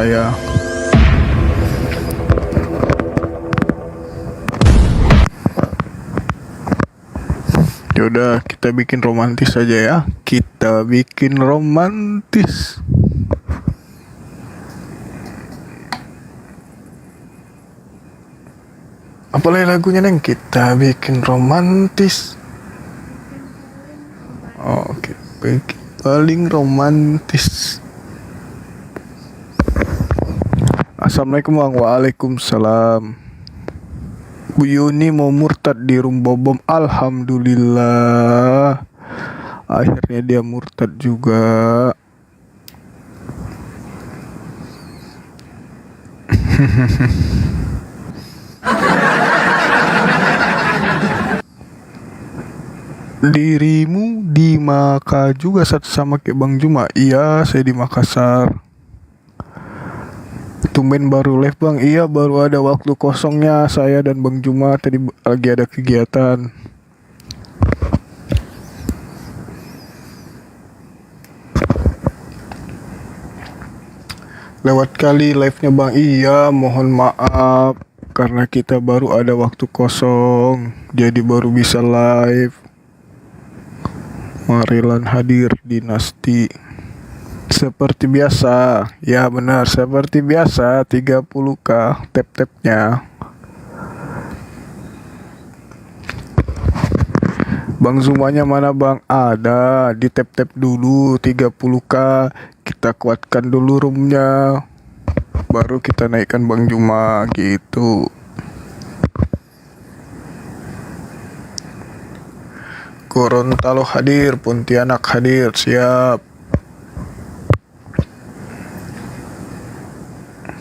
saya. Yaudah, kita bikin romantis aja ya. Kita bikin romantis. Apalagi lagunya, Neng? Kita bikin romantis. Oke, bikin paling romantis. Assalamualaikum Waalaikumsalam. Bu Yuni mau murtad di room Bobom. Alhamdulillah, akhirnya dia murtad juga. Dirimu di Maka juga sama kayak Bang Juma. Iya, saya di Makassar. Tumben baru live Bang. Iya, baru ada waktu kosongnya. Saya dan Bang Juma tadi lagi ada kegiatan. Lewat kali live-nya Bang. Iya, mohon maaf karena kita baru ada waktu kosong, jadi baru bisa live. Marilan hadir dinasti. Seperti biasa. Ya benar, seperti biasa 30k tap-tapnya. Bang Zumanya mana Bang? Ada, di tap-tap dulu 30k. Kita kuatkan dulu roomnya, baru kita naikkan Bang Juma gitu. Gorontalo hadir, Pontianak hadir, siap.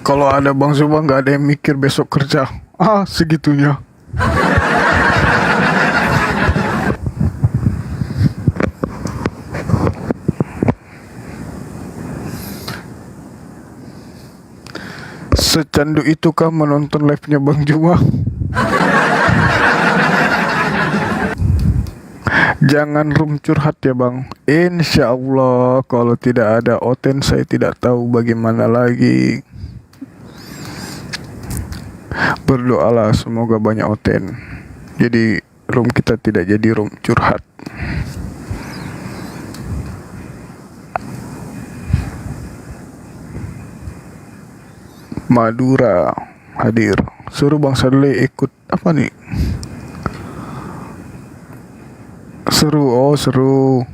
Kalau ada Bang Zuma nggak ada yang mikir besok kerja. Segitunya. Secandu itukah menonton live-nya Bang Juma? Jangan room curhat ya Bang. Insya Allah kalau tidak ada Oten saya tidak tahu bagaimana lagi. Berdoalah semoga banyak Oten. Jadi room kita tidak jadi room curhat. Madura hadir. Suruh Bang Sadle ikut apa nih? Seru, seru.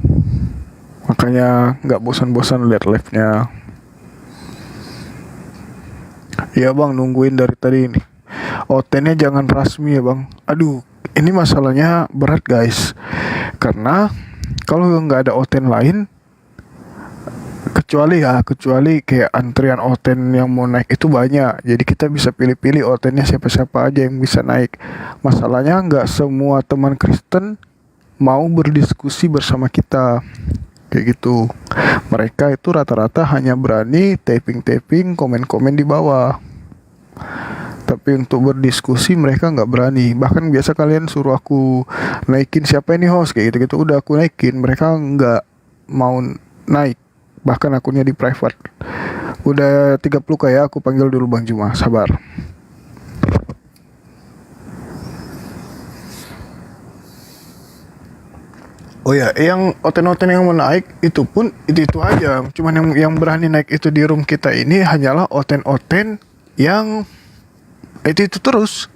Makanya nggak bosan-bosan lihat live-nya. Ya Bang, nungguin dari tadi ini. Otennya jangan rasmi ya Bang. Aduh, ini masalahnya berat guys. Karena kalau nggak ada Oten lain, kecuali kayak antrian Oten yang mau naik itu banyak. Jadi kita bisa pilih-pilih Otennya siapa-siapa aja yang bisa naik. Masalahnya nggak semua teman Kristen mau berdiskusi bersama kita kayak gitu. Mereka itu rata-rata hanya berani taping, komen-komen di bawah, tapi untuk berdiskusi mereka nggak berani. Bahkan biasa kalian suruh aku naikin siapa ini host kayak gitu, udah aku naikin, mereka nggak mau naik, bahkan akunnya di private. Udah 30k ya, aku panggil dulu Bang Juma, sabar. Oh ya, yang Oten-Oten yang mau naik itu pun itu aja. Cuman yang berani naik itu di room kita ini hanyalah Oten-Oten yang itu terus.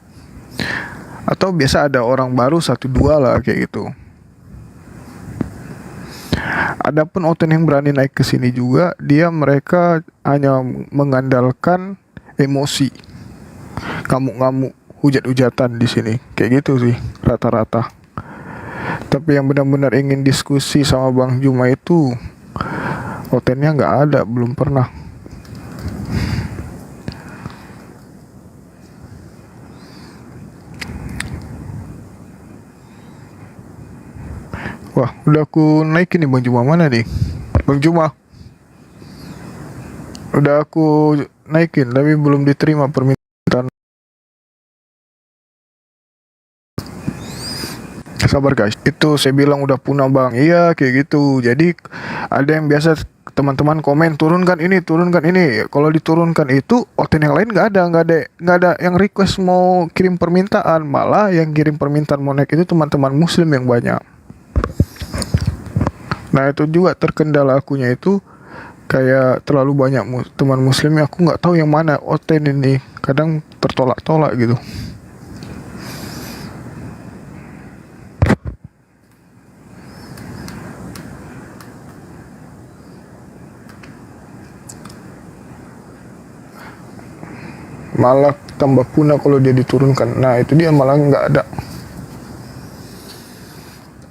Atau biasa ada orang baru 1-2 lah kayak gitu. Adapun Oten yang berani naik ke sini juga, mereka hanya mengandalkan emosi. Ngamuk-ngamuk, hujat-hujatan di sini. Kayak gitu sih rata-rata. Tapi yang benar-benar ingin diskusi sama Bang Juma itu Otennya nggak ada, belum pernah. Wah, udah aku naikin nih Bang Juma, mana nih Bang Juma? Udah aku naikin tapi belum diterima permintaan. Sabar guys, itu saya bilang udah punah Bang. Iya kayak gitu. Jadi ada yang biasa teman-teman komen turunkan ini. Kalau diturunkan itu Oten yang lain nggak ada yang request mau kirim permintaan, malah yang kirim permintaan mau naik itu teman-teman muslim yang banyak. Nah itu juga terkendala akunya itu kayak terlalu banyak teman muslimnya, aku nggak tahu yang mana Oten ini, kadang tertolak-tolak gitu. Malah tambah punah kalau dia diturunkan. Nah itu dia malah nggak ada.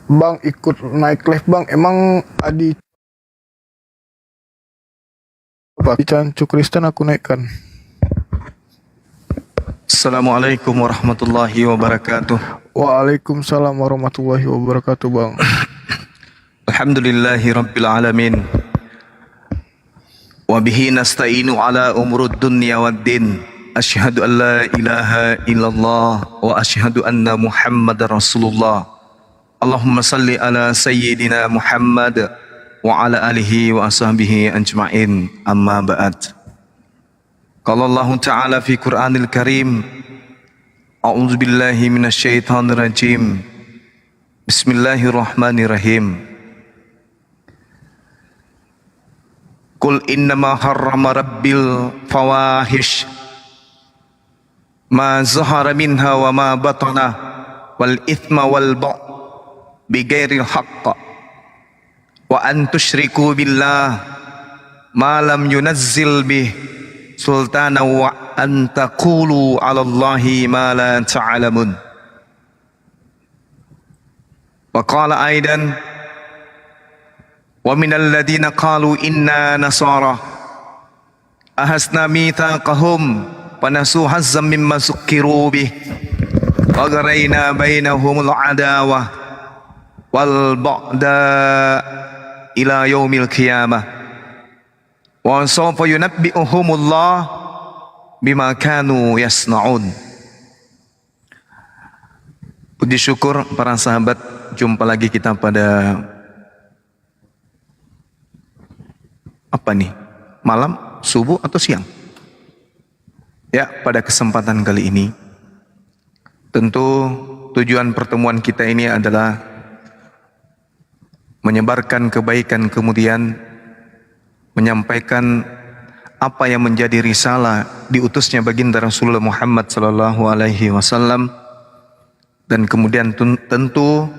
Bang ikut naik live bang, emang Adi Cancu Kristen aku naikkan. Assalamualaikum warahmatullahi wabarakatuh. Waalaikumsalam warahmatullahi wabarakatuh bang. Alhamdulillahi rabbil alamin. Wabihi nasta'inu ala umurud dunya wad din. Asyhadu an la ilaha illallah wa asyhadu anna Muhammadar Rasulullah. Allahumma salli ala sayyidina Muhammad wa ala alihi wa ashabihi ajma'in. Amma ba'd. Qala Allah Ta'ala fi Qur'anil Karim. A'udzu billahi minasyaitonir rajim. Bismillahirrahmanirrahim. Qul innama harrama rabbil fawahish ma zahara minha wa ma batana wal ithma wal ba' bighairil haqq wa an tusyriku billah ma lam yunazzil bih sultana wa an taqulu 'ala Allahi ma la ta'lamun. Wa qala aidan wa minal ladina qalu inna nasara ahasna mitsaqahum panasu hazzam mimma sukkiru bih wa gharayna bainahumul adawah wal ba'da ila yaumil qiyamah wa sawfa yunabbi'uhumullah bima kanu yasna'un. Puji syukur para sahabat, jumpa lagi kita pada apa nih? Malam, subuh atau siang? Ya, pada kesempatan kali ini tentu tujuan pertemuan kita ini adalah menyebarkan kebaikan, kemudian menyampaikan apa yang menjadi risalah diutusnya baginda Rasulullah Muhammad sallallahu alaihi wasallam, dan kemudian tentu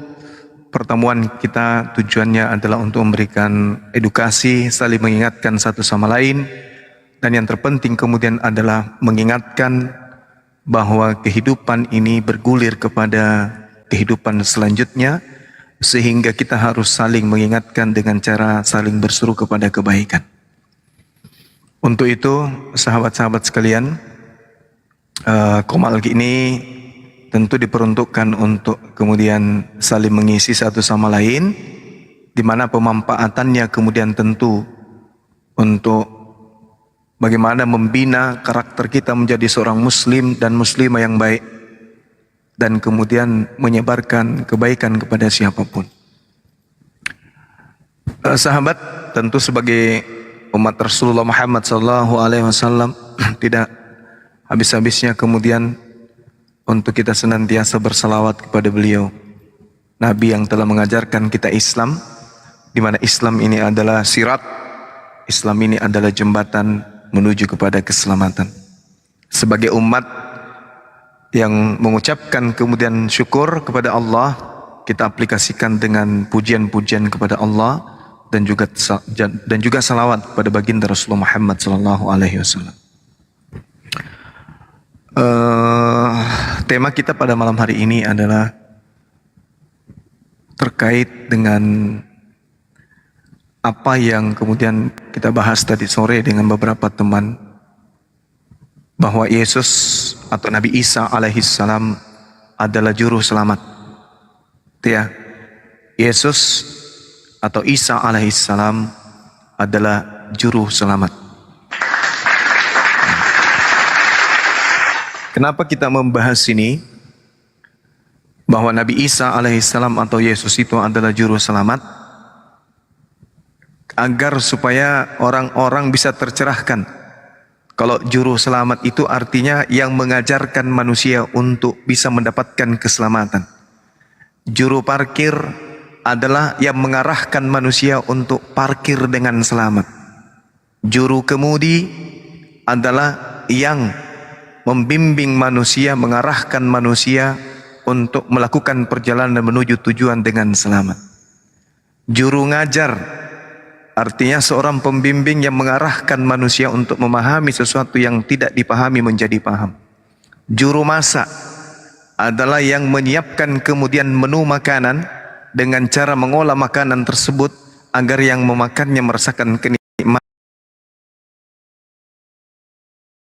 pertemuan kita tujuannya adalah untuk memberikan edukasi, saling mengingatkan satu sama lain. Dan yang terpenting kemudian adalah mengingatkan bahwa kehidupan ini bergulir kepada kehidupan selanjutnya, sehingga kita harus saling mengingatkan dengan cara saling berseru kepada kebaikan. Untuk itu, sahabat-sahabat sekalian, Komal ini tentu diperuntukkan untuk kemudian saling mengisi satu sama lain, di mana pemanfaatannya kemudian tentu untuk bagaimana membina karakter kita menjadi seorang muslim dan muslimah yang baik, dan kemudian menyebarkan kebaikan kepada siapapun. Sahabat, tentu sebagai umat Rasulullah Muhammad SAW tidak habis-habisnya kemudian untuk kita senantiasa bersalawat kepada beliau, Nabi yang telah mengajarkan kita Islam, di mana Islam ini adalah sirat, Islam ini adalah jembatan menuju kepada keselamatan. Sebagai umat yang mengucapkan kemudian syukur kepada Allah, kita aplikasikan dengan pujian-pujian kepada Allah dan juga salawat kepada baginda Rasulullah Muhammad sallallahu alaihi wasallam. Tema kita pada malam hari ini adalah terkait dengan apa yang kemudian kita bahas tadi sore dengan beberapa teman, bahwa Yesus atau Nabi Isa alaihissalam adalah juru selamat. Ya, Yesus atau Isa alaihissalam adalah juru selamat. Kenapa kita membahas ini? Bahwa Nabi Isa alaihissalam atau Yesus itu adalah juru selamat. agar supaya orang-orang bisa tercerahkan. Kalau juru selamat itu artinya yang mengajarkan manusia untuk bisa mendapatkan keselamatan. Juru parkir adalah yang mengarahkan manusia untuk parkir dengan selamat. Juru kemudi adalah yang membimbing manusia, mengarahkan manusia untuk melakukan perjalanan menuju tujuan dengan selamat. Juru ngajar artinya seorang pembimbing yang mengarahkan manusia untuk memahami sesuatu yang tidak dipahami menjadi paham. Juru masak adalah yang menyiapkan kemudian menu makanan dengan cara mengolah makanan tersebut agar yang memakannya merasakan kenikmatan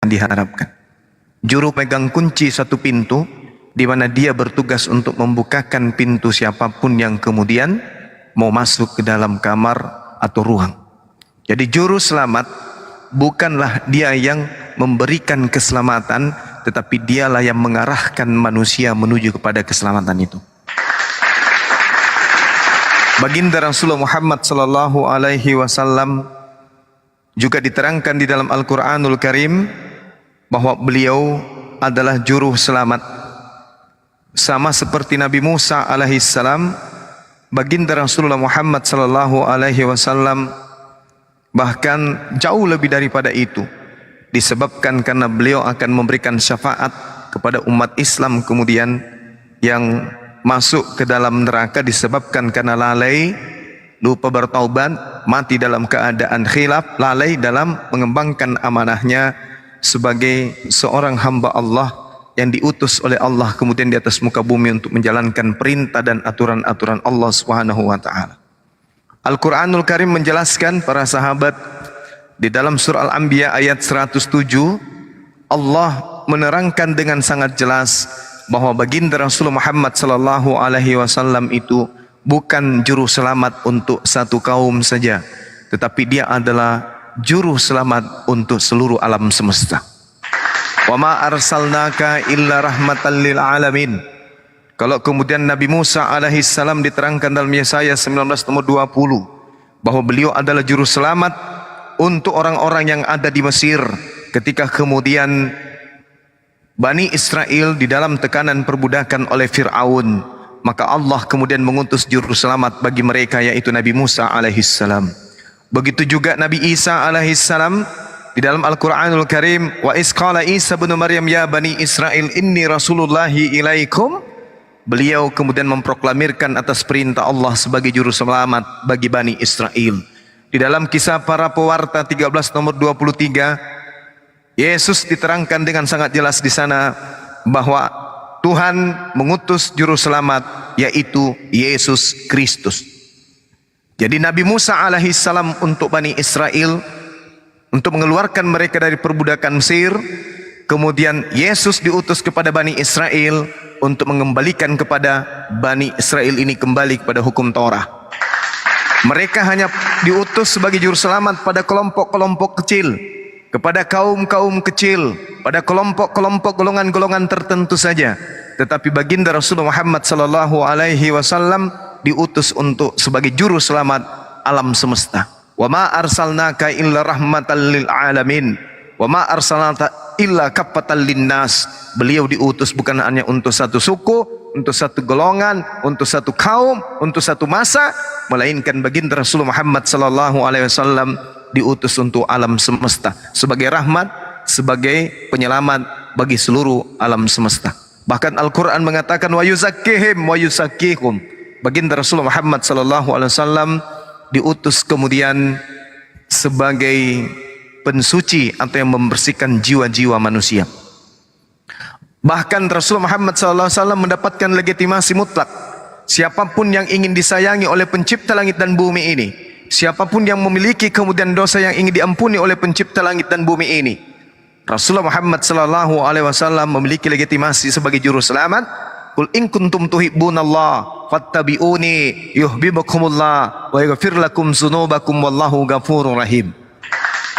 yang diharapkan. Juru pegang kunci satu pintu, di mana dia bertugas untuk membukakan pintu siapapun yang kemudian mau masuk ke dalam kamar atau ruang. Jadi juru selamat bukanlah dia yang memberikan keselamatan, tetapi dialah yang mengarahkan manusia menuju kepada keselamatan itu. Baginda Rasulullah Muhammad sallallahu alaihi wasallam juga diterangkan di dalam Al-Qur'anul Karim bahwa beliau adalah juru selamat. Sama seperti Nabi Musa alaihissalam, baginda Rasulullah Muhammad sallallahu alaihi wasallam bahkan jauh lebih daripada itu, disebabkan karena beliau akan memberikan syafaat kepada umat Islam kemudian yang masuk ke dalam neraka disebabkan karena lalai, lupa bertaubat, mati dalam keadaan khilaf, lalai dalam mengembangkan amanahnya sebagai seorang hamba Allah yang diutus oleh Allah kemudian di atas muka bumi untuk menjalankan perintah dan aturan-aturan Allah Subhanahu wa taala. Al-Qur'anul Karim menjelaskan para sahabat di dalam surah Al-Anbiya ayat 107, Allah menerangkan dengan sangat jelas bahwa baginda Rasulullah Muhammad sallallahu alaihi wasallam itu bukan juru selamat untuk satu kaum saja, tetapi dia adalah juru selamat untuk seluruh alam semesta. Wa ma arsalnaka illa rahmatan lil alamin. Kalau kemudian Nabi Musa alaihissalam diterangkan dalam Yesaya 19:20 bahwa beliau adalah juru selamat untuk orang-orang yang ada di Mesir ketika kemudian Bani Israel di dalam tekanan perbudakan oleh Fir'aun, maka Allah kemudian mengutus juru selamat bagi mereka yaitu Nabi Musa alaihissalam. Begitu juga Nabi Isa alaihissalam di dalam Al-Qur'anul Karim, wa isqala Isa bin Maryam ya Bani Israel inni rasulullahi ilaikum. Beliau kemudian memproklamirkan atas perintah Allah sebagai juru selamat bagi Bani Israel. Di dalam kisah para pewarta 13:23, Yesus diterangkan dengan sangat jelas di sana bahwa Tuhan mengutus juru selamat yaitu Yesus Kristus. Jadi Nabi Musa alaihissalam untuk Bani Israel untuk mengeluarkan mereka dari perbudakan Mesir, kemudian Yesus diutus kepada Bani Israel untuk mengembalikan kepada Bani Israel ini kembali kepada hukum Torah. Mereka hanya diutus sebagai juru selamat pada kelompok-kelompok kecil, kepada kaum-kaum kecil, pada kelompok-kelompok golongan-golongan tertentu saja. Tetapi baginda Rasulullah Muhammad sallallahu alaihi wasallam diutus untuk sebagai juru selamat alam semesta. Wa ma arsalnaka illa rahmatan lil alamin wa ma arsalnaka illa kaffatan linnas. Beliau diutus bukan hanya untuk satu suku, untuk satu golongan, untuk satu kaum, untuk satu masa, melainkan baginda Rasulullah Muhammad sallallahu alaihi wasallam diutus untuk alam semesta sebagai rahmat, sebagai penyelamat bagi seluruh alam semesta. Bahkan Al-Qur'an mengatakan wa yuzakkihim wa yusakkihum. Baginda Rasulullah Muhammad sallallahu alaihi wasallam diutus kemudian sebagai pensuci atau yang membersihkan jiwa-jiwa manusia. Bahkan Rasulullah Muhammad SAW mendapatkan legitimasi mutlak. Siapapun yang ingin disayangi oleh pencipta langit dan bumi ini, siapapun yang memiliki kemudian dosa yang ingin diampuni oleh pencipta langit dan bumi ini, Rasulullah Muhammad SAW memiliki legitimasi sebagai juru selamat. Qul in kuntum tuhibbunallah fattabi'uni yuhibbukumullah wa yaghfir lakum dzunubakum wallahu ghafurur rahim.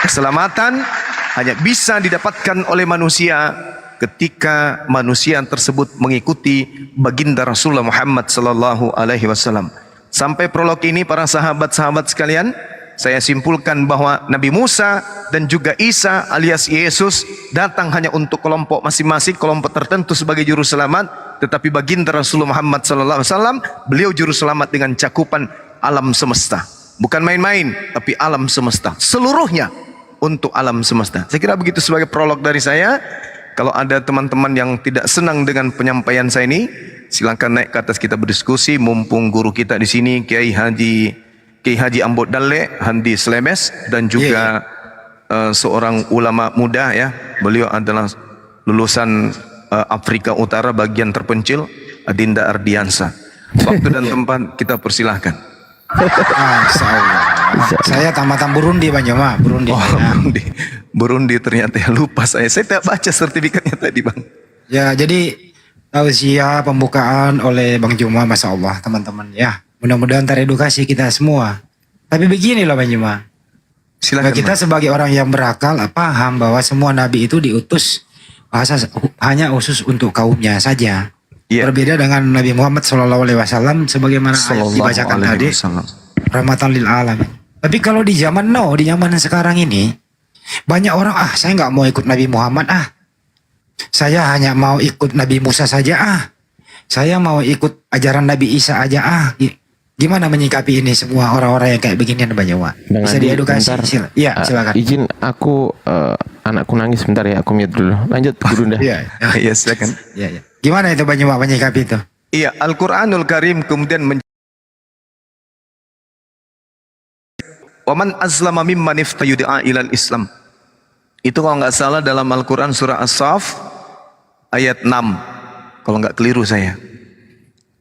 Keselamatan hanya bisa didapatkan oleh manusia ketika manusia tersebut mengikuti baginda Rasulullah Muhammad sallallahu alaihi wasallam. Sampai prolog ini para sahabat-sahabat sekalian, saya simpulkan bahwa Nabi Musa dan juga Isa alias Yesus datang hanya untuk kelompok masing-masing, kelompok tertentu sebagai juru selamat, tetapi baginda Rasulullah Muhammad SAW, beliau juru selamat dengan cakupan alam semesta. Bukan main-main, tapi alam semesta. Seluruhnya untuk alam semesta. Saya kira begitu sebagai prolog dari saya. Kalau ada teman-teman yang tidak senang dengan penyampaian saya ini, silakan naik ke atas kita berdiskusi. Mumpung guru kita di sini Kiai Haji Ambot Dalle, Handi Slemes, dan juga seorang ulama muda ya. Beliau adalah lulusan Afrika Utara bagian terpencil, Adinda Ardiansa. Waktu dan tempat kita persilahkan. Saya tamatan Burundi Bang Joma, Burundi. Oh, Burundi ternyata ya, lupa saya. Saya tidak baca sertifikatnya tadi Bang. Ya, jadi tausiah pembukaan oleh Bang Joma, Masya Allah teman-teman ya. Mudah-mudahan teredukasi kita semua. Tapi begini loh Bang Joma. Silakan. Kita sebagai orang yang berakal paham bahwa semua nabi itu diutus hanya khusus untuk kaumnya saja. Yeah. Berbeda dengan Nabi Muhammad SAW sebagaimana dibacakan tadi, rahmatan lil alamin. Tapi kalau di zaman di zaman sekarang ini banyak orang saya nggak mau ikut Nabi Muhammad saya hanya mau ikut Nabi Musa saja saya mau ikut ajaran Nabi Isa aja Gimana menyikapi ini semua orang-orang yang kayak beginian Bang Jawa? Bisa diedukasi? Silakan. Izin aku anakku nangis sebentar ya, aku mute dulu. Lanjut Guru dah. Iya, silakan. Iya. Gimana itu Bang Jawa menyikapi itu? Iya, Al-Qur'anul Karim kemudian Waman azlama mimman iftayudi'a ilal Islam. Itu kalau nggak salah dalam Al-Qur'an surah As-Saff ayat 6. Kalau nggak keliru saya.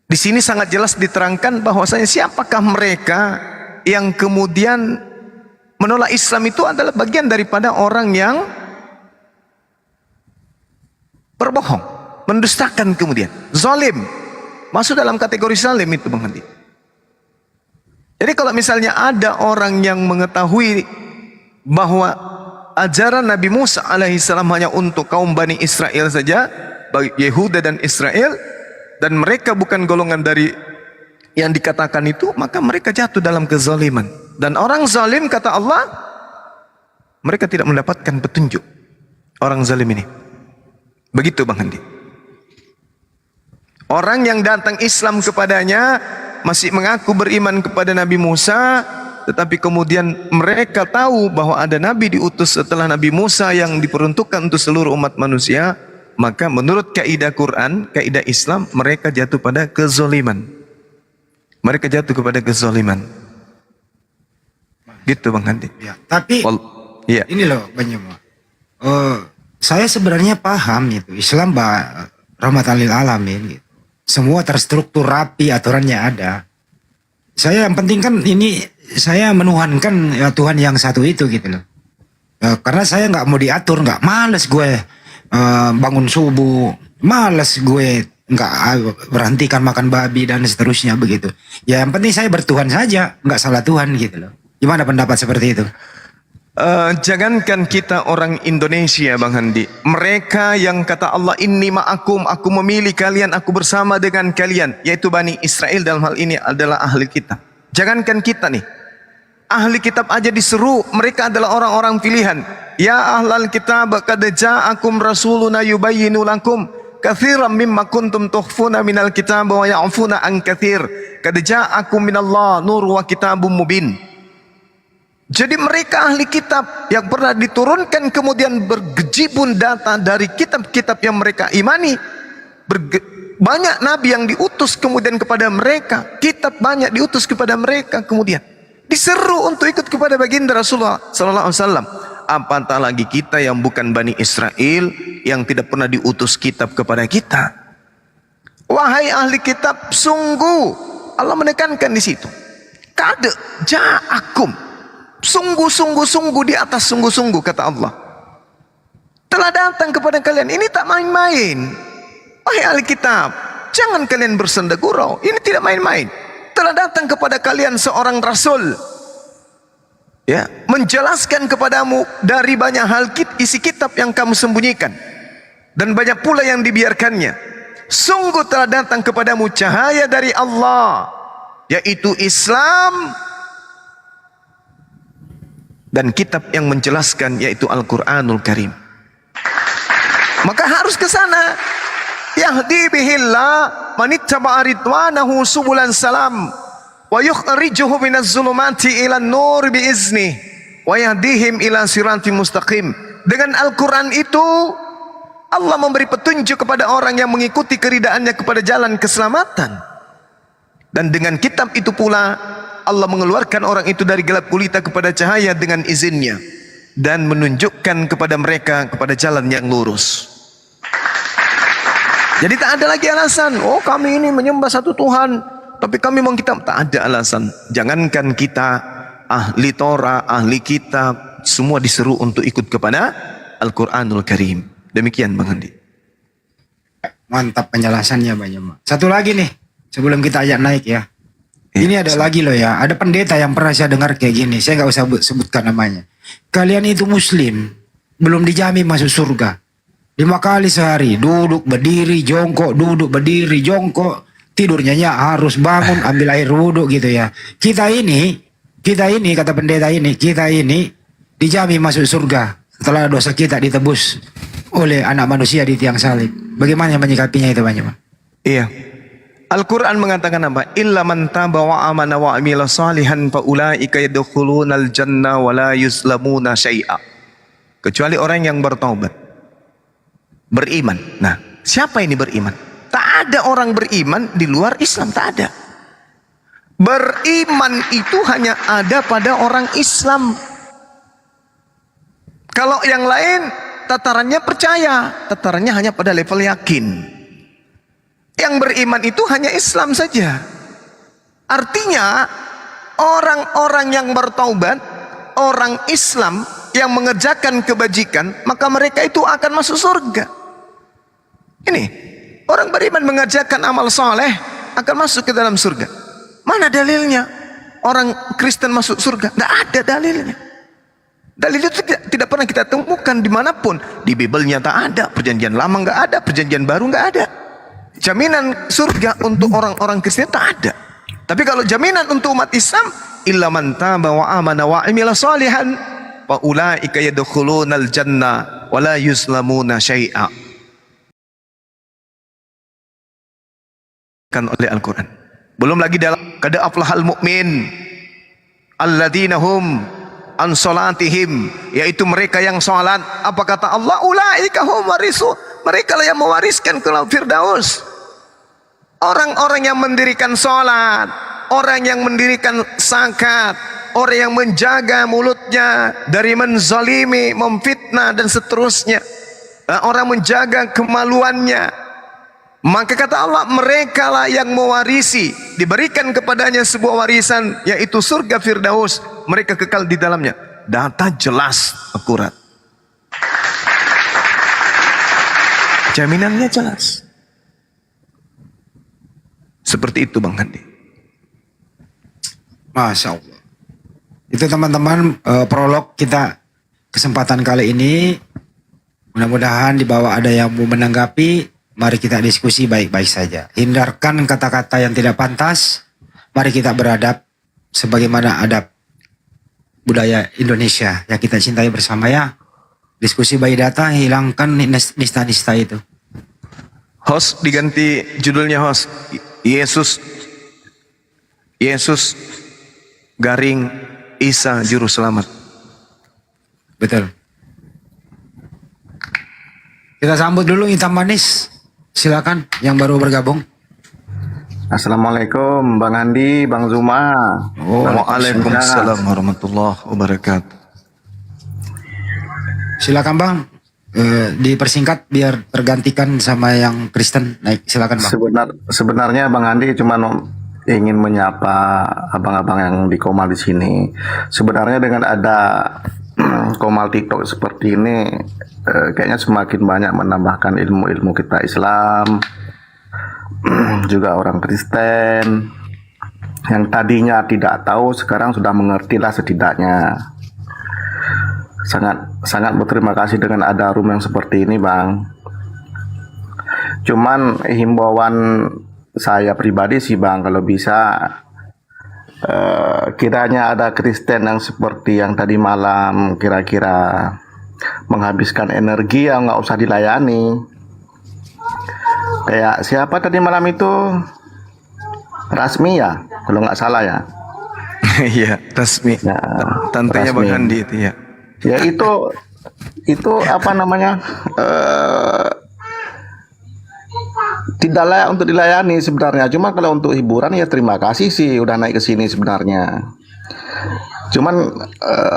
Di sini sangat jelas diterangkan bahwasanya siapakah mereka yang kemudian menolak Islam itu adalah bagian daripada orang yang berbohong, mendustakan kemudian, zalim. Masuk dalam kategori zalim itu Bang Handi. Jadi kalau misalnya ada orang yang mengetahui bahwa ajaran Nabi Musa alaihissalam hanya untuk kaum Bani Israel saja, bagi Yehuda dan Israel, dan mereka bukan golongan dari yang dikatakan itu, maka mereka jatuh dalam kezaliman. Dan orang zalim kata Allah, mereka tidak mendapatkan petunjuk. Orang zalim ini. Begitu Bang Handi. Orang yang datang Islam kepadanya masih mengaku beriman kepada Nabi Musa, tetapi kemudian mereka tahu bahwa ada Nabi diutus setelah Nabi Musa yang diperuntukkan untuk seluruh umat manusia. Maka menurut kaidah Quran, kaidah Islam, mereka jatuh pada kezaliman. Mereka jatuh kepada kezaliman. Gitu Bang Handi. Ya, tapi ini loh Bang Joma. Saya sebenarnya paham itu Islam rahmatan lil alamin gitu. Semua terstruktur rapi, aturannya ada. Saya yang penting kan ini saya menuhankan ya, Tuhan yang satu itu gitu loh. Karena saya nggak mau diatur, nggak males gue. Bangun subuh, malas gue nggak berhentikan makan babi dan seterusnya begitu. Ya yang penting saya bertuhan saja, nggak salah Tuhan gitu loh. Gimana pendapat seperti itu? Jangankan kita orang Indonesia Bang Handi, mereka yang kata Allah inni ma'akum, aku memilih kalian, aku bersama dengan kalian, yaitu Bani Israel dalam hal ini adalah ahli kitab. Jangankan kita nih, ahli kitab aja diseru, mereka adalah orang-orang pilihan. Ya ahlal kitab qad ja'akum rasuluna yubayyinu lakum katsiran mimma kuntum tukhfuna minal kitab wa ya'funa an katsir. Qad ja'akum minallah nur wa kitabum mubin. Jadi mereka ahli kitab yang pernah diturunkan kemudian bergejibun data dari kitab-kitab yang mereka imani. Banyak nabi yang diutus kemudian kepada mereka, kitab banyak diutus kepada mereka, kemudian diseru untuk ikut kepada baginda Rasulullah sallallahu alaihi wasallam. Apatah lagi kita yang bukan Bani Israel, yang tidak pernah diutus kitab kepada kita. Wahai ahli kitab, sungguh Allah menekankan di situ. Kad ja'akum, sungguh di atas sungguh kata Allah, telah datang kepada kalian. Ini tak main-main. Wahai ahli kitab, jangan kalian bersenda gurau. Ini tidak main-main. Telah datang kepada kalian seorang rasul, ya, menjelaskan kepadamu dari banyak hal isi kitab yang kamu sembunyikan, dan banyak pula yang dibiarkannya. Sungguh telah datang kepadamu cahaya dari Allah, yaitu Islam, dan kitab yang menjelaskan, yaitu Al-Quranul Karim. Maka harus ke sana. Yahdi bihillah man ittaba'a ridwanahu subulan salam wa yukhrijuhu minaz zulumati ilan nur biizni wa yahdihim ila siratim mustaqim. Dengan Al-Quran itu Allah memberi petunjuk kepada orang yang mengikuti keridaannya kepada jalan keselamatan. Dan dengan kitab itu pula Allah mengeluarkan orang itu dari gelap gulita kepada cahaya dengan izinnya dan menunjukkan kepada mereka kepada jalan yang lurus. Jadi tak ada lagi alasan, oh kami ini menyembah satu Tuhan, tapi kami memang kitab. Tak ada alasan. Jangankan kita, ahli Torah, ahli kitab, semua diseru untuk ikut kepada Al-Quranul Karim. Demikian Bang Andi. Mantap penjelasannya Bang Jemaah. Satu lagi nih, sebelum kita ajak naik ya. Ini ada lagi loh ya, ada pendeta yang pernah saya dengar kayak gini, saya nggak usah sebutkan namanya. Kalian itu muslim, belum dijamin masuk surga. 5 kali sehari, duduk, berdiri, jongkok, duduk, berdiri, jongkok. Tidurnya harus bangun, ambil air wudhu gitu ya. Kita ini, kata pendeta ini, kita ini dijamin masuk surga setelah dosa kita ditebus oleh anak manusia di tiang salib. Bagaimana menyikapinya itu Bang Jemaah? Iya. Al-Quran mengatakan apa? Illa man taba wa amana wa amila salihan fa ulaika yadkhulunal jannah wa la yuzlamuna syai'a. Kecuali orang yang bertaubat, beriman. Nah, siapa ini beriman? Tak ada orang beriman di luar Islam, tak ada. Beriman itu hanya ada pada orang Islam. Kalau yang lain tatarannya percaya, tatarannya hanya pada level yakin. Yang beriman itu hanya Islam saja. Artinya orang-orang yang bertaubat, orang Islam yang mengerjakan kebajikan, maka mereka itu akan masuk surga. Ini orang beriman mengerjakan amal soleh akan masuk ke dalam surga. Mana dalilnya orang Kristen masuk surga? Tidak ada dalilnya. Dalil itu tidak pernah kita temukan dimanapun. Di Bibelnya tak ada, perjanjian lama nggak ada, perjanjian baru nggak ada. Jaminan surga untuk orang-orang Kristen tak ada. Tapi kalau jaminan untuk umat Islam, illa man taba wa amana wa amila salihan fa ulaika yadkhulunal jannah wa la yuzlamuna syai'a. Kan oleh Al-Quran. Belum lagi dalam qad aflahal mu'min alladzina hum an salatihim, yaitu mereka yang salat. Apa kata Allah? Ulaika hum warisu, mereka lah yang mewariskan ke Firdaus. Orang-orang yang mendirikan salat, orang yang mendirikan zakat, orang yang menjaga mulutnya dari menzalimi, memfitnah dan seterusnya, orang menjaga kemaluannya, maka kata Allah, mereka lah yang mewarisi, diberikan kepadanya sebuah warisan, yaitu surga Firdaus. Mereka kekal di dalamnya. Data jelas, akurat. Jaminannya jelas. Seperti itu Bang Handi. Masya Allah. Itu teman-teman prolog kita kesempatan kali ini. Mudah-mudahan di bawah ada yang mau menanggapi. Mari kita diskusi baik-baik saja. Hindarkan kata-kata yang tidak pantas. Mari kita beradab sebagaimana adab budaya Indonesia yang kita cintai bersama ya. Diskusi bayi data, hilangkan nista-nista itu. Host diganti judulnya host. Yesus garing Isa juru selamat. Betul. Kita sambut dulu hitam manis. Silakan yang baru bergabung. Assalamualaikum Bang Andi, Bang Zuma. Waalaikumsalam warahmatullahi wabarakatuh. Silakan Bang. Dipersingkat biar tergantikan sama yang Kristen. Naik, silakan Bang. Sebenarnya Bang Andi cuma ingin menyapa abang-abang yang di Komal di sini. Sebenarnya dengan ada Komal TikTok seperti ini, kayaknya semakin banyak menambahkan ilmu-ilmu kita Islam, juga orang Kristen yang tadinya tidak tahu sekarang sudah mengerti lah setidaknya. Sangat berterima kasih dengan ada room yang seperti ini Bang. Cuman himbauan saya pribadi sih Bang, kalau bisa kiranya ada Kristen yang seperti yang tadi malam kira-kira menghabiskan energi yang nggak usah dilayani. Kayak siapa tadi malam itu? Rasmi ya, kalau nggak salah ya. Iya, resmi. Ya, Tantenya resmi. Bang Handi itu ya. Ya itu apa namanya? Tidak layak untuk dilayani sebenarnya. Cuma kalau untuk hiburan ya terima kasih sih udah naik ke sini sebenarnya. Cuman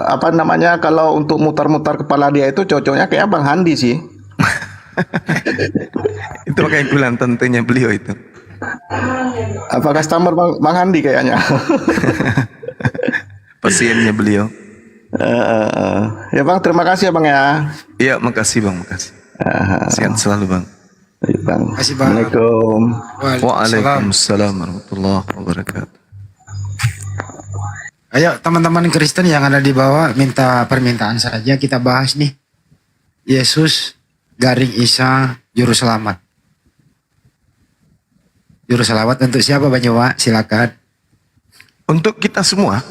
apa namanya, kalau untuk mutar-mutar kepala dia itu cocoknya kayak Bang Handi sih. Itu kayak bilang tantenya beliau itu. Apa customer Bang Handi kayaknya. Pasiennya beliau. Ya Bang, terima kasih ya Bang ya. Iya, makasih Bang, makasih. Sehat selalu Bang. Baik, Bang. Makasih, Bang. Assalamualaikum. Waalaikumsalam warahmatullahi wabarakatuh. Ayo teman-teman Kristen yang ada di bawah, minta permintaan saja, kita bahas nih. Yesus garing Isa juru selamat. Juru selamat untuk siapa Banyawa? Silakan. Untuk kita semua.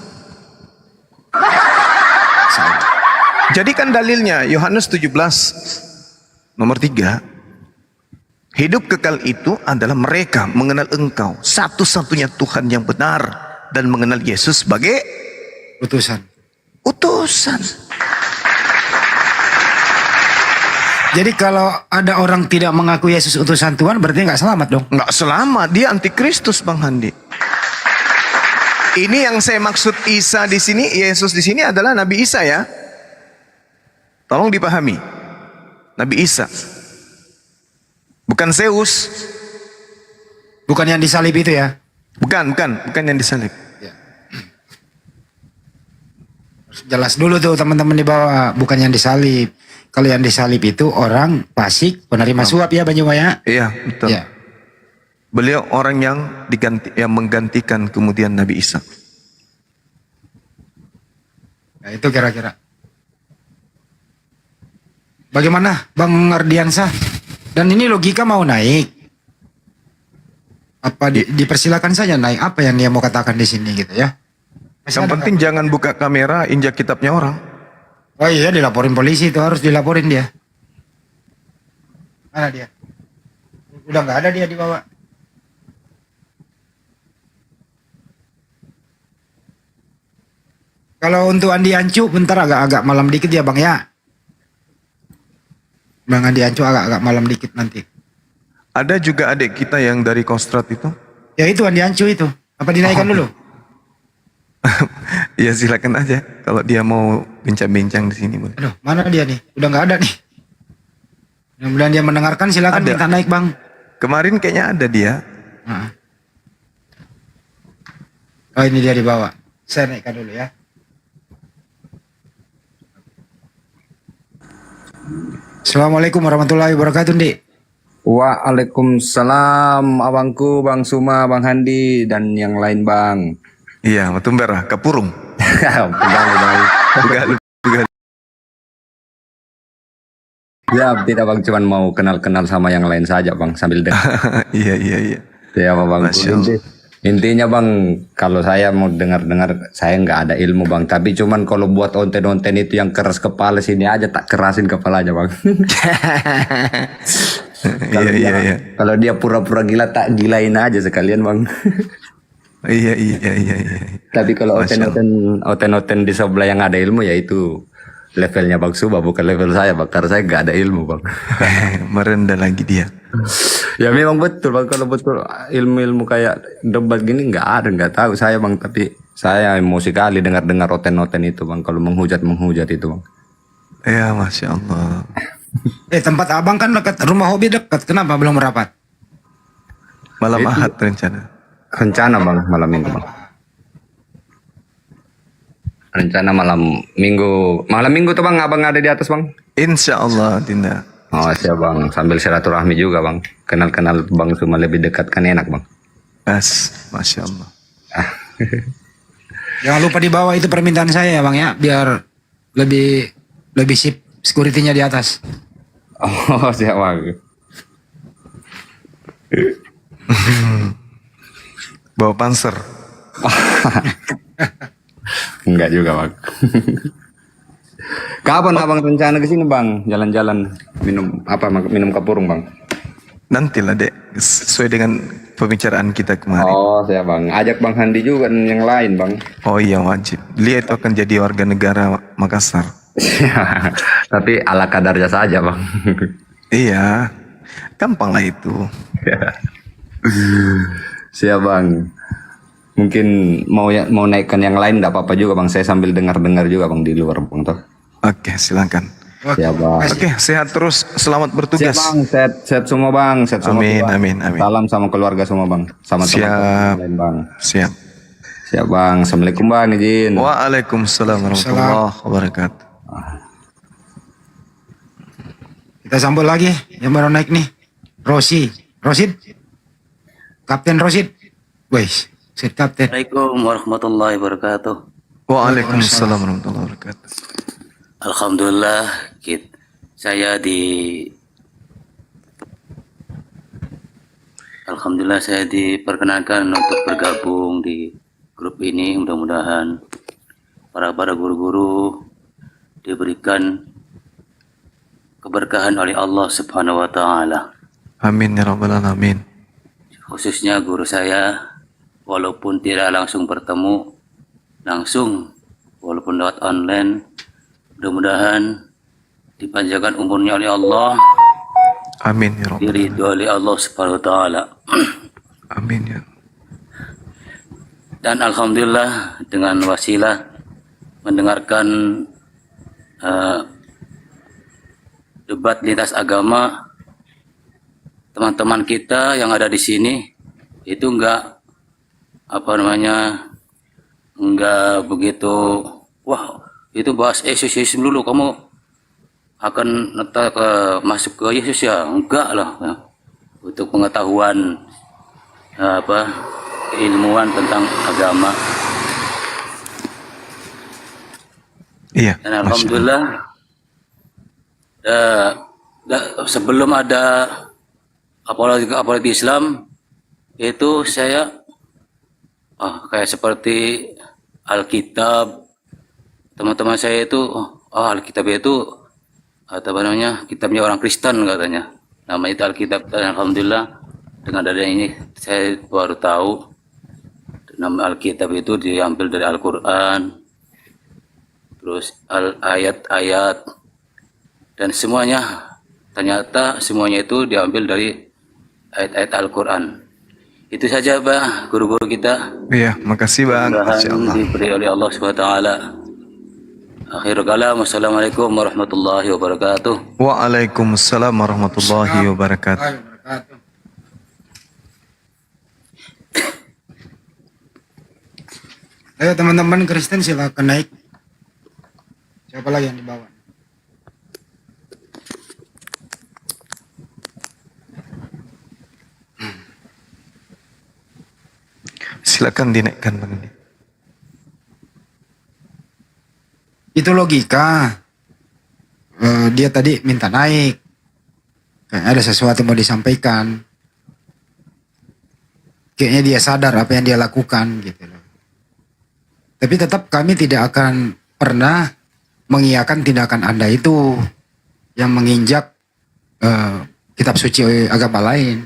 Jadi kan dalilnya Yohanes 17 nomor 3. Hidup kekal itu adalah mereka mengenal Engkau satu-satunya Tuhan yang benar dan mengenal Yesus sebagai Utusan. utusan. Jadi kalau ada orang tidak mengaku Yesus utusan Tuhan berarti nggak selamat dong. Nggak selamat, dia antikristus Bang Handi. Ini yang saya maksud Isa di sini, Yesus di sini adalah Nabi Isa ya. Tolong dipahami. Nabi Isa. Bukan Zeus. Bukan yang disalib itu ya. Bukan yang disalib. Jelas dulu tuh teman-teman di bawah, bukan yang disalib. Kalau yang disalib itu orang fasik, penerima suap ya Banyuwa ya. Iya, betul. Ya. Beliau orang yang menggantikan kemudian Nabi Isa. Nah, itu kira-kira. Bagaimana Bang Ardiansah? Dan ini logika mau naik. Apa dipersilakan saja naik, apa yang dia mau katakan di sini gitu ya. Masih Yang ada penting jangan buka kamera, injak kitabnya orang. Oh iya, dilaporin polisi itu, harus dilaporin dia. Mana dia? Udah nggak ada dia di bawah. Kalau untuk Andi Ancu, bentar agak-agak malam dikit ya Bang ya. Bang Andi Ancu agak-agak malam dikit nanti. Ada juga adik kita yang dari Kostrad itu. Ya itu Andi Ancu itu. Apa dinaikkan dulu? Ya silakan aja kalau dia mau bincang-bincang di sini boleh. Aduh, mana dia nih? Udah nggak ada nih. Mudah-mudahan dia mendengarkan, silakan Ada. minta naik Bang. Kemarin kayaknya ada dia. Nah. Oh ini dia di bawah. Saya naikkan dulu ya. Assalamualaikum warahmatullahi wabarakatuh, Dik. Waalaikumsalam abangku, Bang Suma, Bang Handi, dan yang lain Bang. Iya, Matumber, Kapurung. Pegang, Bang. Juga. Ya tidak Bang, cuman mau kenal-kenal sama yang lain saja Bang, sambil dengar. Iya. Ya Bang. Masya Allah. Intinya Bang, kalau saya mau dengar-dengar, saya nggak ada ilmu Bang. Tapi cuman kalau buat onten-onten itu yang keras kepala sini aja, tak kerasin kepalanya Bang. Iya. Kalau dia pura-pura gila, tak gilain aja sekalian Bang. Iya. Tapi kalau Masya oten-oten di sebelah yang ada ilmu, ya itu levelnya Bang Suba, bukan level saya Bang. Karena saya nggak ada ilmu Bang. Merendah lagi dia. Ya memang betul Bang, kalau betul ilmu-ilmu kayak debat gini nggak tahu saya Bang. Tapi saya emosi kali dengar-dengar oten-oten itu Bang, kalau menghujat itu Bang. Ya, Masya Allah. Tempat abang kan dekat, rumah hobi dekat, kenapa belum merapat? Malam Ahad rencana. Rencana Bang, malam minggu Bang. Rencana malam minggu tuh Bang, abang ada di atas Bang. Insya Allah, Dinda. Oh siap Bang, sambil silaturahmi juga Bang. Kenal-kenal Bang Suma lebih dekat kan enak Bang. Masya Allah. Jangan lupa di bawah itu permintaan saya ya Bang ya, biar lebih sip security-nya di atas. Oh siap Bang. Bawa panser. Enggak juga bang. Kapan abang rencana ke sini bang? Jalan-jalan minum kapurung bang? Nantilah dek, sesuai dengan pembicaraan kita kemarin. Oh saya bang, ajak bang Handi juga dan yang lain bang. Oh iya wajib. Dia itu akan jadi warga negara Makassar. Tapi ala kadarnya saja bang. Iya, gampang lah itu. Siap bang. Mungkin mau naikkan yang lain enggak apa-apa juga bang. Saya sambil dengar-dengar juga bang di luar bang toh. Oke, silakan. Siap bang. Oke, sehat terus. Selamat Siap bertugas. bang, sehat semua bang. Sehat semua Amin, bang. amin, amin. Salam sama keluarga semua bang. Sama Siap. teman-teman yang lain bang. Siap. Siap bang. Assalamualaikum bang izin. Waalaikumsalam warahmatullahi wabarakatuh. Kita sambut lagi yang baru naik nih. Rosid. Kapten Rosid. Wes, Sir Kapten. Assalamualaikum warahmatullahi wabarakatuh. Waalaikumsalam warahmatullahi wabarakatuh. Alhamdulillah, saya diperkenankan untuk bergabung di grup ini. Mudah-mudahan para guru-guru diberikan keberkahan oleh Allah Subhanahu wa taala. Amin ya rabbal alamin. Khususnya guru saya, walaupun tidak langsung bertemu langsung, walaupun lewat online, mudah-mudahan dipanjangkan umurnya oleh Allah, Amin ya rabbal alamin. diridhoi oleh Allah Subhanahu wa taala. Amin ya. Dan alhamdulillah dengan wasilah mendengarkan debat lintas agama, teman-teman kita yang ada di sini itu enggak begitu, wah itu bahas Yesus dulu, kamu akan masuk ke Yesus ya? Enggak lah ya. Untuk pengetahuan keilmuan tentang agama. Iya. Dan alhamdulillah sebelum ada apalagi Islam itu saya kayak seperti Alkitab, teman-teman saya itu Alkitab itu kitabnya orang Kristen katanya, nama itu Alkitab. Dan alhamdulillah dengan adanya ini saya baru tahu nama Alkitab itu diambil dari Al-Quran, terus ayat-ayat, dan ternyata semuanya itu diambil dari ayat-ayat Al-Quran. Itu saja Pak, guru-guru kita. Iya, makasih Bang. Masya Allah. Diberi oleh Allah SWT. Akhirul kalam, wassalamualaikum warahmatullahi wabarakatuh. Waalaikumsalam warahmatullahi wabarakatuh. Ayo teman-teman Kristen silakan naik. Siapa lagi yang di bawah? Silakan dinaikkan Bang. Itu logika. Dia tadi minta naik. Kayaknya ada sesuatu mau disampaikan. Kayaknya dia sadar apa yang dia lakukan gitu loh. Tapi tetap kami tidak akan pernah mengiyakan tindakan Anda itu yang menginjak kitab suci agama lain.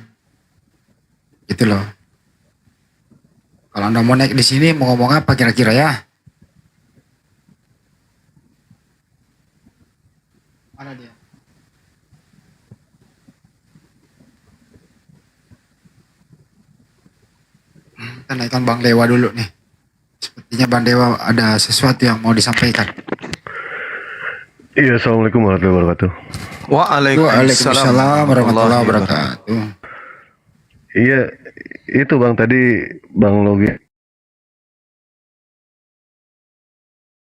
Gitu loh. Kalau Anda mau naik di sini mau ngomong apa kira-kira ya? Mana dia? Kita naikkan Bang Dewa dulu nih. Sepertinya Bang Dewa ada sesuatu yang mau disampaikan. Iya, assalamualaikum warahmatullahi wabarakatuh. Waalaikumsalam warahmatullahi wabarakatuh. Iya, itu Bang tadi Bang Logi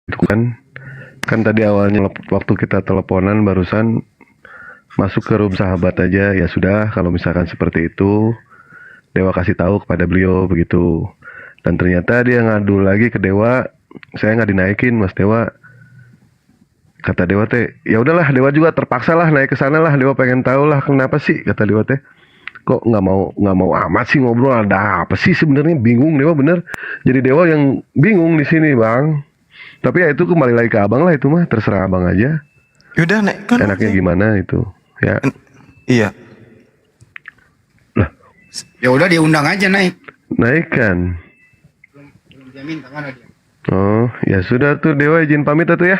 itu kan tadi awalnya waktu kita teleponan barusan masuk ke room sahabat aja, ya sudah kalau misalkan seperti itu Dewa kasih tahu kepada beliau begitu. Dan ternyata dia ngadu lagi ke Dewa, saya nggak dinaikin Mas Dewa. Kata Dewa teh, ya udahlah Dewa juga terpaksa lah naik ke sana lah, Dewa pengen tahu lah kenapa sih kata Dewa teh. kok nggak mau amat sih ngobrol, ada apa sih sebenarnya, bingung Dewa bener. Jadi Dewa yang bingung di sini Bang. Tapi ya itu kembali lagi ke Abang lah, itu mah terserah Abang aja. Yaudah naikkan. Enaknya gimana itu ya. Iya. Lah, Ya udah diundang aja naik. naikkan. Belum dia minta, mana dia? Oh, ya sudah tuh Dewa izin pamit tuh ya.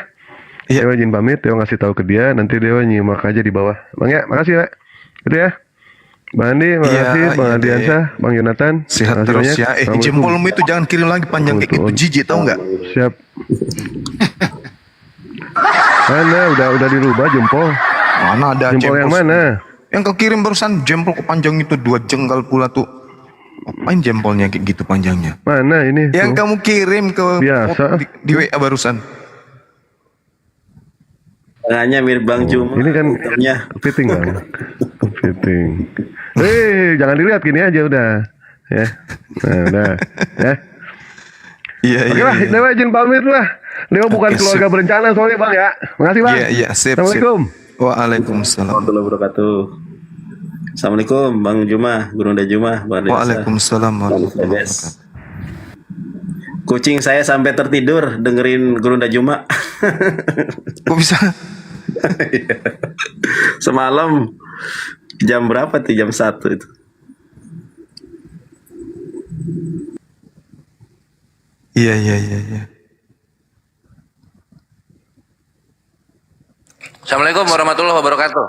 Iya. Dewa izin pamit, Dewa ngasih tahu ke dia, nanti Dewa nyimak aja di bawah. Bang ya, makasih ya. Itu ya. Bang Andi, makasih. Bang iya, Adiansyah, Bang Yonatan. Sehat makasih terus banyak. ya. Assalamualaikum. Jempolmu itu jangan kirim lagi panjang kayak gitu, jijik tahu nggak? Siap. Mana udah dirubah jempol. Mana ada Jempol yang mana? Yang kau kirim barusan jempol panjang itu 2 jengkal pula tuh. Apain jempolnya kayak gitu panjangnya? Mana ini? Yang tuh? kamu kirim ke Biasa. di WA barusan. Tangannya mirip Bang Juma. Ini kan fitting Bang. Fitting. Jangan dilihat gini aja udah. Ya. Nah, udah. Ya. Iya, Oke lah, Dewa izin pamit lah. Dewa bukan Oke, keluarga berencana soalnya Bang ya. Makasih Bang. Iya, sip. Assalamualaikum. Waalaikumsalam. Warahmatullahi wabarakatuh. Assalamualaikum Bang Juma, Gurunda Juma, Bang Desa. Waalaikumsalam warahmatullahi wabarakatuh. Kucing saya sampai tertidur dengerin Gurunda Juma. Kok bisa? Semalam jam berapa tuh? Jam 1 itu. Iya. Assalamualaikum warahmatullahi wabarakatuh.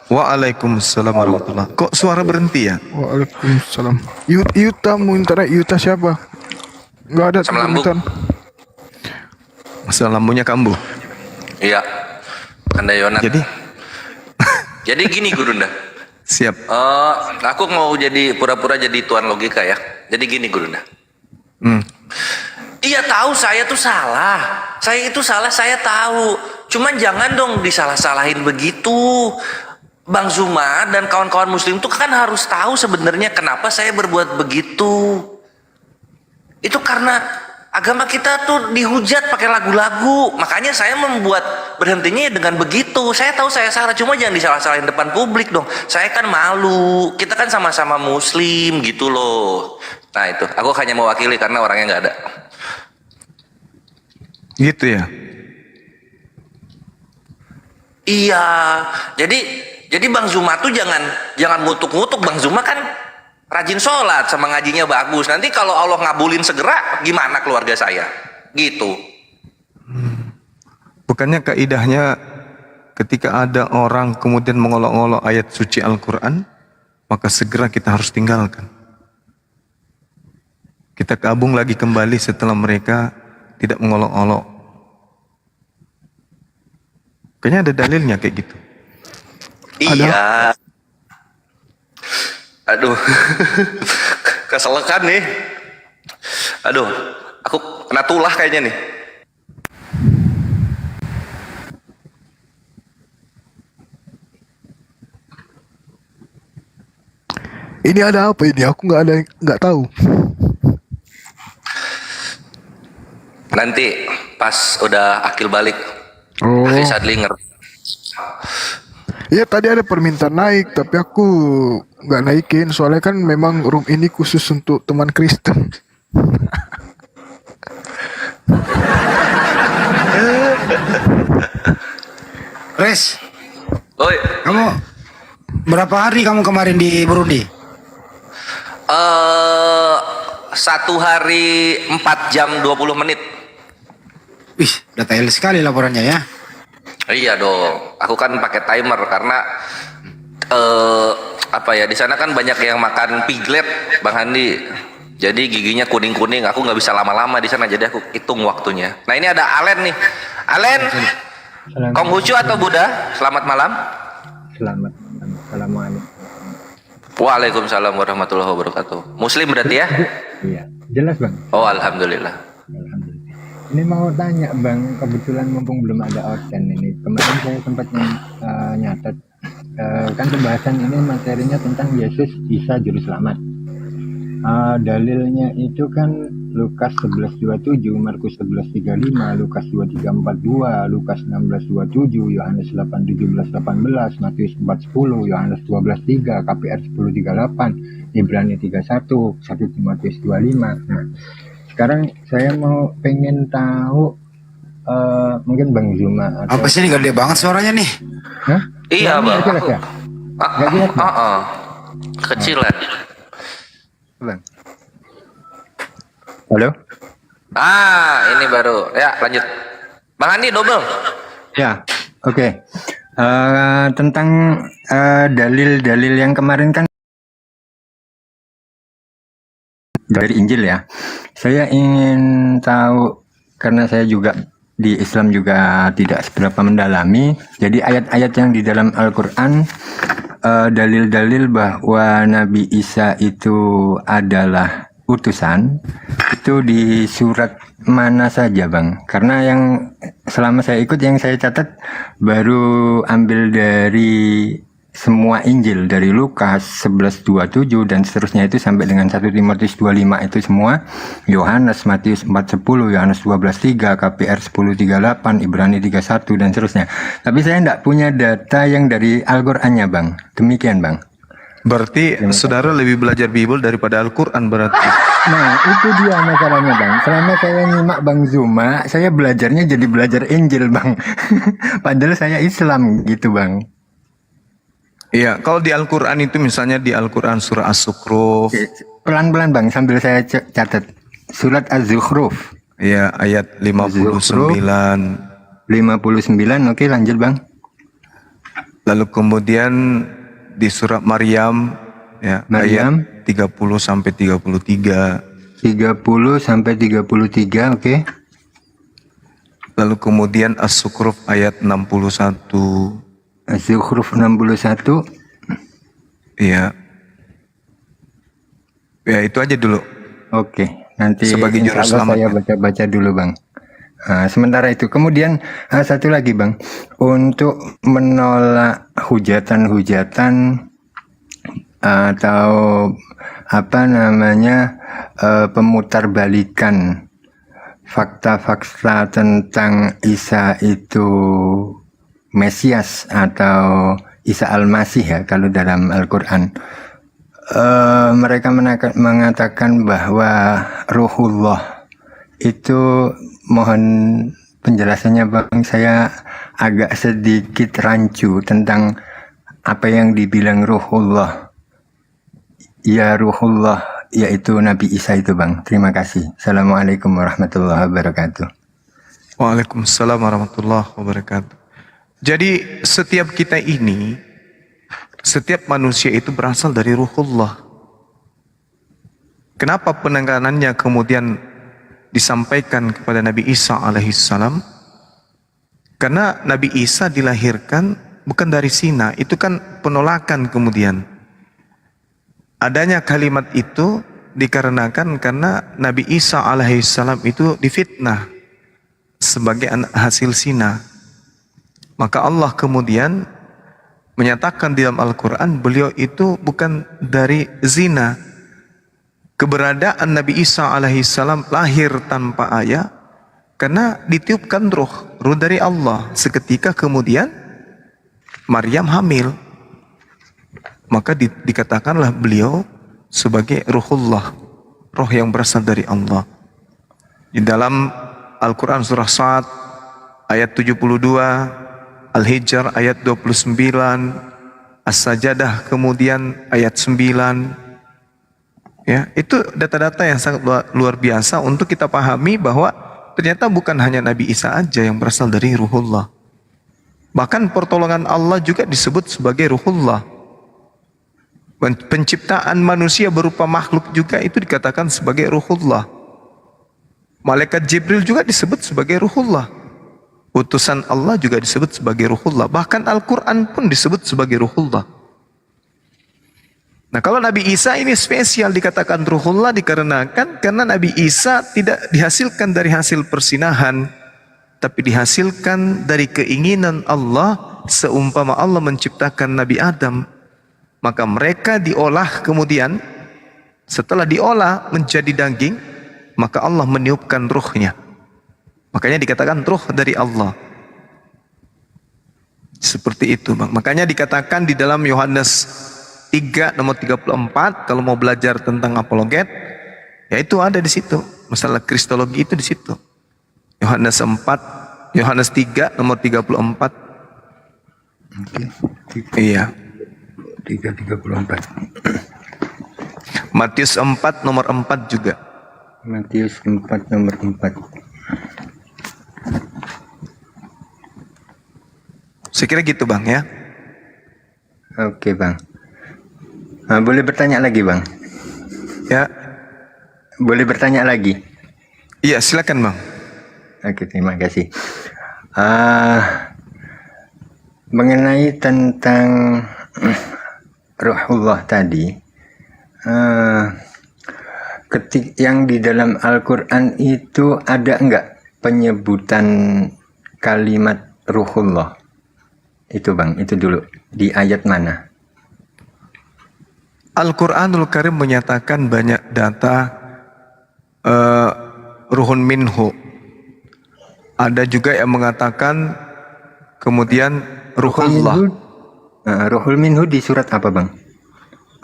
Waalaikumsalam warahmatullahi. Kok suara berhenti ya? Waalaikumsalam. Yuta mau internet, Yuta siapa? Nggak ada Asam lambung. internetan. Masalah lampunya kambuh. Iya. Anda Yonat. Jadi gini Gurunda. siap. Aku mau jadi pura-pura jadi tuan logika ya. Jadi gini Gurunda. Iya tahu saya tuh salah. Saya itu salah, saya tahu. Cuman jangan dong disalah-salahin begitu. Bang Zuma dan kawan-kawan muslim tuh kan harus tahu sebenarnya kenapa saya berbuat begitu. Itu karena agama kita tuh dihujat pakai lagu-lagu. Makanya saya membuat berhentinya dengan begitu. Saya tahu saya salah, cuma jangan disalah-salahin depan publik dong. Saya kan malu. Kita kan sama-sama muslim gitu loh. Nah itu, aku hanya mewakili karena orangnya nggak ada. Gitu ya. Iya, jadi Bang Zuma tuh jangan ngutuk-ngutuk. Bang Zuma kan rajin sholat sama ngajinya bagus. Nanti kalau Allah ngabulin segera, gimana keluarga saya? Gitu. Bukannya kaidahnya ketika ada orang kemudian mengolok-olok ayat suci Al-Quran, maka segera kita harus tinggalkan. Kita gabung lagi kembali setelah mereka tidak mengolok-olok. Kayaknya ada dalilnya kayak gitu. Iya. Aduh, keselekan nih. Aduh, aku kena tulah kayaknya nih. Ini ada apa ini? Aku nggak tahu. Nanti pas udah akil balik, Oh. Akil Sadlinger. Iya tadi ada permintaan naik, tapi aku nggak naikin. Soalnya kan memang room ini khusus untuk teman Kristen. Res, Oi, kamu berapa hari kamu kemarin di Burundi? 1 hari 4 jam 20 menit. Wih, detail sekali laporannya ya. Iya dong, aku kan pakai timer karena apa ya, di sana kan banyak yang makan piglet, Bang Handi. Jadi giginya kuning-kuning, aku nggak bisa lama-lama di sana, jadi aku hitung waktunya. Nah ini ada Alen nih, Alen, Konghucu atau Buddha? Selamat malam. Selamat malam. Assalamualaikum. Waalaikumsalam warahmatullahi wabarakatuh. Muslim berarti ya? Iya, jelas Bang. Oh alhamdulillah. Alhamdulillah. Ini mau tanya Bang, kebetulan mumpung belum ada organ ini. Kemarin saya sempat nyatet kan pembahasan ini materinya tentang Yesus Isa Juru Selamat. Dalilnya itu kan Lukas 11:27, Markus 11:35, Lukas 23:42, Lukas 16:27, Yohanes 8:17-18, Matius 4:10, Yohanes 12:3, KPR 10:38, Ibrani 3:1, 1 Timotius 2:5. Nah, sekarang saya pengen tahu mungkin Bang Zuma atau Apa sih ini gede banget suaranya nih? Hah? Iya, Bang. Jelas ya? Nggak jelas, Bang? Kecilan. Bang. Halo? Ini baru. Ya, lanjut. Bang Andi double. Ya, oke. Tentang dalil-dalil yang kemarin kan dari Injil ya. Saya ingin tahu, karena saya juga di Islam juga tidak seberapa mendalami. Jadi ayat-ayat yang di dalam Al-Quran, dalil-dalil bahwa Nabi Isa itu adalah utusan, itu di surat mana saja Bang? Karena yang selama saya ikut, yang saya catat baru ambil dari semua Injil, dari Lukas 11:27 dan seterusnya itu sampai dengan 1 Timotius 2:5 itu semua, Yohanes, Matius 4:10, Yohanes 12:3, KPR 10:38, Ibrani 3:1 dan seterusnya. Tapi saya tidak punya data yang dari Al-Qur'annya Bang. Demikian Bang. Berarti saudara lebih belajar Bible daripada Al-Quran berarti. Nah, itu dia masalahnya Bang. Selama saya nyimak Bang Zuma, saya belajarnya jadi belajar Injil Bang. Padahal saya Islam gitu Bang. Iya, kalau di Al-Quran itu misalnya di Al-Quran surah As-Zukhruf. Pelan-pelan Bang, sambil saya catat. Surat Az-Zukhruf. Iya, ayat 59. 59, oke lanjut Bang. Lalu kemudian di surat Maryam, ya, Maryam ayat 30 sampai 33. 30 sampai 33, oke. Lalu kemudian As-Zukhruf ayat 61. Az-Zukhruf 61. Iya. Ya, itu aja dulu. Oke, nanti sebagai juru insya Allah selamat. saya baca-baca dulu Bang. Sementara itu, kemudian satu lagi Bang, untuk menolak hujatan-hujatan atau apa namanya pemutarbalikan fakta-fakta tentang Isa itu Mesias atau Isa Al-Masih ya kalau dalam Al-Quran. Mereka mengatakan bahwa Ruhullah itu, mohon penjelasannya Bang, saya agak sedikit rancu tentang apa yang dibilang Ruhullah. Ya Ruhullah, yaitu Nabi Isa itu Bang. Terima kasih. Assalamualaikum warahmatullahi wabarakatuh. Waalaikumsalam warahmatullahi wabarakatuh. Jadi setiap kita ini, setiap manusia itu berasal dari Ruhullah. Kenapa penenganannya kemudian disampaikan kepada Nabi Isa alaihissalam? Karena Nabi Isa dilahirkan bukan dari zina, itu kan penolakan kemudian. Adanya kalimat itu dikarenakan karena Nabi Isa alaihissalam itu difitnah sebagai hasil zina. Maka Allah kemudian menyatakan di dalam Al-Quran beliau itu bukan dari zina. Keberadaan Nabi Isa alaihissalam lahir tanpa ayah karena ditiupkan ruh dari Allah. Seketika kemudian Maryam hamil, maka dikatakanlah beliau sebagai Ruhullah, roh yang berasal dari Allah. Di dalam Al-Quran surah Sa'ad ayat 72, Al-Hijr ayat 29, As-Sajadah kemudian ayat 9. Ya, itu data-data yang sangat luar biasa untuk kita pahami bahwa ternyata bukan hanya Nabi Isa aja yang berasal dari Ruhullah. Bahkan pertolongan Allah juga disebut sebagai Ruhullah. Penciptaan manusia berupa makhluk juga itu dikatakan sebagai Ruhullah. Malaikat Jibril juga disebut sebagai Ruhullah. Utusan Allah juga disebut sebagai Ruhullah. Bahkan Al-Quran pun disebut sebagai Ruhullah. Nah, kalau Nabi Isa ini spesial dikatakan Ruhullah dikarenakan karena Nabi Isa tidak dihasilkan dari hasil persinahan, tapi dihasilkan dari keinginan Allah. Seumpama Allah menciptakan Nabi Adam, maka mereka diolah kemudian Setelah diolah menjadi daging, maka Allah meniupkan ruhnya. Makanya dikatakan ruh dari Allah. Seperti itu, Bang. Makanya dikatakan di dalam Yohanes 3 nomor 34, kalau mau belajar tentang apologet, ya itu ada di situ. Masalah kristologi itu di situ. Yohanes 3 nomor 34. Iya. 3:34. Matius 4 nomor 4 juga. Matius 4 nomor 4. Saya kira gitu, Bang, ya. Oke, Bang. Nah, boleh bertanya lagi, Bang? Ya. Boleh bertanya lagi? Iya, silakan, Bang. Oke, terima kasih. Mengenai tentang Ruhullah tadi, yang di dalam Al-Quran itu ada enggak penyebutan kalimat Ruhullah? Itu, Bang, itu dulu. Di ayat mana? Al-Quranul Karim menyatakan banyak data ruhun minhu. Ada juga yang mengatakan kemudian ruhullah. Ruhul minhu di surat apa, Bang?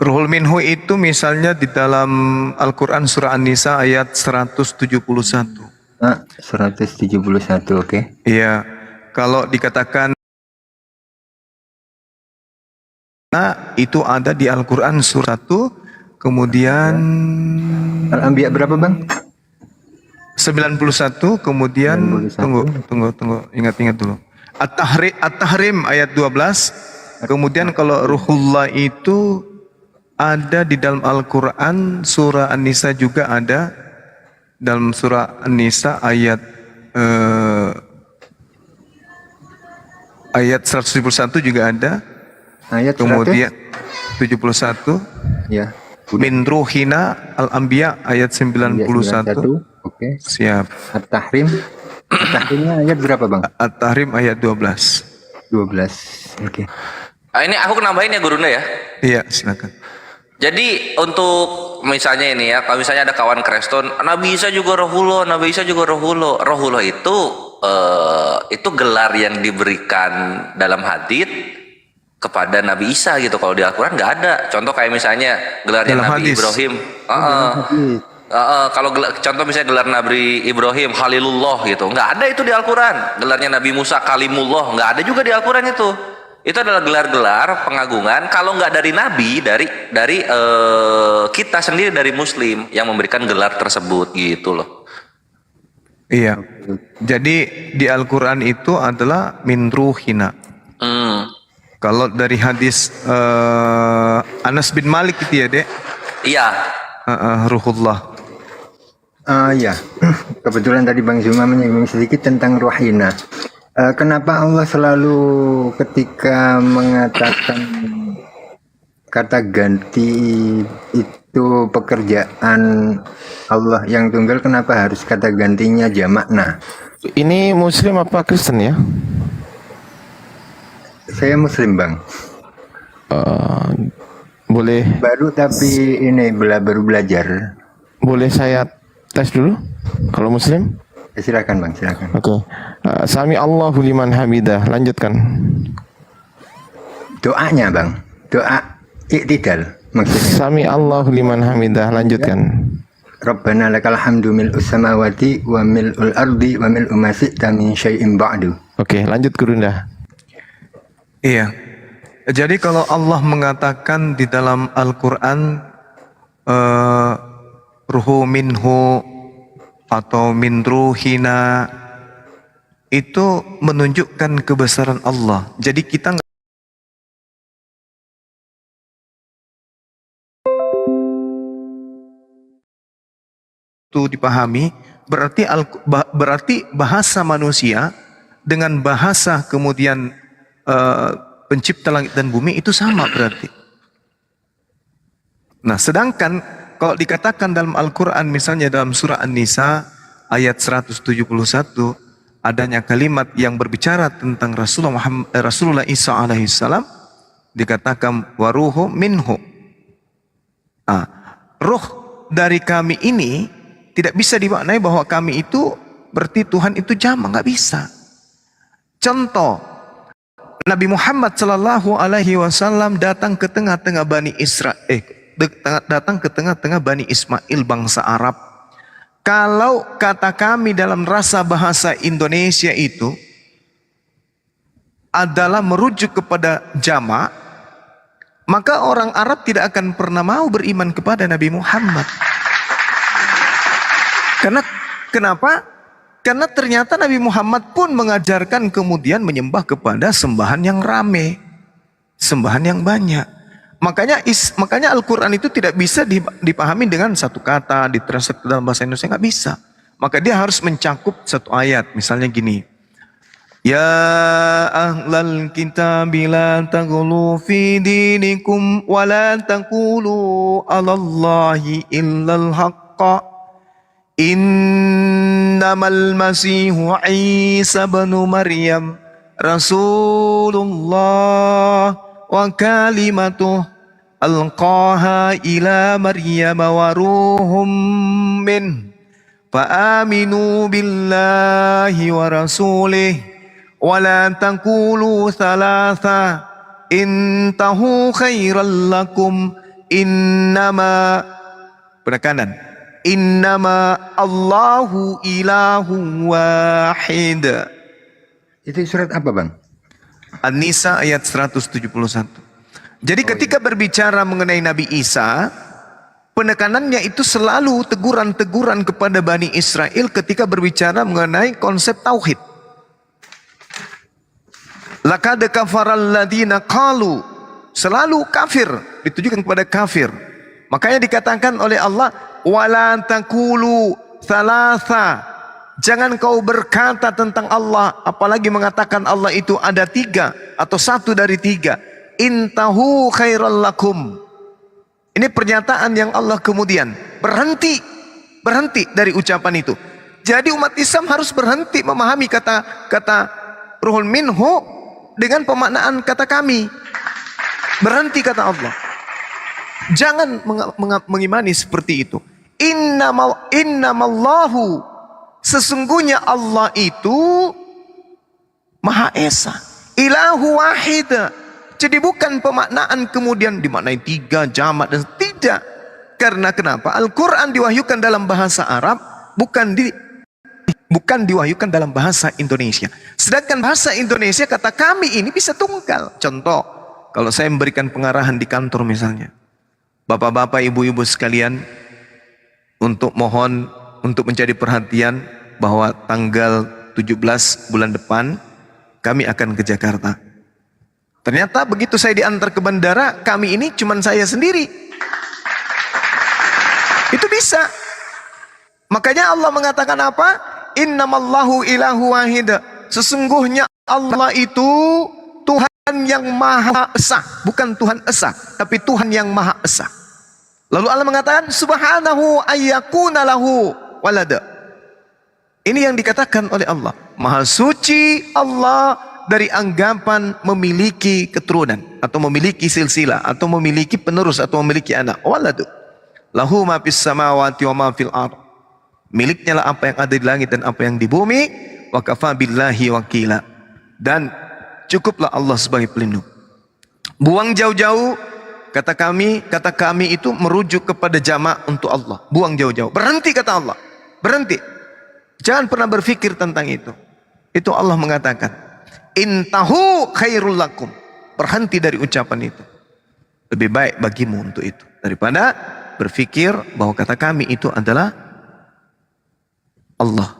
Ruhul minhu itu misalnya di dalam Al-Quran surah An-Nisa ayat 171. 171, oke. Iya. Kalau dikatakan itu ada di Al-Quran surah 1, kemudian Al-Anbiya berapa, Bang? 91, kemudian 91. tunggu, ingat dulu. At-Tahrim ayat 12. Kemudian kalau ruhullah itu ada di dalam Al-Quran surah An-Nisa juga ada. Dalam surah An-Nisa ayat 171 juga ada. Ayat kemudian 71. Ya. Min ruhina Al-Anbiya ayat 91. Oke. Siap. At-Tahrim. At-Tahrimnya ayat berapa, Bang? At-Tahrim ayat 12. 12. Oke. Ini aku nambahin ya Gurunda ya. Iya, silakan. Jadi untuk misalnya ini ya, kalau misalnya ada kawan Kreston, Nabi Isa juga Rohullah, Nabi Isa juga Rohullah. Rohullah itu gelar yang diberikan dalam hadits kepada Nabi Isa gitu. Kalau di Al-Quran nggak ada. Contoh kayak misalnya gelarnya Dalam Nabi hadis. Ibrahim. Kalau contoh misalnya gelar Nabi Ibrahim Khalilullah gitu, nggak ada itu di Al-Quran. Gelarnya Nabi Musa Kalimullah, nggak ada juga di Al-Quran itu. Itu adalah gelar-gelar pengagungan. Kalau nggak dari Nabi, dari kita sendiri, dari Muslim yang memberikan gelar tersebut gitu loh. Iya. Jadi di Al-Quran itu adalah min ruhina. Kalau dari hadis Anas bin Malik itu ya, Dek? Iya. Ruhullah. Ya, kebetulan tadi Bang Zuma menyinggung sedikit tentang ruhina. Kenapa Allah selalu ketika mengatakan kata ganti itu pekerjaan Allah yang tunggal, kenapa harus kata gantinya jamak? Nah, Ini Muslim apa Kristen ya? saya Muslim, Bang. Boleh Baru tapi ini baru belajar. boleh saya tes dulu? Kalau Muslim? Silakan, Bang, silakan. Oke. Sami Allahu liman hamidah. Lanjutkan. Doanya, Bang. Doa iktidal maksudnya. Sami Allahu liman hamidah. Lanjutkan. Rabbana lakal hamdu mil'us samawati wa mil'ul ardi wa mil'u ma syi'ta min syai'in ba'du. Oke, lanjut Gurunda. Iya. Jadi kalau Allah mengatakan di dalam Al-Quran ruhu minhu atau min ruhina, itu menunjukkan kebesaran Allah. Jadi kita itu dipahami, berarti bahasa manusia dengan bahasa kemudian pencipta langit dan bumi itu sama berarti. Nah, sedangkan kalau dikatakan dalam Al-Quran, misalnya dalam surah An-Nisa ayat 171, adanya kalimat yang berbicara tentang Rasulullah Isa alaihissalam, dikatakan waruhu minhu. roh dari kami ini tidak bisa dimaknai bahwa kami itu berarti Tuhan itu jamak, nggak bisa. Contoh, Nabi Muhammad Sallallahu Alaihi Wasallam datang ke tengah-tengah Bani Israel, datang ke tengah-tengah Bani Ismail bangsa Arab. Kalau kata kami dalam rasa bahasa Indonesia itu adalah merujuk kepada jamak, maka orang Arab tidak akan pernah mau beriman kepada Nabi Muhammad. Karena kenapa? Karena ternyata Nabi Muhammad pun mengajarkan kemudian menyembah kepada sembahan yang rame, sembahan yang banyak. Makanya Al-Quran itu tidak bisa dipahami dengan satu kata, ditranslate dalam bahasa Indonesia, nggak bisa. Maka dia harus mencakup satu ayat, misalnya gini. Ya ahlal kitab la taghlu fi dinikum wa la taqulu 'alallahi illal haqqa. Innamal masihu Isa ibnu Maryam Rasulullah wa kalimatuh alqaha ila Maryam wa ruhum min fa aminu billahi wa rasulih wa la taqulu thalatha intahu khairal lakum innama penekanan innama Allahu ilahu wahid. Itu surat apa, Bang? An-Nisa ayat 171. Jadi ketika berbicara mengenai Nabi Isa, penekanannya itu selalu teguran-teguran kepada Bani Israel ketika berbicara mengenai konsep tauhid. Laqad kafaral ladina qalu, selalu kafir, ditujukan kepada kafir. Makanya dikatakan oleh Allah, wala taqulu thalatha, jangan kau berkata tentang Allah, apalagi mengatakan Allah itu ada tiga atau satu dari tiga. Intahu khairal lakum. Ini pernyataan yang Allah kemudian berhenti dari ucapan itu. Jadi umat Islam harus berhenti memahami kata ruhul minhu dengan pemaknaan kata kami. Berhenti kata Allah. Jangan mengimani seperti itu. Innamallahu, sesungguhnya Allah itu Maha Esa, ilahu wahid. Jadi bukan pemaknaan kemudian dimaknai tiga, jamak dan tidak. Karena kenapa? Al-Quran diwahyukan dalam bahasa Arab, bukan diwahyukan dalam bahasa Indonesia. Sedangkan bahasa Indonesia kata kami ini bisa tunggal. Contoh, kalau saya memberikan pengarahan di kantor misalnya, bapak-bapak, ibu-ibu sekalian, untuk mohon untuk menjadi perhatian bahwa tanggal 17 bulan depan kami akan ke Jakarta. Ternyata begitu saya diantar ke bandara, kami ini cuman saya sendiri. Itu bisa. Makanya Allah mengatakan apa? Innamallahu ilahu wahid. Sesungguhnya Allah itu Tuhan yang Maha Esa, bukan Tuhan Esa, tapi Tuhan yang Maha Esa. Lalu Allah mengatakan subhanahu ayyakuna lahu walada. Ini yang dikatakan oleh Allah. Maha suci Allah dari anggapan memiliki keturunan atau memiliki silsilah atau memiliki penerus atau memiliki anak. Waladu. Lahu ma fis samawati wa ma fil ardh. Miliknya lah apa yang ada di langit dan apa yang di bumi. Wa kafa billahi wakila. Dan cukuplah Allah sebagai pelindung. Buang jauh-jauh kata kami itu merujuk kepada jamak untuk Allah. Buang jauh-jauh. Berhenti kata Allah. Berhenti. Jangan pernah berpikir tentang itu. Itu Allah mengatakan, intahu khairul lakum. Berhenti dari ucapan itu. Lebih baik bagimu untuk itu daripada berpikir bahwa kata kami itu adalah Allah.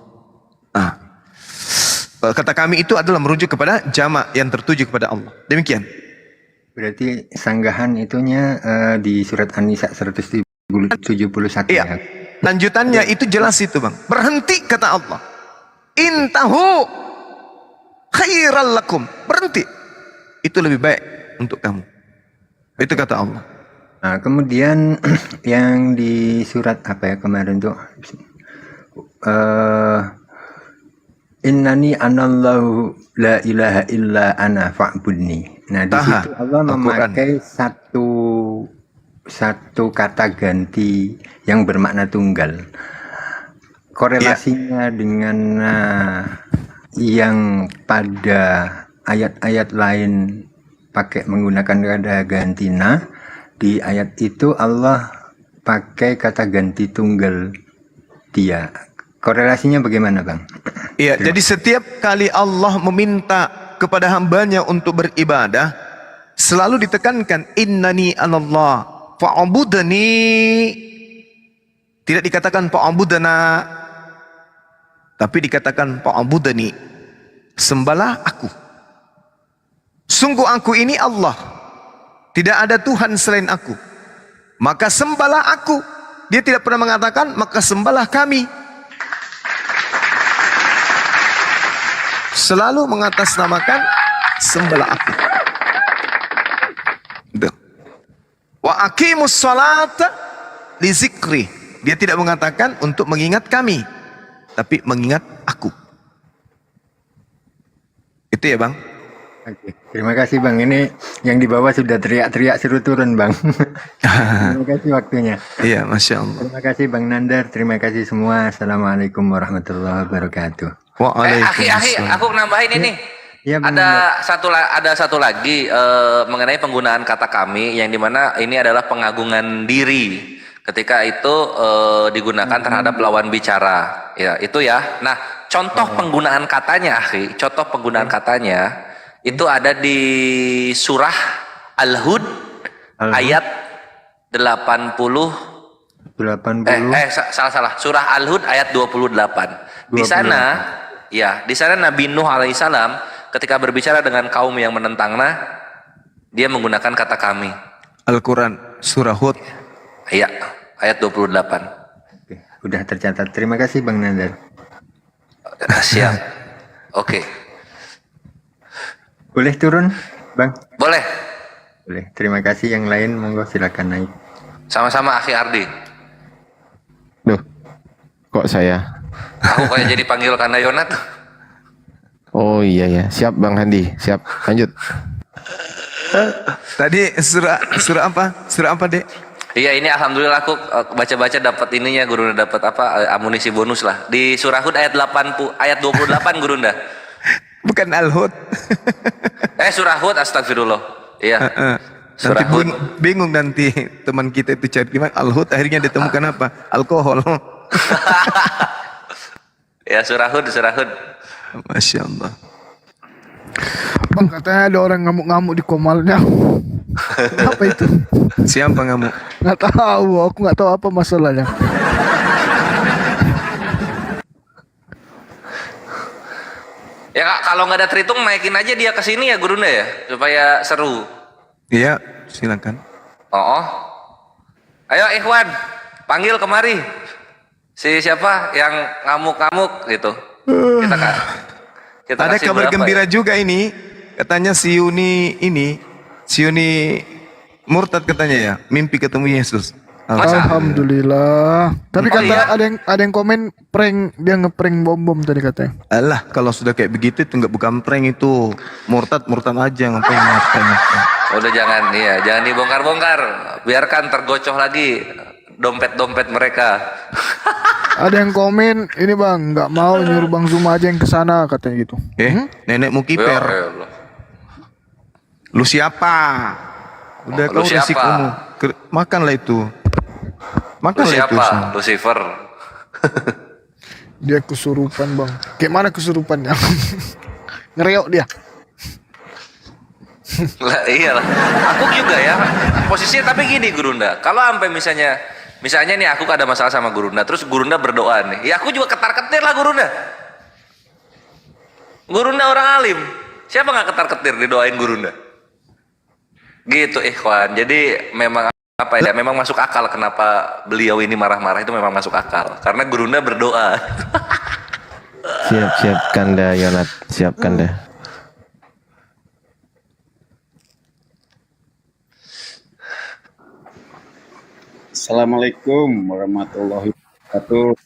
Kata kami itu adalah merujuk kepada jamak yang tertuju kepada Allah. Demikian. Berarti sanggahan itunya di surat An-Nisa 171 iya. Ya. Lanjutannya itu jelas itu, Bang. Berhenti kata Allah. Intahu khairal lakum. Berhenti. Itu lebih baik untuk kamu. Itu kata Allah. Nah, kemudian yang di surat apa ya kemarin tuh? Innani anallahu la ilaha illa ana fa'budni. Nah, di situ Allah memakai satu satu kata ganti yang bermakna tunggal. Korelasinya dengan yang pada ayat-ayat lain pakai menggunakan kata ganti na, di ayat itu Allah pakai kata ganti tunggal dia. Korelasinya bagaimana, Bang? Iya, jadi setiap kali Allah meminta kepada hambanya untuk beribadah, selalu ditekankan innani anallah fa'budni. Tidak dikatakan fa'budna, tapi dikatakan fa'budni. Sembahlah aku. Sungguh aku ini Allah. Tidak ada Tuhan selain aku. Maka sembahlah aku. Dia tidak pernah mengatakan maka sembahlah kami. Selalu mengatasnamakan sembahlah aku. Wa aqimus salata li zikri. Dia tidak mengatakan untuk mengingat kami, tapi mengingat aku. Itu ya, Bang. Oke, terima kasih, Bang. Ini yang di bawah sudah teriak-teriak suruh turun, Bang. Terima kasih waktunya. Iya, Masya Allah. Terima kasih, Bang Nandar. Terima kasih semua. Assalamualaikum warahmatullahi wabarakatuh. Akhi, aku nambahin ini. Ya, ada satu lagi mengenai penggunaan kata kami yang dimana ini adalah pengagungan diri ketika itu digunakan terhadap lawan bicara. Ya, itu ya. Nah, contoh penggunaan katanya, akhi, contoh penggunaan katanya itu ada di surah Al-Hud ayat 80. Salah. Surah Al-Hud ayat 28. Di sana, ya, di sana Nabi Nuh alaihissalam ketika berbicara dengan kaum yang menentangnya, dia menggunakan kata kami. Al-Quran surah Hud. Iya, ayat 28. Oke, udah tercatat. Terima kasih, Bang Nandar. Siap. Oke. Boleh turun, Bang? Boleh. Boleh. Terima kasih. Yang lain monggo silakan naik. Sama-sama, Akhi Ardi. Duh, kok saya? Aku kayak jadi panggil karena Yonat. Oh iya ya, siap Bang Handi, siap. Lanjut. Tadi surah apa? Surah apa, Dek? Iya, ini alhamdulillah aku baca-baca dapat ininya, Gurunda, dapat apa? Amunisi bonus lah. Di surah Hud ayat 28, Gurunda. Bukan Al-Hud. Surah Hud, astagfirullah. Iya. Surah Nanti Hud. bingung nanti teman kita itu cari gimana Al-Hud, akhirnya ditemukan apa? Alkohol. Ya, surah Hud. Masya Allah. Bang, katanya ada orang ngamuk-ngamuk di komalnya. Apa itu? Siapa ngamuk? Nggak tahu, aku nggak tahu apa masalahnya. Ya Kak, kalau nggak ada Tritung naikin aja dia ke sini ya, Gurunda ya, supaya seru. Iya, silakan. Oh. Ayo Ikhwan, panggil kemari. Si siapa yang ngamuk-ngamuk gitu. Kita Ada kasih kabar berapa gembira ya? juga ini. Katanya si Yuni murtad katanya ya, mimpi ketemu Yesus. Alhamdulillah. Tapi Oh, kata iya? ada yang komen prank, dia ngeprank bom tadi katanya. Alah, kalau sudah kayak begitu itu bukan prank, itu murtad aja, ngapain. Udah jangan dibongkar-bongkar. Biarkan tergocoh lagi dompet-dompet mereka. Ada yang komen ini Bang, nggak mau nyuruh Bang Zuma aja yang kesana katanya gitu. Nenekmu kiper. Ya Allah. Lu siapa? Udah Lu kau siapa? resikomu. Makanlah itu. Lu Makanlah itu. siapa? Lucifer. Dia kesurupan Bang. Kayak mana kesurupannya? Ngereok dia. Lah iyalah. Aku juga ya. Posisinya tapi gini, Gurunda. Kalau sampai misalnya nih aku ada masalah sama Gurunda, terus Gurunda berdoa nih. Ya aku juga ketar-ketir lah Gurunda. Gurunda orang alim. Siapa nggak ketar-ketir didoain Gurunda? Gitu Ikhwan. Jadi memang apa ya? Memang masuk akal kenapa beliau ini marah-marah, itu memang masuk akal. Karena Gurunda berdoa. Siapkan dah Yonat, siapkan dah. Assalamualaikum warahmatullahi wabarakatuh.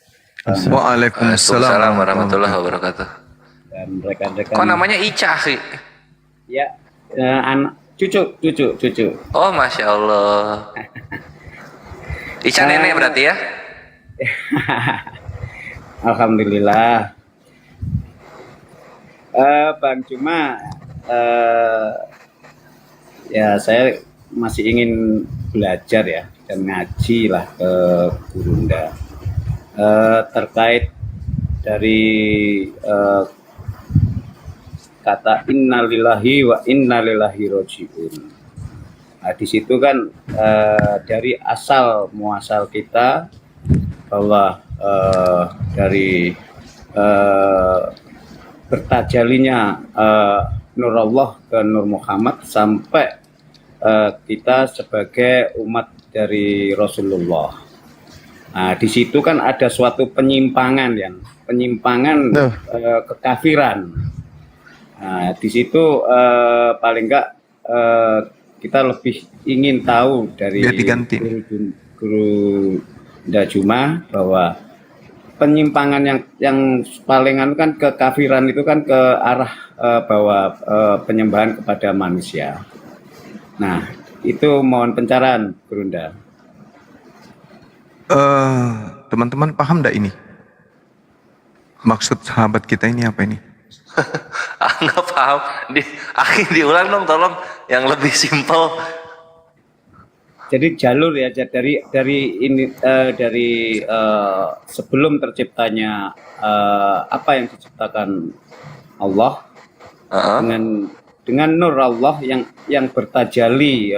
Waalaikumsalam warahmatullahi wabarakatuh. Dan rekan-rekan. Kok namanya Ica sih? Ya, anak cucu. Oh, Masya Allah. Ica nenek berarti ya? Alhamdulillah. Bang, cuma ya saya masih ingin belajar ya dan ngaji lah ke Gurunda terkait dari kata innalillahi wa innalillahi rojiun. Nah, di situ kan dari asal muasal kita bahwa dari bertajalinya Nur Allah ke Nur Muhammad sampai kita sebagai umat dari Rasulullah. Nah, di situ kan ada suatu penyimpangan kekafiran. Nah, di situ paling enggak kita lebih ingin tahu dari guru Dajuma bahwa penyimpangan yang palingan kan kekafiran itu kan ke arah bahwa penyembahan kepada manusia. Nah, itu mohon pencerahan, Gurunda. Teman-teman paham enggak ini? Maksud sahabat kita ini apa ini? Nggak paham. Diulang dong, tolong yang lebih simpel. Jadi jalur ya dari ini dari sebelum terciptanya apa yang diciptakan Allah dengan nur Allah yang bertajali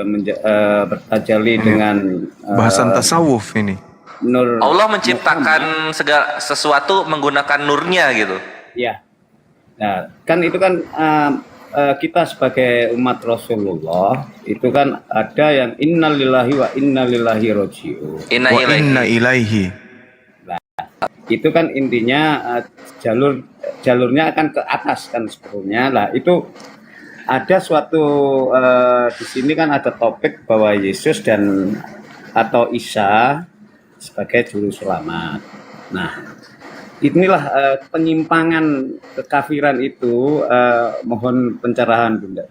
bertajali dengan bahasan tasawuf ini. Nur Allah menciptakan segala sesuatu menggunakan nurnya gitu. Ya. Nah, kan itu kan kita sebagai umat Rasulullah itu kan ada yang innalillahi wa innalillahi rojiun. Inna ilaihi. Nah, itu kan intinya jalurnya akan ke atas kan sebetulnya. Lah itu ada suatu di sini kan ada topik bahwa Yesus atau Isa sebagai juru selamat. Nah, inilah penyimpangan kekafiran itu, mohon pencerahan Bunda.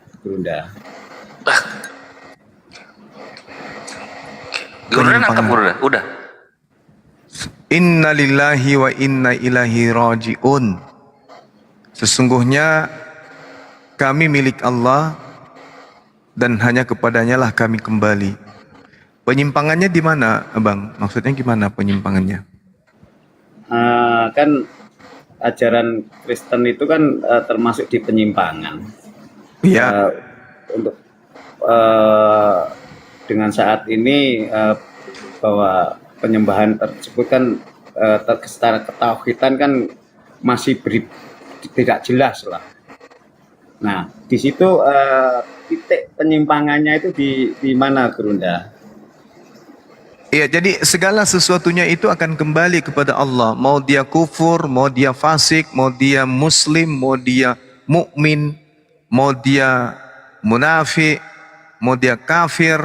Gurunda nangkap Gurunda, udah. Inna lillahi wa inna ilaihi raji'un. Sesungguhnya kami milik Allah dan hanya kepadanya lah kami kembali. Penyimpangannya di mana, Abang? Maksudnya gimana penyimpangannya? Kan ajaran Kristen itu kan termasuk di penyimpangan. Iya. Untuk dengan saat ini bahwa penyembahan tersebut kan secara ketauhidan kan masih tidak jelas lah. Nah, di situ titik penyimpangannya itu di mana, Gurunda? Iya, jadi segala sesuatunya itu akan kembali kepada Allah. Mau dia kufur, mau dia fasik, mau dia muslim, mau dia mukmin, mau dia munafik, mau dia kafir,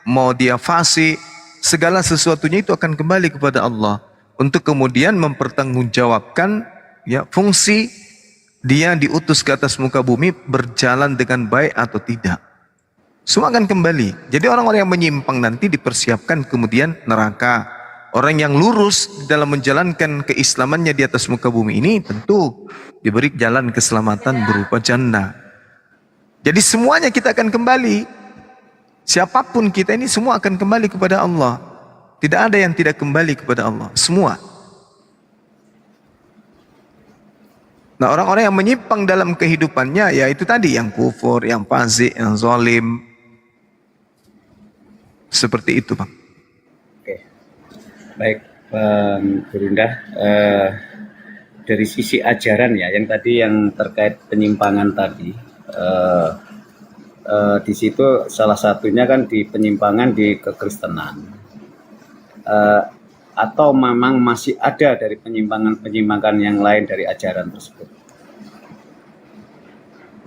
mau dia fasik, segala sesuatunya itu akan kembali kepada Allah untuk kemudian mempertanggungjawabkan ya fungsi dia diutus ke atas muka bumi berjalan dengan baik atau tidak. Semua akan kembali. Jadi orang-orang yang menyimpang nanti dipersiapkan kemudian neraka. Orang yang lurus dalam menjalankan keislamannya di atas muka bumi ini tentu diberi jalan keselamatan berupa jannah. Jadi semuanya kita akan kembali. Siapapun kita ini semua akan kembali kepada Allah. Tidak ada yang tidak kembali kepada Allah. Semua. Nah, orang-orang yang menyimpang dalam kehidupannya ya itu tadi yang kufur, yang fasik, yang zalim. Seperti itu, Bang. Oke. Baik, Bang Gurunda, dari sisi ajaran ya, yang tadi yang terkait penyimpangan tadi, di situ salah satunya kan di penyimpangan di kekristenan, atau memang masih ada dari penyimpangan yang lain dari ajaran tersebut?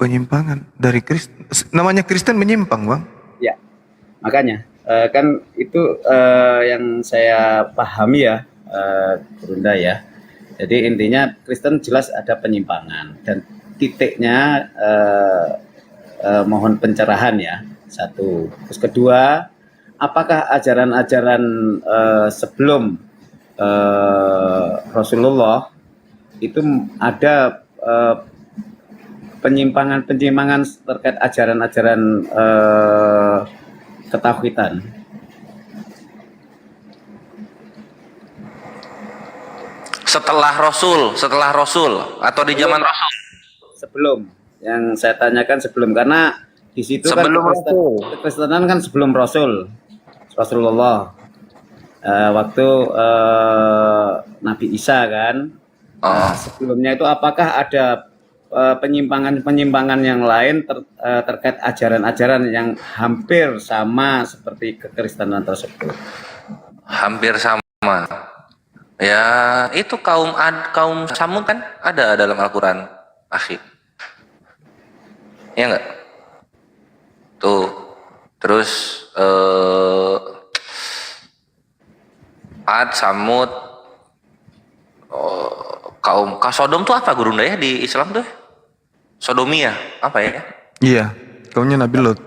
Penyimpangan dari Kristen, namanya Kristen menyimpang, Bang. Ya, makanya kan itu yang saya pahami ya, Gurunda ya. Jadi intinya Kristen jelas ada penyimpangan dan titiknya mohon pencerahan ya. Satu. Terus kedua, apakah ajaran-ajaran sebelum Rasulullah itu ada penyimpangan-penyimpangan terkait ajaran-ajaran ketauhidan? Setelah Rasul atau di zaman Rasul? Sebelum, yang saya tanyakan sebelum, karena di situ Sebelum kan Kekristenan kan sebelum Rasulullah. Waktu Nabi Isa kan. Nah, sebelumnya itu apakah ada penyimpangan-penyimpangan yang lain terkait ajaran-ajaran yang hampir sama seperti kekristenan tersebut? Hampir sama. Ya, itu kaum Samud kan ada dalam Al-Qur'an, akhi. Ya enggak? Tuh. Terus Ad, Samud, kaum Sodom tuh apa Gurunda ya di Islam tuh? Sodomia, apa ya? Iya, kaumnya Nabi Lut.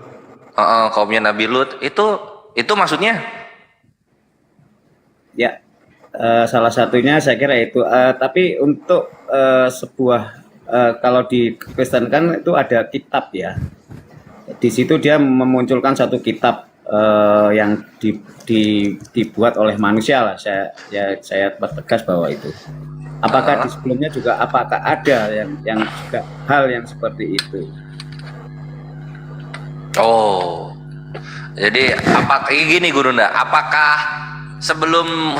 Kaumnya Nabi Lut itu maksudnya? Ya, salah satunya saya kira itu. Tapi untuk sebuah kalau di Kristen kan itu ada kitab ya. Di situ dia memunculkan satu kitab yang dibuat oleh manusia lah. Saya bertegas bahwa itu. Apakah di sebelumnya juga apakah ada yang juga hal yang seperti itu? Oh, jadi gini Gurunda, apakah sebelum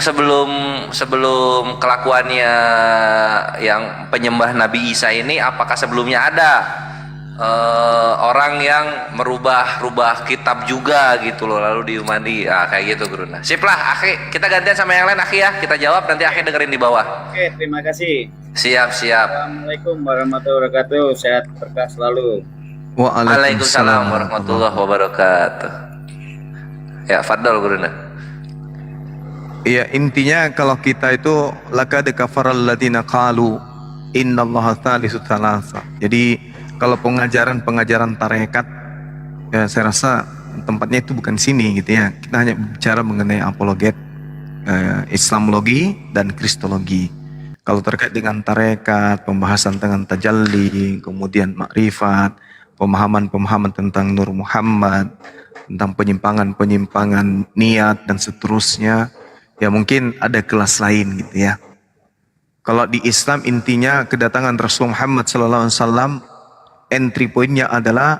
kelakuannya yang penyembah Nabi Isa ini, apakah sebelumnya ada orang yang merubah kitab juga gitu loh, lalu diumandi, kayak gitu Gurunda. Sip lah, akhi, kita gantian sama yang lain akhi ya, kita jawab nanti akhi dengerin di bawah. Oke, terima kasih. Siap. Assalamualaikum warahmatullahi wabarakatuh. Sehat berkah selalu. Waalaikumsalam warahmatullahi wabarakatuh. Ya, fadol Gurunda. Iya, intinya kalau kita itu laqad kafaral ladzina qalu innallaha tsalitsu tsalasa. Jadi kalau pengajaran tarekat, ya saya rasa tempatnya itu bukan sini gitu ya. Kita hanya bicara mengenai apologet, Islamologi dan Kristologi. Kalau terkait dengan tarekat, pembahasan tentang tajalli, kemudian makrifat, pemahaman tentang Nur Muhammad, tentang penyimpangan niat dan seterusnya, ya mungkin ada kelas lain gitu ya. Kalau di Islam intinya kedatangan Rasul Muhammad SAW, entry pointnya adalah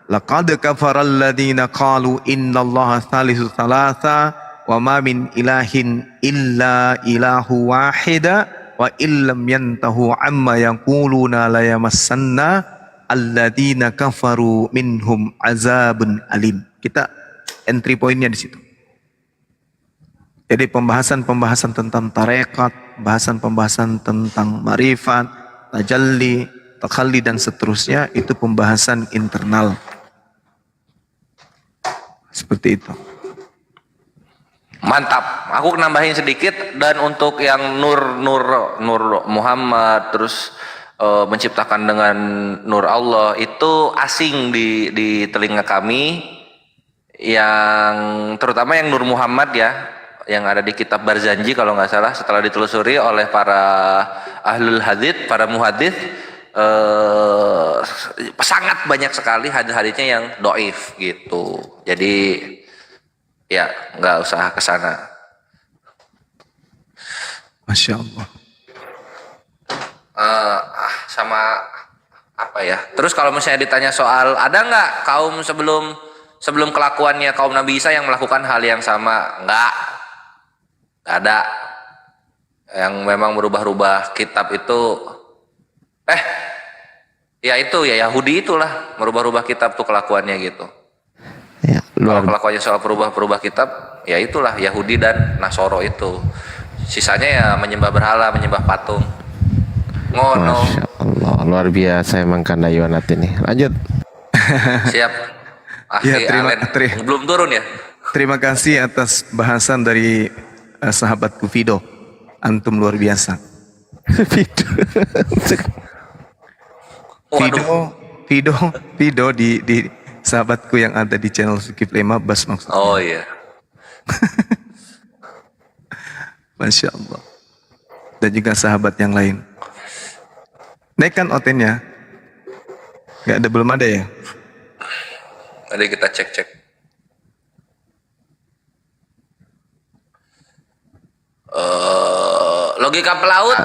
laqad kafaral ladzina qalu innallaha tsalitsu tsalatsa wa ma min ilahin illa ilahu wahida wa illam yantahu amma yaquluna la yamassanna alladzina kafaru minhum azabun alim. Kita entry pointnya di situ. Jadi pembahasan tentang tarekat, pembahasan tentang marifat, tajalli, takhalli dan seterusnya itu pembahasan internal. Seperti itu. Mantap. Aku nambahin sedikit, dan untuk yang Nur Muhammad terus menciptakan dengan Nur Allah itu asing di telinga kami, yang terutama yang Nur Muhammad ya, yang ada di kitab Barzanji kalau nggak salah, setelah ditelusuri oleh para ahlul hadits, para muhadits, sangat banyak sekali hadis-hadisnya yang doif gitu. Jadi ya nggak usah ke sana. Masya Allah. Sama apa ya? Terus kalau misalnya ditanya soal ada nggak kaum sebelum kelakuannya kaum Nabi Isa yang melakukan hal yang sama? Nggak ada. Yang memang berubah-ubah kitab itu, ya itu ya Yahudi itulah merubah-ubah kitab tuh kelakuannya gitu. Ya, Kalau kelakuannya soal perubah kitab, ya itulah Yahudi dan Nasoro itu. Sisanya ya menyembah berhala, menyembah patung. Ngono. Masya Allah, luar biasa emang Kandayuanat ini. Lanjut. Siap. Ya, belum turun ya. Terima kasih atas bahasan dari sahabatku Fido. Antum luar biasa. Fido di sahabatku yang ada di channel Zulkifli Bas maksudnya. Oh iya. Masya Allah. Dan juga sahabat yang lain. Naikkan otennya. Nggak ada, belum ada ya? Mari kita cek-cek. Logika pelaut.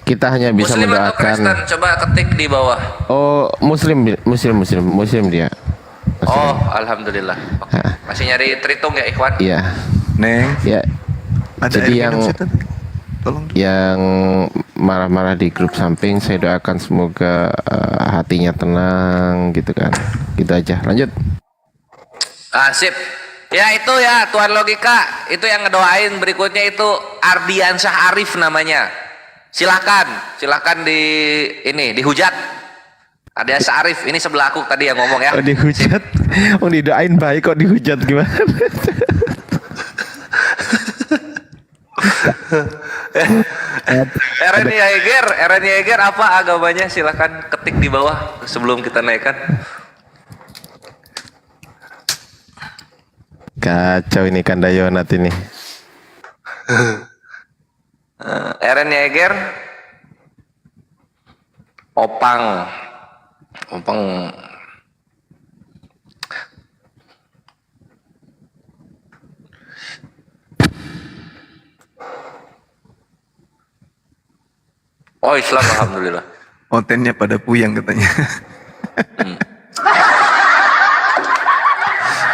Kita hanya bisa Muslim atau mendoakan. Kristen? Coba ketik di bawah. Oh, Muslim dia. Oh, alhamdulillah. Oke. Masih nyari tritung ya, Ikhwan? Iya. Neng. Ya. Ada Jadi air yang minum situ? Tolong. yang marah-marah di grup samping, saya doakan semoga hatinya tenang gitu kan. Gitu aja. Lanjut. Sip. Ya itu ya, Tuan Logika. Itu yang ngedoain. Berikutnya itu Ardiansyah Arif namanya. Silakan dihujat. Ardiansyah Arif, ini sebelah aku tadi yang ngomong ya. Oh, dihujat. Oh, didoain baik kok dihujat gimana? Eren Yeager apa agamanya? Silakan ketik di bawah sebelum kita naikkan. Kacau ini Kandayonat ini. Eren Yeager, Opang. Oh, Islam, alhamdulillah. Otennya pada puyang katanya.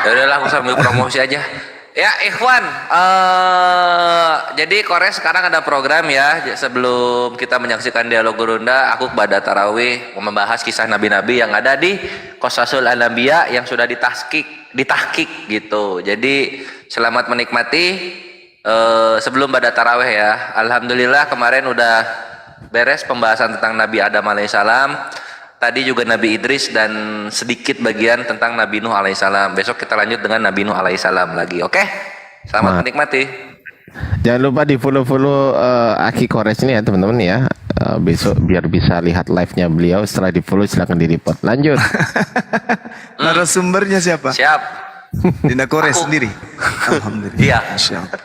Ya udahlah, aku sambil promosi aja. Ya, Ikhwan, jadi Kores sekarang ada program ya. Sebelum kita menyaksikan dialog Gurunda, aku pada tarawih membahas kisah nabi-nabi yang ada di Qasasul Anbiya yang sudah ditahkik gitu. Jadi selamat menikmati sebelum pada tarawih ya. Alhamdulillah kemarin udah beres pembahasan tentang Nabi Adam alaihissalam. Tadi juga Nabi Idris dan sedikit bagian tentang Nabi Nuh alaihissalam. Besok kita lanjut dengan Nabi Nuh alaihissalam lagi. Oke? Selamat menikmati. Jangan lupa di follow Aki Kores ini ya teman-teman ya. Besok biar bisa lihat live-nya beliau. Setelah di follow silakan di report. Lanjut. Narasumbernya siapa? Siap. Dina Kores sendiri. Alhamdulillah. Iya. Masya Allah.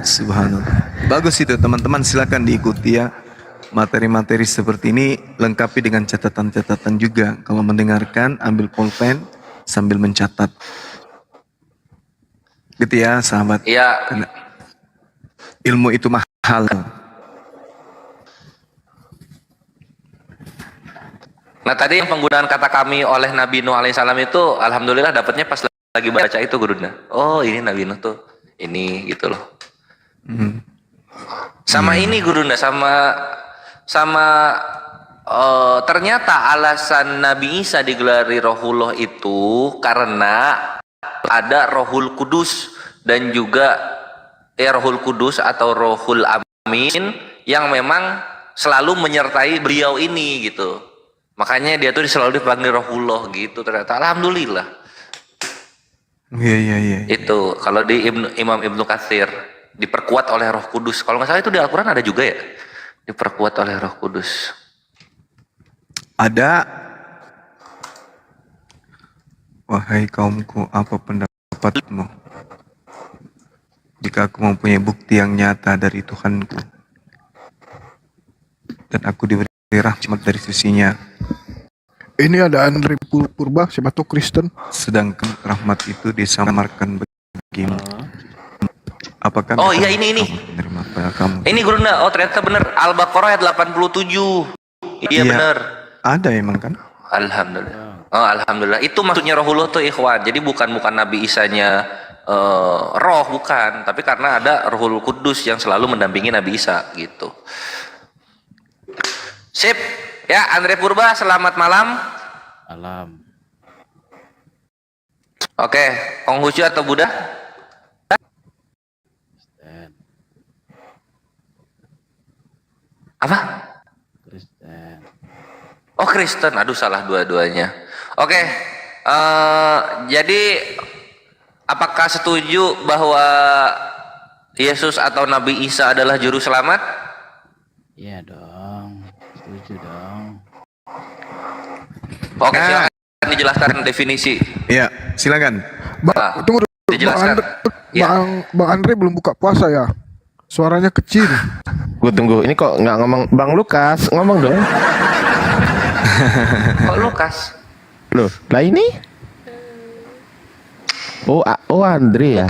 Subhanallah. Bagus itu teman-teman, silakan diikuti ya. Materi-materi seperti ini lengkapi dengan catatan-catatan juga. Kalau mendengarkan, ambil pulpen sambil mencatat. Gitu ya, sahabat. Iya. Karena ilmu itu mahal. Nah tadi yang penggunaan kata kami oleh Nabi Nuh alaihissalam itu, alhamdulillah dapatnya pas lagi baca itu Gurunda. Oh ini Nabi Nuh tuh, ini gitu loh. Sama ini Gurunda, sama ternyata alasan Nabi Isa digelari Rohullah itu karena ada Rohul Kudus dan juga Rohul Kudus atau Rohul Amin yang memang selalu menyertai beliau ini gitu. Makanya dia tuh selalu dipanggil Rohullah gitu ternyata. Alhamdulillah. Iya. Itu kalau di Imam Ibnu Katsir diperkuat oleh Roh Kudus. Kalau nggak salah itu di Al-Quran ada juga ya. Diperkuat oleh Roh Kudus. Ada. Wahai kaumku, apa pendapatmu? Jika aku mempunyai bukti yang nyata dari Tuhanku dan aku diberi rahmat dari sisinya. Ini ada Andre Purba, siapa tuh Kristen. Sedangkan rahmat itu disamarkan bagimu. Apakah Oh iya ini. menerima kamu? Ini Gurunda, oh ternyata bener Al-Baqarah ayat 87. Iya bener. Ada emang kan? Alhamdulillah. Oh alhamdulillah. Itu maksudnya Rohullah tuh Ikhwan. Jadi bukan Nabi Isanya roh bukan, tapi karena ada Rohul Kudus yang selalu mendampingi Nabi Isa gitu. Sip. Ya Andre Purba, selamat malam. Malam. Oke, Konghucu atau Buddha? Apa? Kristen. Oh Kristen, aduh salah dua-duanya. Oke, jadi apakah setuju bahwa Yesus atau Nabi Isa adalah juru selamat? Iya dong, setuju dong. Oke, silakan dijelaskan definisi. Iya, silakan. Tunggu dulu, Dijelaskan. Bang Andre belum buka puasa ya? Suaranya kecil. Gue tunggu. Ini kok nggak ngomong Bang Lukas? Ngomong dong. Kok Lukas? Loh, lah ini? Oh Andre ya.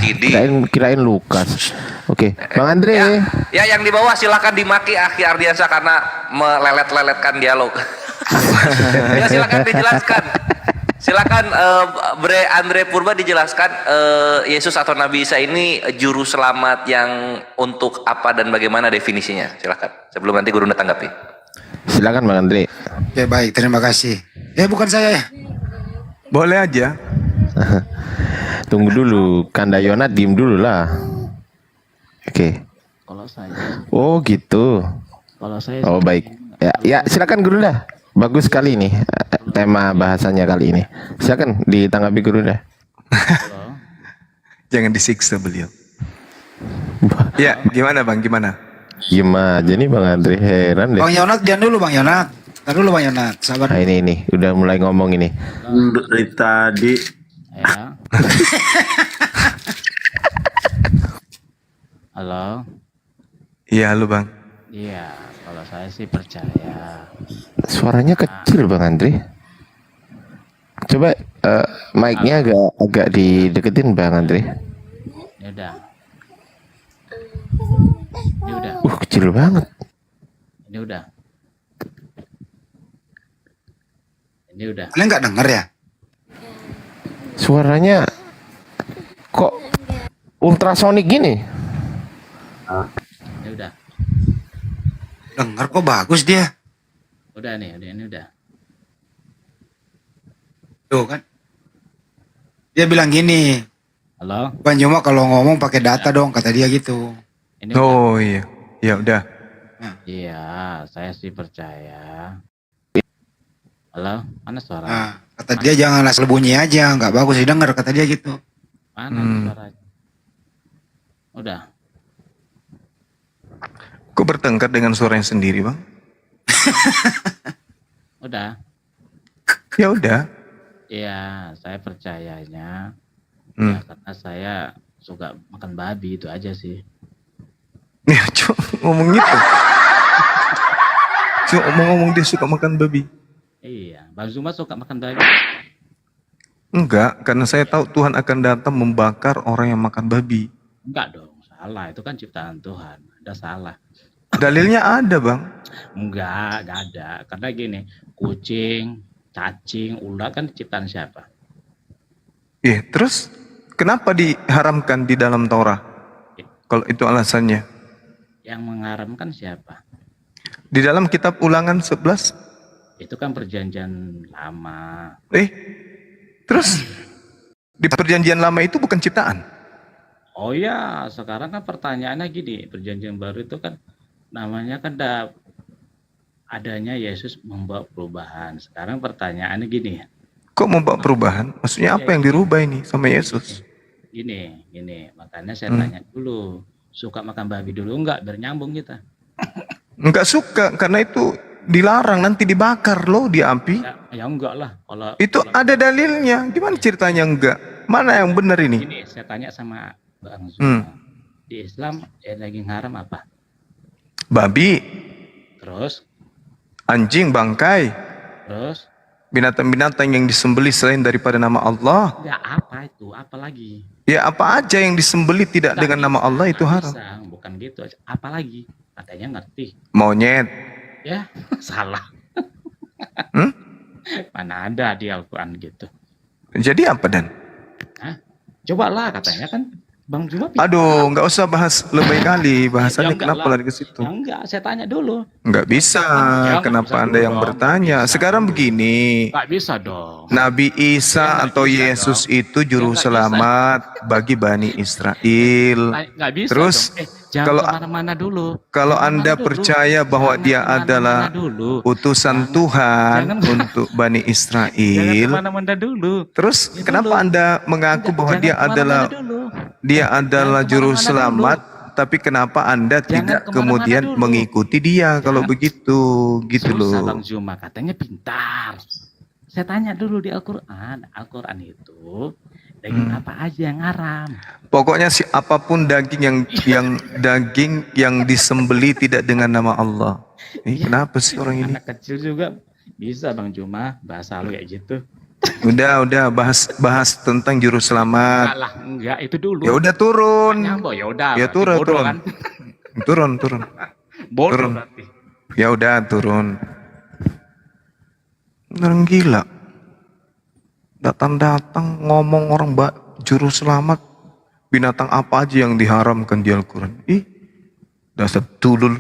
Kirain Lukas. Oke, Bang Andre. Ya yang di bawah silakan dimaki Akhi Ardiansyah karena melelet-leletkan dialog. Ya silakan dijelaskan. Silakan Bre Andre Purba dijelaskan Yesus atau Nabi Isa ini juru selamat yang untuk apa dan bagaimana definisinya. Silakan. Sebelum nanti Guru tanggapi. Silakan Bang Andre. Oke, baik, terima kasih. Bukan saya ya. Boleh aja. Tunggu dulu, Kanda Yonat diem dulu lah. Oke. Kalau saya, Oh gitu. kalau saya Oh baik. Ya silakan Guru dah. Bagus sekali nih tema bahasanya kali ini. Silakan ditanggapi Guru dah. Jangan disiksa beliau. Ya, gimana Bang? Gimana? Gimana? Jadi Bang Andre heran deh. Bang Yonat, jangan dulu Bang Yonat. Ntar dulu Bang Yonat, sabar. Nah, ini udah mulai ngomong ini. Dari tadi ya. Halo. Iya, halo Bang. Iya, kalau saya sih percaya. Suaranya kecil Bang Andre. Coba mic-nya agak dideketin Bang Andre. Ini udah. Ini udah. Kecil banget. Ini udah. Ini udah. Kalian nggak denger ya? Suaranya kok ultrasonik gini? Ini udah. Denger kok bagus dia. Udah nih, ini udah. Tuh kan. Dia bilang gini. Halo. Bang Juma kalau ngomong pakai data dong, kata dia gitu. Ini Oh iya. Ya udah. Iya, saya sih percaya. Halo, mana suara? Nah, kata dia jangan asal bunyi aja, nggak bagus didengar, kata dia gitu. Mana suaranya? Udah. Kok bertengkar dengan suaranya sendiri Bang? Udah. Ya udah. Iya, saya percayanya. Ya, karena saya suka makan babi itu aja sih. Ya cuma ngomong gitu. Cuma ngomong dia suka makan babi. Iya, Bang Zuma suka makan babi. Enggak, karena saya tahu Tuhan akan datang membakar orang yang makan babi. Enggak dong, salah. Itu kan ciptaan Tuhan. Ada salah. Dalilnya ada Bang. Enggak ada. Karena gini, kucing, cacing, ular kan ciptaan siapa? Terus kenapa diharamkan di dalam Taurat? Kalau itu alasannya. Yang mengharamkan siapa? Di dalam kitab Ulangan 11. Itu kan perjanjian lama. Terus di perjanjian lama itu bukan ciptaan? Oh ya, sekarang kan pertanyaannya gini, perjanjian baru itu kan namanya kan adanya Yesus membawa perubahan. Sekarang pertanyaannya gini. Kok membawa perubahan? Maksudnya apa yang dirubah ini sama Yesus? Gini. Makanya saya tanya dulu, suka makan babi dulu enggak biar nyambung kita? Enggak suka, karena itu dilarang, nanti dibakar loh di api. Ya enggak lah. Kalau itu ada dalilnya. Gimana ceritanya enggak? Mana yang benar ini? Ini saya tanya sama Bang Zuma. Di Islam daging haram apa? Babi. Terus? Anjing, bangkai. Terus? Binatang-binatang yang disembelih selain daripada nama Allah. Ya apa itu? Apa lagi? Ya apa aja yang disembelih tidak dengan nama Allah itu haram. Bukan gitu. Apa lagi? Katanya ngerti. Monyet. Ya, salah. Mana ada di Al-Quran gitu. Jadi apa Dan? Cobalah katanya kan Bang Zuma. Aduh, nggak usah bahas lebay kali bahasannya. Kenapa lari ke situ? Ya enggak, saya tanya dulu. Nggak bisa. Kenapa Anda yang bertanya? Sekarang begini. Nggak bisa dong. Nabi Isa atau Yesus itu juru selamat bagi Bani Israel. Nggak bisa. Terus kalau kemana-mana dulu. Kalau Anda percaya bahwa dia adalah utusan Tuhan untuk Bani Israel, kemana-mana dulu. Terus kenapa Anda mengaku bahwa dia adalah juru selamat, tapi kenapa Anda tidak kemudian mengikuti dia kalau begitu, gitu loh? Bang Zuma katanya pintar. Saya tanya dulu di Al-Quran. Al-Quran itu Daging apa aja yang haram? Pokoknya apapun daging yang disembeli tidak dengan nama Allah. Ini kenapa sih orang ini? Anak kecil juga bisa Bang Juma bahasa lu kayak gitu. Udah bahas tentang juru selamat. Enggak, itu dulu. Ya udah turun. Ya udah. Ya turun. Kan? Turun. Bodoh Turun. berarti. Ya udah turun. Orang gila. Datang ngomong orang juru selamat, binatang apa aja yang diharamkan di Al-Quran. Ih, dasar tulul.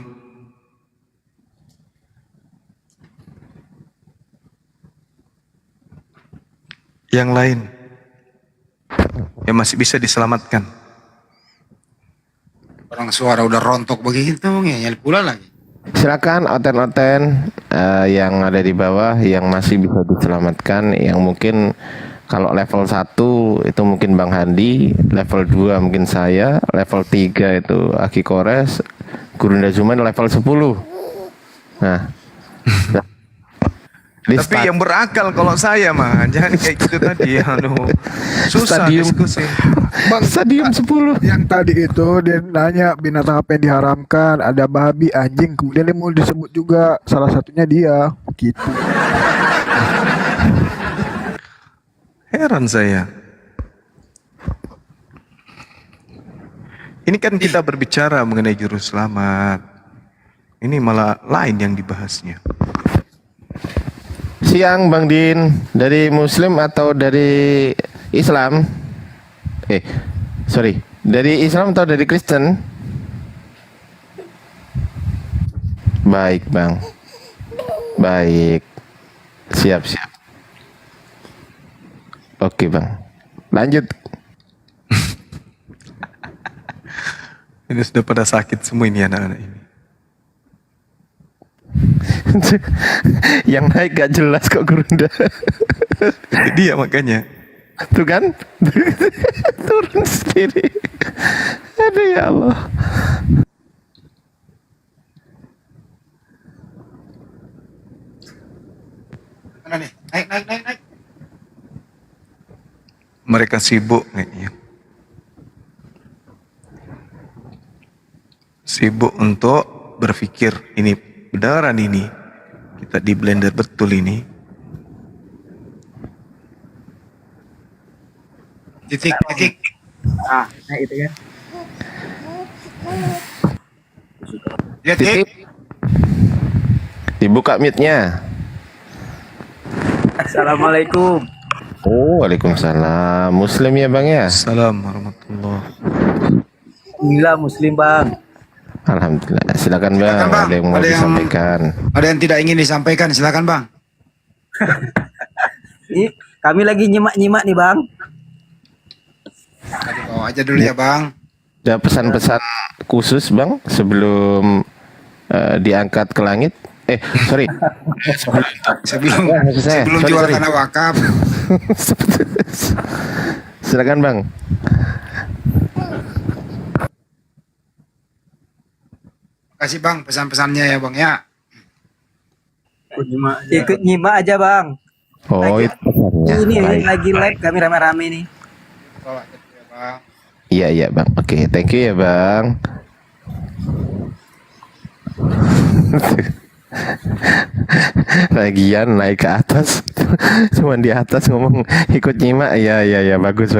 Yang lain yang masih bisa diselamatkan. Orang suara udah rontok begitu, ngeyel pula lagi. Silakan oten-oten yang ada di bawah yang masih bisa diselamatkan, yang mungkin kalau level 1 itu mungkin Bang Handi, level 2 mungkin saya, level 3 itu Aki Kores, Gurunda Zuman level 10. Nah. Tapi yang berakal kalau saya mah jangan kayak gitu tadi. Susah diskusi. Bang, stadium 10. Yang tadi itu dia nanya binatang apa yang diharamkan, ada babi, anjing, kemudian dia mau disebut juga salah satunya dia, gitu. Heran saya. Ini kan kita berbicara mengenai juru selamat. Ini malah lain yang dibahasnya. Siang Bang Din, dari Muslim atau dari Islam? Dari Islam atau dari Kristen? Baik Bang. Baik. Siap. Oke Bang. Lanjut. Ini sudah pada sakit semua ini anak-anak ini. Yang naik gak jelas kok Gurunda. Dia makanya. Tuh kan? Turun sendiri. Aduh ya Allah. Mana nih? Naik. Mereka sibuk kayaknya. Sibuk untuk berpikir ini beneran ini. Kita di blender betul ini. Titik. Nah itu kan. Titik. Dibuka mute-nya. Assalamualaikum. Oh, waalaikumsalam. Muslim ya Bang ya? Assalamualaikum warahmatullahi. Alhamdulillah Muslim Bang. Alhamdulillah. Silakan Bang. Ada yang mau disampaikan. Ada yang tidak ingin disampaikan, silakan Bang. Ini kami lagi nyimak nih Bang. Bawa aja dulu ya Bang. Ada pesan-pesan khusus Bang sebelum diangkat ke langit? Sebelum jual tanah wakaf. Silakan Bang. Kasih Bang pesan-pesannya ya Bang ya. Ikut nyimak aja Bang. Oh itu Ini lagi live kami rame-rame nih. Iya Bang. Oke, thank you ya Bang. Lagian naik ke atas, cuman di atas ngomong ikut nyimak, ya bagus.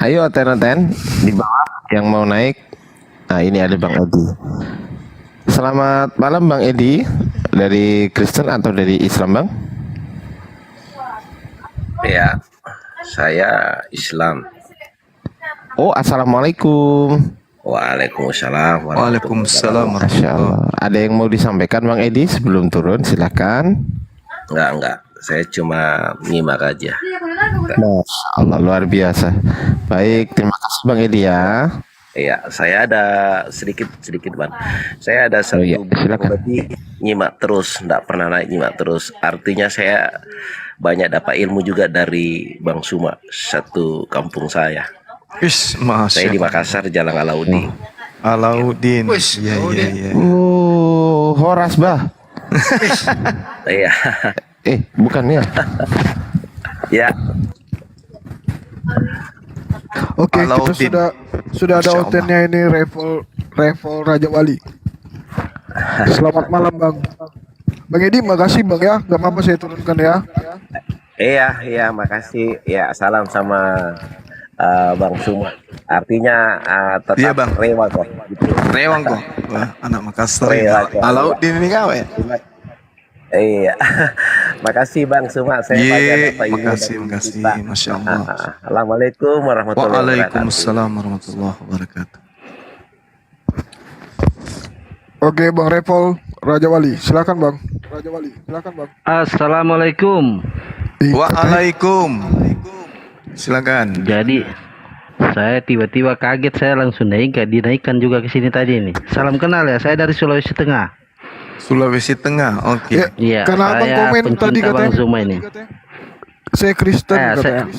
Ayo oten di bawah yang mau naik. Nah ini ada Bang Edi. Selamat malam Bang Edi. Dari Kristen atau dari Islam Bang? Ya, saya Islam. Oh, assalamualaikum. Waalaikumsalam. Waalaikumsalam. Masya Allah. Ada yang mau disampaikan Bang Edi sebelum turun? Silakan. Enggak. Saya cuma nyimak aja. Masya Allah, luar biasa. Baik, terima kasih Bang Edi ya. Iya, saya ada sedikit Bang. Saya ada satu berarti nyimak terus, enggak pernah naik nyimak terus. Artinya saya banyak dapat ilmu juga dari Bang Suma, satu kampung saya. Saya di Makassar, Jalan Alauddin. Alauddin. Oh, Horas, Bah. Iya. Bukan ya. Ya. Oke, Kalau kita sudah ada Masya Allah. otennya ini Revel Raja Wali. Selamat malam Bang. Bang Edi, makasih Bang ya. Gak apa-apa saya turunkan ya. Iya, makasih. Ya, salam sama Bang Suma. Artinya tetap Iya, Bang. rewa kok. Gitu. Rewang kok. Wah, anak Makassar. Rewa kok. Kalau di ini kawe. Iya. Makasih Bang Suma. Saya banyak dapat ilmu makasih, dari makasih. kita. Masya Allah. Assalamualaikum warahmatullahi wabarakatuh. Waalaikumsalam warahmatullahi wabarakatuh. Oke Bang Revel Raja Wali, silakan Bang. Raja Wali, silakan Bang. Assalamualaikum. Waalaikum. Silakan. Jadi saya tiba-tiba kaget, saya langsung dinaikkan juga ke sini tadi nih. Salam kenal ya, saya dari Sulawesi Tengah. Sulawesi Tengah, oke. Iya, Karena Abang saya komen tadi pencinta Bang katanya. Zuma ini. Saya Kristen katanya.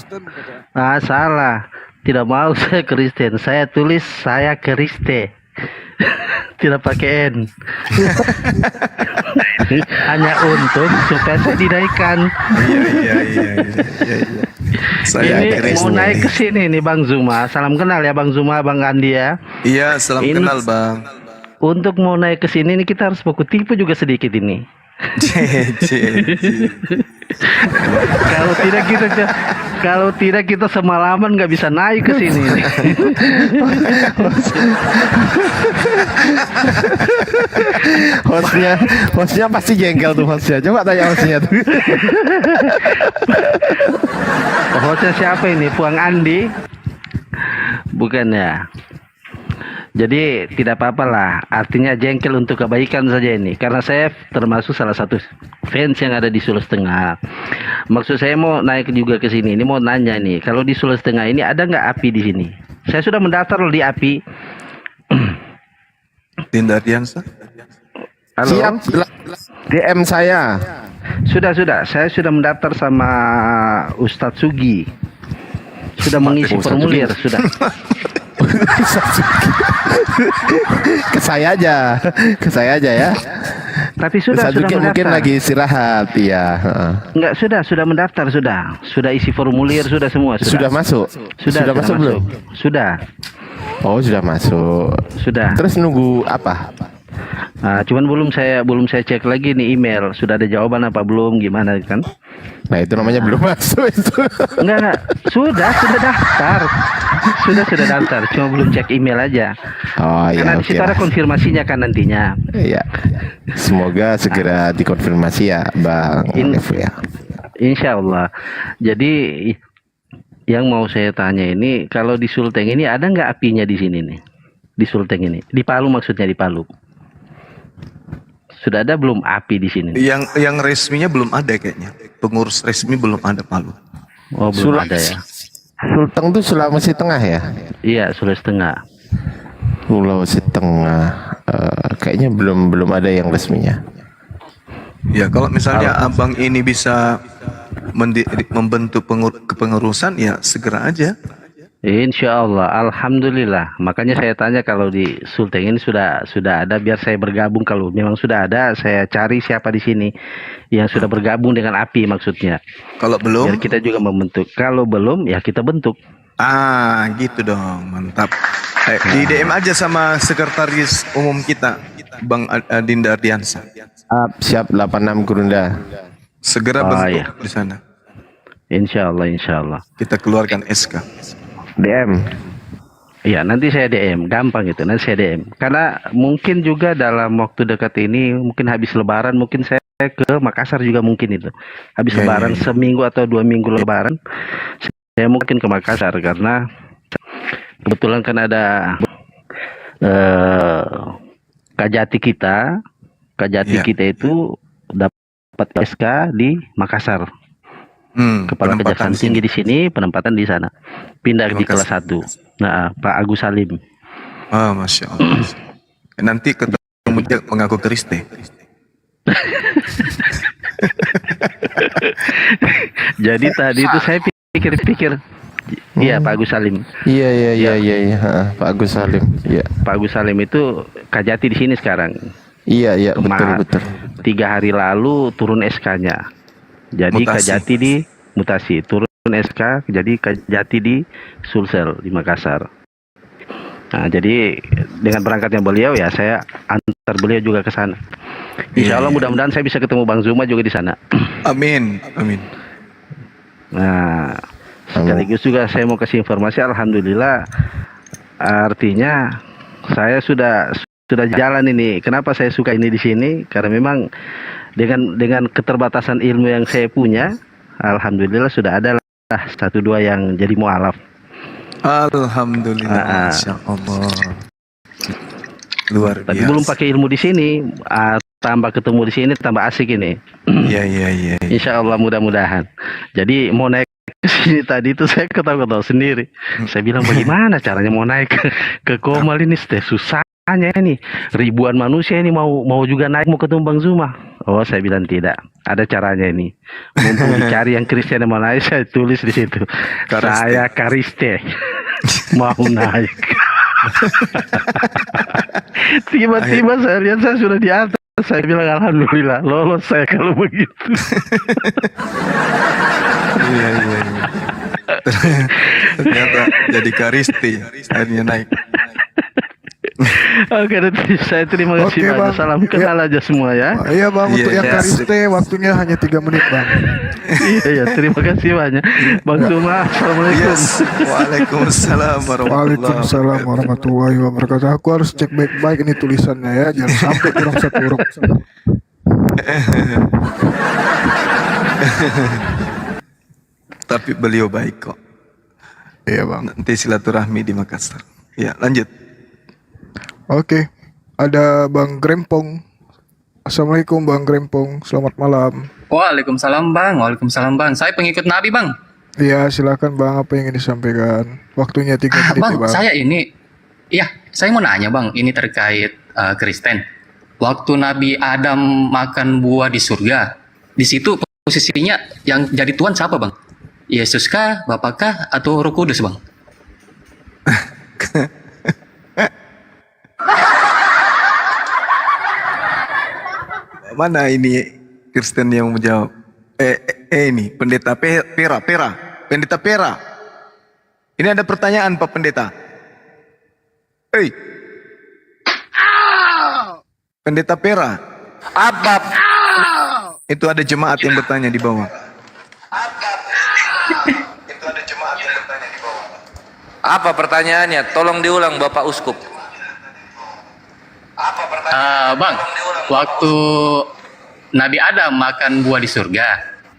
Salah. Tidak mau saya Kristen. Saya tulis saya Kriste. Tidak pakai N. Hanya untuk supaya saya dinaikkan. Iya. Saya Ini Kristen. mau naik ke sini nih Bang Zuma. Salam kenal ya Bang Zuma, Bang Andi ya. Iya, salam Ini- kenal Bang. Untuk mau naik ke sini nih kita harus baku tipu juga sedikit ini. Kalau tidak kita semalaman nggak bisa naik ke sini. nih. hostnya pasti jengkel tuh hostnya. Coba tanya hostnya tuh. Hostnya siapa ini? Puang Andi? Bukan ya. Jadi tidak apa-apa lah. Artinya jengkel untuk kebaikan saja ini. Karena saya termasuk salah satu fans yang ada di Sulawesi Tengah. Maksud saya mau naik juga ke sini. Ini mau nanya nih. Kalau di Sulawesi Tengah ini ada nggak api di sini? Saya sudah mendaftar loh di api. Dinda Ardiansa. Halo. Siap. DM saya. Sudah. Saya sudah mendaftar sama Ustadz Sugi. Sudah mengisi Ustadz formulir, Sugi. sudah. Ke saya aja ya. Tapi sudah Mungkin mendaftar. lagi istirahat, iya. Enggak, sudah mendaftar, sudah isi formulir, sudah semua. Sudah masuk? Sudah masuk belum? Sudah. Oh, sudah masuk. Sudah. Terus nunggu apa? Cuman belum saya cek lagi nih email, sudah ada jawaban apa belum, gimana kan? Nah, itu namanya belum masuk itu. Enggak, sudah daftar. Sudah daftar, cuma belum cek email aja. Oh iya. Karena di situ ada konfirmasinya kan nantinya. Iya. Semoga segera dikonfirmasi ya, Bang Revo ya. Insya Allah. Jadi yang mau saya tanya ini, kalau di Sulteng ini ada nggak apinya di sini nih? Di Sulteng ini, di Palu maksudnya, di Palu. Sudah ada belum api di sini? Yang resminya belum ada kayaknya. Pengurus resmi belum ada Palu. Oh, belum ada ya. Sulteng itu Sulawesi Tengah ya? Iya, Sulawesi Tengah. Sulawesi Tengah. Kayaknya belum ada yang resminya. Ya, kalau misalnya abang ini bisa membentuk kepengurusan, ya segera aja. Insya Allah, alhamdulillah. Makanya saya tanya kalau di Sulteng ini sudah ada, biar saya bergabung. Kalau memang sudah ada, saya cari siapa di sini yang sudah bergabung dengan api maksudnya. Kalau belum, biar kita juga membentuk. Kalau belum, ya kita bentuk. Gitu dong, mantap. Di DM aja sama sekretaris umum kita, Bang Dinda Ardiansa. Siap 86 Gurunda. Segera bentuk di sana. Insya Allah. Kita keluarkan SK. DM. Iya, nanti saya DM, gampang itu. Nanti saya DM. Karena mungkin juga dalam waktu dekat ini, mungkin habis Lebaran, mungkin saya ke Makassar juga mungkin itu. Habis Lebaran seminggu atau 2 minggu Lebaran, saya mungkin ke Makassar karena kebetulan kan ada Kajati kita itu dapat SK di Makassar. Kepala Kejaksaan Tinggi di sini, penempatan di sana. Pindah di kelas 1. Nah, Pak Agus Salim. Masya Allah. Nanti ketemu dia mengaku Kriste. Jadi tadi itu saya pikir-pikir, iya Pak Agus Salim. Iya. Pak Agus Salim. Iya. Pak Agus Salim itu Kajati di sini sekarang. Iya, iya, betul, Kema- betul. 3 hari lalu turun SK-nya. Jadi Mutasi. Kajati di mutasi, turun SK jadi Kajati di Sulsel di Makassar. Nah, jadi dengan berangkatnya beliau ya saya antar beliau juga ke sana. Insya Allah mudah-mudahan saya bisa ketemu Bang Zuma juga di sana. Amin, amin. Nah, sekaligus juga saya mau kasih informasi, alhamdulillah, artinya saya sudah jalan ini. Kenapa saya suka ini di sini? Karena memang dengan keterbatasan ilmu yang saya punya, alhamdulillah sudah ada lah 1-2 yang jadi mualaf. Alhamdulillah, Masya Allah. Luar Tapi biasa. belum pakai ilmu di sini, tambah ketemu di sini tambah asik ini. Iya, iya, iya. Insya Allah mudah-mudahan. Jadi mau naik ke sini tadi itu saya ketawa-ketawa sendiri. Saya bilang bagaimana caranya mau naik ke Komal ini, susahnya ini. Ribuan manusia ini mau juga naik mau ketemu Bang Zuma. Oh, saya bilang tidak. Ada caranya ini. Mumpung dicari yang Kristen yang mau naik, saya tulis di situ. Saya Kariste mau naik. Tiba-tiba saya lihat saya sudah di atas. Saya bilang alhamdulillah lolos saya kalau begitu. Iya, iya, iya. Ternyata jadi Karisti, akhirnya naik. Oke, saya terima kasih Oke, banyak. Bang. Salam kenal aja semua ya. Iya Bang, untuk yang Iya. Kariste waktunya hanya 3 menit Bang. Iya, terima kasih banyak. Bang Zuma, assalamualaikum. Yes. Waalaikumsalam warahmatullahi Waalaikumsalam warahmatullahi wabarakatuh. Aku harus cek baik-baik ini tulisannya ya, jangan sampai kurang 1 huruf. Tapi beliau baik kok. Iya Bang. Nanti silaturahmi di Makassar. Ya, lanjut. Oke, ada Bang Grempong. Assalamualaikum Bang Grempong, selamat malam. Waalaikumsalam bang, waalaikumsalam bang. Saya pengikut Nabi bang. Iya, silakan Bang, apa yang ingin disampaikan? Waktunya 3 menit Bang, ya, Bang. saya mau nanya bang. Ini terkait Kristen. Waktu Nabi Adam makan buah di surga, di situ posisinya yang jadi Tuhan siapa bang? Yesus kah, Bapa kah, atau Roh Kudus bang? Mana ini Kristen yang menjawab? Ini pendeta Pera. Pendeta Pera. Ini ada pertanyaan Pak Pendeta. Hei. Pendeta Pera. Apa? Itu ada jemaat yang bertanya di bawah. Apa pertanyaannya? Tolong diulang Bapak Uskup. Bang, waktu Nabi Adam makan buah di surga,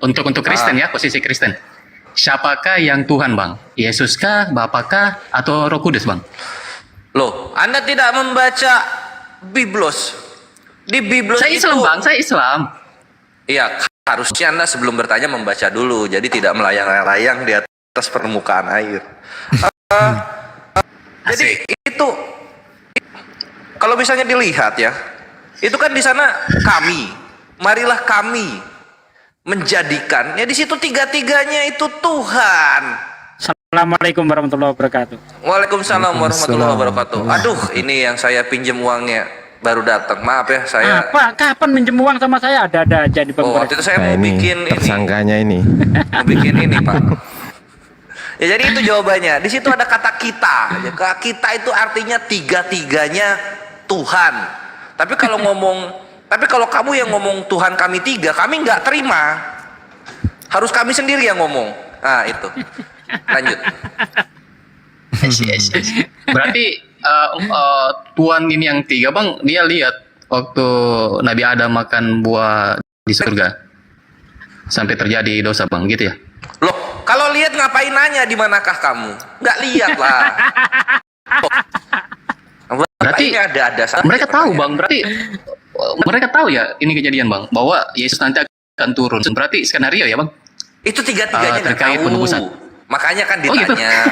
untuk Kristen ya, posisi Kristen. Siapakah yang Tuhan bang? Yesus kah, Bapa kah, atau Roh Kudus bang? Loh, Anda tidak membaca Biblos. Di Biblos Saya Islam bang, saya Islam. Iya, harusnya Anda sebelum bertanya membaca dulu, jadi tidak melayang-layang di atas permukaan air. Jadi itu, kalau misalnya dilihat ya, itu kan di sana kami, marilah kami menjadikan, ya di situ tiga-tiganya itu Tuhan. Assalamualaikum warahmatullahi wabarakatuh. Waalaikumsalam warahmatullahi wabarakatuh. Aduh, ini yang saya pinjam uangnya baru datang. Maaf ya, saya. Apa? Kapan minjem uang sama saya? Ada aja di Oh, waktu itu saya mau ini bikin ini, tersangkanya ini. mau bikin ini Pak. Ya jadi itu jawabannya. Di situ ada kata kita. Ya, kita itu artinya tiga-tiganya Tuhan. Tapi kalau kamu yang ngomong Tuhan kami tiga, kami nggak terima. Harus kami sendiri yang ngomong. Nah itu. Lanjut. Berarti Tuhan ini yang tiga bang, dia lihat waktu Nabi Adam makan buah di surga sampai terjadi dosa bang, gitu ya? Loh, kalau lihat ngapain nanya di manakah kamu? Nggak lihat lah. Berarti ini ada saja mereka tahu pertanyaan. bang, berarti mereka tahu ya ini kejadian bang, bahwa Yesus nanti akan turun. Berarti skenario ya bang? Itu tiga-tiganya nggak terkait tahu. penebusan. Makanya kan Oh, gitu. ditanya.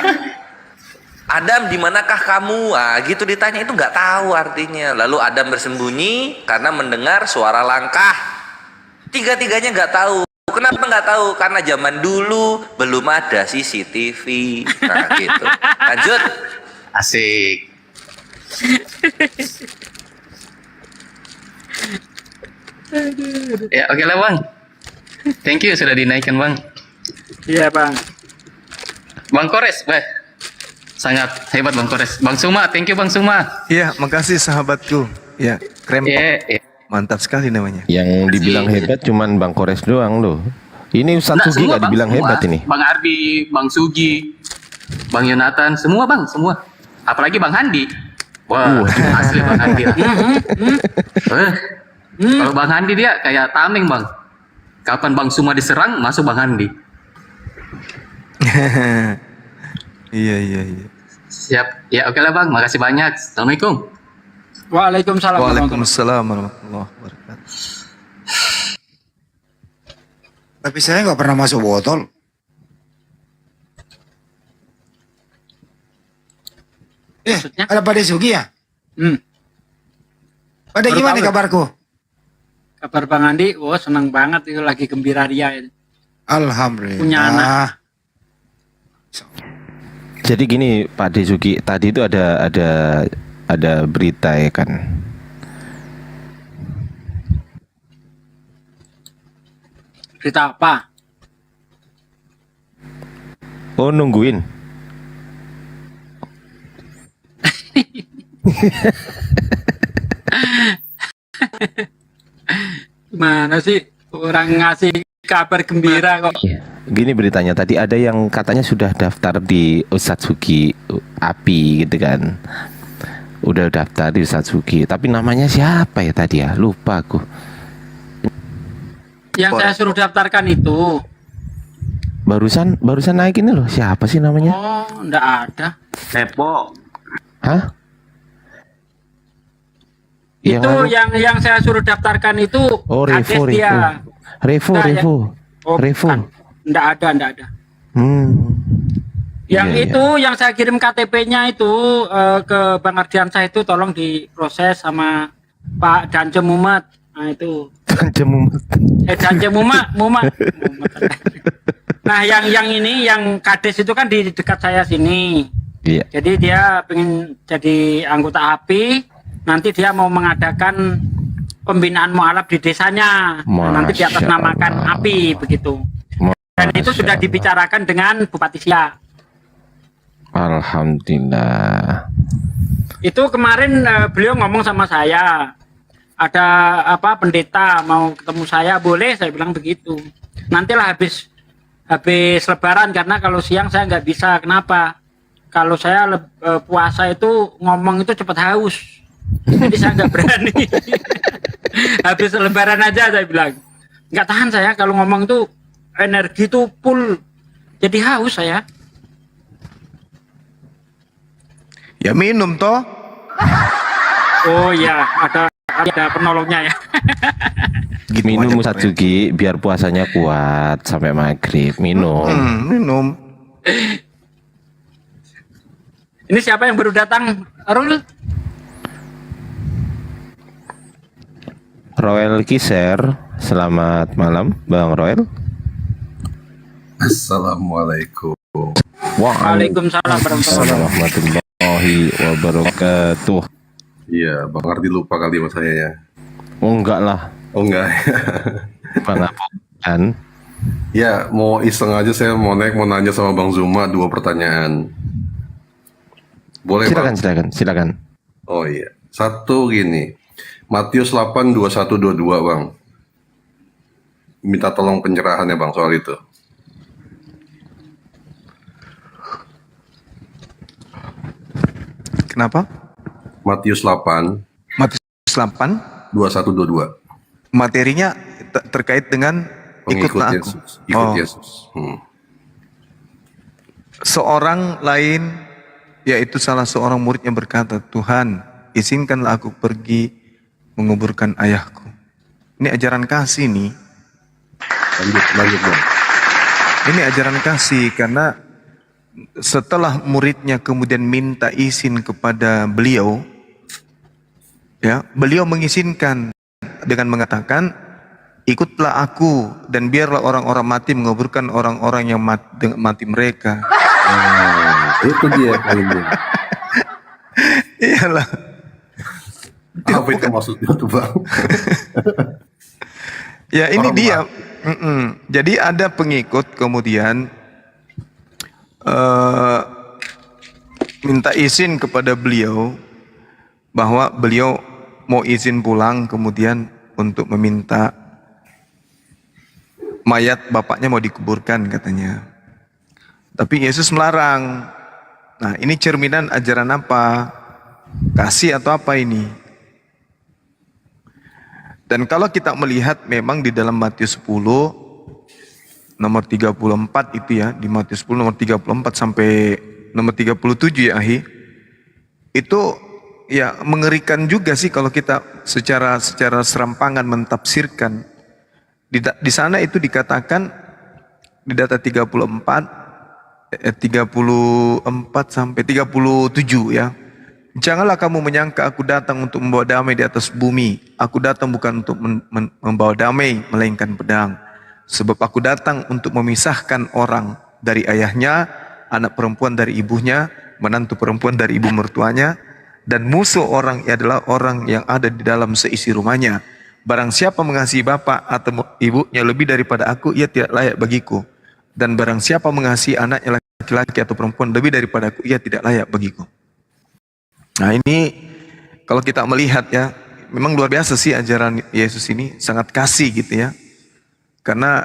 Adam di manakah kamu? Ah, gitu ditanya itu nggak tahu artinya. Lalu Adam bersembunyi karena mendengar suara langkah. Tiga-tiganya nggak tahu. Kenapa nggak tahu? Karena zaman dulu belum ada CCTV. Nah gitu. Lanjut. Asik. Ya, oke lah Bang. Thank you sudah dinaikkan Bang. Iya Bang. Bang Kores, sangat hebat Bang Kores. Bang Suma, thank you Bang Suma. Iya, makasih sahabatku. Ya, krempok. Iya. Mantap sekali namanya. Yang dibilang hebat cuman Bang Kores doang loh. Ini Ustadz Sugi semua, nggak Bang, dibilang semua. hebat ini. Bang Ardi, Bang Sugi, Bang Yonatan, semua Bang, semua. Apalagi Bang Handi. Wah, asli Bang Handi. Kalau Bang Handi dia kayak tameng Bang. Kapan Bang Suma diserang, masuk Bang Handi. Iya. Siap. Ya oke lah Bang, makasih banyak. Assalamualaikum. Waalaikumsalam. Waalaikumsalam warahmatullahi wabarakatuh. Tapi saya nggak pernah masuk botol. Ada Pak Desugi ya? Pada Baru gimana tahu. kabarku? Kabar Bang Andi, senang banget itu lagi gembira ria itu. Alhamdulillah. Punya anak. Jadi gini Pak Desugi, tadi itu ada berita ya kan. Berita apa? Oh nungguin. Gimana sih orang ngasih kabar gembira kok? Gini beritanya tadi ada yang katanya sudah daftar di Ustadz Sugi API gitu kan. Udah daftar di Ustadz Sugi, tapi namanya siapa ya tadi ya? Lupa aku. Yang saya suruh daftarkan itu. Barusan naik ini loh. Siapa sih namanya? Oh, enggak ada. Nepo. Hah? Itu yang saya suruh daftarkan itu. Oh, Revo. Dia. Revo. Oh, Revo. Enggak ada. Yang Iya, itu yang saya kirim KTP-nya itu ke Bang Ardiansyah itu tolong diproses sama Pak Dance Mumat. Nah itu. Dance Mumat. Dance Mumat. Nah yang ini yang Kades itu kan di dekat saya sini. Iya. Jadi dia pengen jadi anggota API. Nanti dia mau mengadakan pembinaan mualaf di desanya. Nanti di atas namakan API begitu. Dan itu sudah dibicarakan dengan Bupati Siak. Alhamdulillah. Itu kemarin beliau ngomong sama saya, ada pendeta mau ketemu saya, boleh, saya bilang begitu. Nantilah habis Lebaran, karena kalau siang saya nggak bisa. Kenapa? Kalau saya puasa itu ngomong itu cepat haus, jadi saya nggak berani. Habis Lebaran aja saya bilang, nggak tahan saya kalau ngomong itu energi itu full, jadi haus saya. Ya minum toh. Oh iya, ada penolongnya ya. Minum Ustadz Sugi biar puasanya kuat sampai maghrib. Minum. Minum. Ini siapa yang baru datang, Rul? Roel Kiser, selamat malam Bang Roel. Assalamualaikum. Waalaikumsalam warahmatullahi wabarakatuh. Iya, Bang Ardi lupa kali sama saya ya. Oh enggak lah. Oh enggak. Kan? Ya, mau iseng aja saya mau nanya sama Bang Zuma 2 pertanyaan. Boleh Silakan. Oh iya. Satu gini. Matius 8:21-22 Bang. Minta tolong pencerahannya Bang soal itu. Kenapa? Matius 8. Matius 8. 21-22. Materinya terkait dengan ikutlah aku. Ikut Yesus. Seorang lain, yaitu salah seorang muridnya berkata, Tuhan, izinkanlah aku pergi menguburkan ayahku. Ini ajaran kasih nih. Lanjut Bang. Ini ajaran kasih karena setelah muridnya kemudian minta izin kepada beliau, ya, beliau mengizinkan dengan mengatakan, ikutlah aku dan biarlah orang-orang mati menguburkan orang-orang yang mati mereka. Itu dia poinnya. Iyalah. Apa itu maksudnya tuh Bang? Ya ini Orang dia. Jadi ada pengikut kemudian minta izin kepada beliau bahwa beliau mau izin pulang kemudian untuk meminta mayat bapaknya mau dikuburkan katanya. Tapi Yesus melarang. Nah ini cerminan ajaran apa? Kasih atau apa ini? Dan kalau kita melihat memang di dalam Matius 10 nomor 34 itu ya, di Matius 10 nomor 34 sampai nomor 37 ya Ahi. Itu ya mengerikan juga sih kalau kita secara serampangan mentafsirkan. Di sana itu dikatakan di data 34 sampai 37 ya. Janganlah kamu menyangka aku datang untuk membawa damai di atas bumi. Aku datang bukan untuk membawa damai, melainkan pedang. Sebab aku datang untuk memisahkan orang dari ayahnya, anak perempuan dari ibunya, menantu perempuan dari ibu mertuanya, dan musuh orang adalah orang yang ada di dalam seisi rumahnya. Barang siapa mengasihi bapak atau ibunya lebih daripada aku, ia tidak layak bagiku. Dan barang siapa mengasihi anaknya laki-laki atau perempuan lebih daripada aku, ia tidak layak bagiku. Nah ini kalau kita melihat ya, memang luar biasa sih ajaran Yesus ini, sangat kasih gitu ya. Karena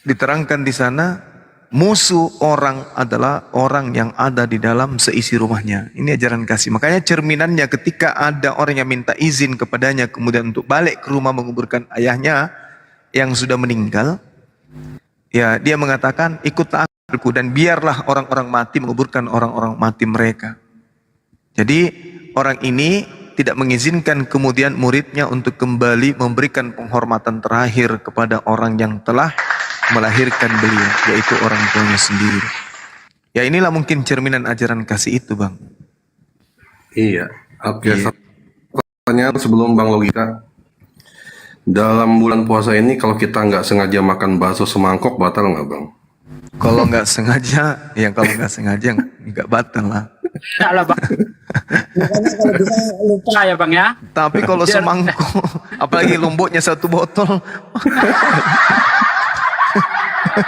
diterangkan di sana, musuh orang adalah orang yang ada di dalam seisi rumahnya. Ini ajaran kasih. Makanya cerminannya ketika ada orang yang minta izin kepadanya kemudian untuk balik ke rumah menguburkan ayahnya yang sudah meninggal, ya dia mengatakan ikutlah aku dan biarlah orang-orang mati menguburkan orang-orang mati mereka. Jadi orang ini tidak mengizinkan kemudian muridnya untuk kembali memberikan penghormatan terakhir kepada orang yang telah melahirkan beliau, yaitu orang tuanya sendiri. Ya inilah mungkin cerminan ajaran kasih itu, Bang. Iya. Oke. Pertanyaan sebelum Bang Logika. Dalam bulan puasa ini kalau kita nggak sengaja makan bakso semangkok batal nggak, Bang? Kalau nggak sengaja, nggak batal lah. Enggak lah Bang. Lupa ya Bang ya. Tapi kalau semangkok, apalagi lomboknya 1 botol.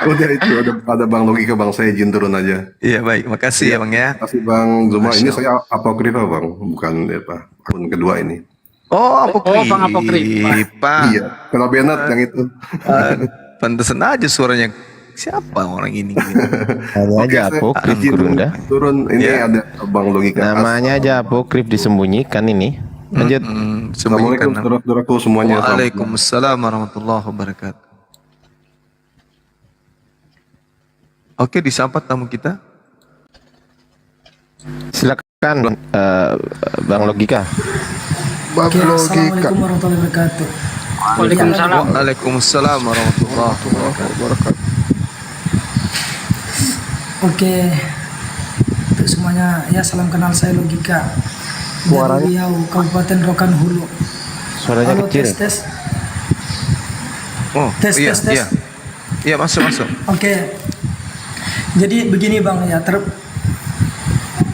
Udah itu ada Bang Logika, Bang, saya izin turun aja. Iya baik, makasih ya Bang ya. Makasih Bang Zuma. Ini saya apokrifa Bang, bukan apa akun kedua ini. Oh apokrifa. Bang apokrifa. Iya, kalau Bennett yang itu. Pantesan aja suaranya. Siapa orang ini? Namanya aja apokrif Gurunda. Turun ini ada Bang Logika. Namanya aja apokrif disembunyikan ini. Lanjut. Assalamualaikum saudara-saudaraku semuanya. Waalaikumsalam warahmatullahi wabarakatuh. Oke, disapa tamu kita. Silakan Bang Logika. Bang Logika. Assalamualaikum warahmatullahi wabarakatuh. Waalaikumsalam. Waalaikumsalam warahmatullahi wabarakatuh. Oke, untuk semuanya ya salam kenal, saya Logika dari Riau, Kabupaten Rokan Hulu. Suaranya Halo, kecil. tes. Oh, tes. Iya masuk. Oke, jadi begini Bang ya,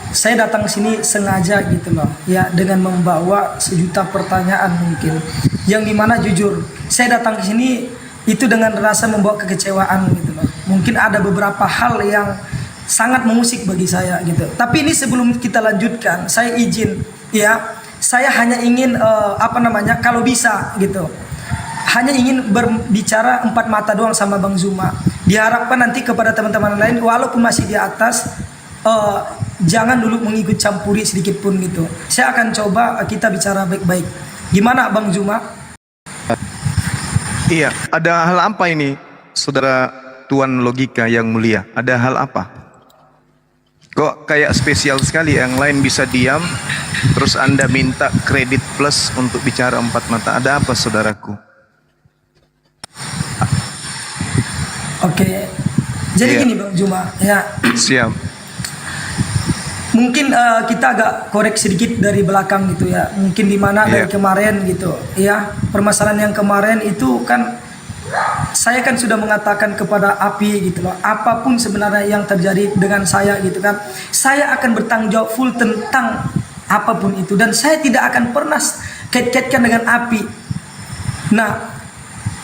saya datang sini sengaja gitu loh, ya dengan membawa sejuta pertanyaan mungkin, yang dimana jujur saya datang ke sini itu dengan rasa membawa kekecewaan gitu loh. Mungkin ada beberapa hal yang sangat mengusik bagi saya gitu. Tapi ini sebelum kita lanjutkan, saya izin ya, saya hanya ingin kalau bisa gitu, hanya ingin berbicara 4 mata doang sama Bang Zuma. Diharapkan nanti kepada teman-teman lain walaupun masih di atas, jangan dulu mengikut campuri sedikit pun gitu. Saya akan coba kita bicara baik-baik. Gimana Bang Zuma? Iya, ada hal apa ini, Saudara Tuan Logika yang mulia? Ada hal apa? Kok kayak spesial sekali, yang lain bisa diam, terus Anda minta kredit plus untuk bicara 4 mata. Ada apa, saudaraku? Oke, jadi gini Bang Zuma, ya. Siap. Mungkin kita agak korek sedikit dari belakang gitu ya. Mungkin di mana dari kemarin gitu ya. Permasalahan yang kemarin itu kan saya kan sudah mengatakan kepada api gitu loh. Apapun sebenarnya yang terjadi dengan saya gitu kan, saya akan bertanggung jawab full tentang apapun itu, dan saya tidak akan pernah kait-kaitkan dengan api. Nah,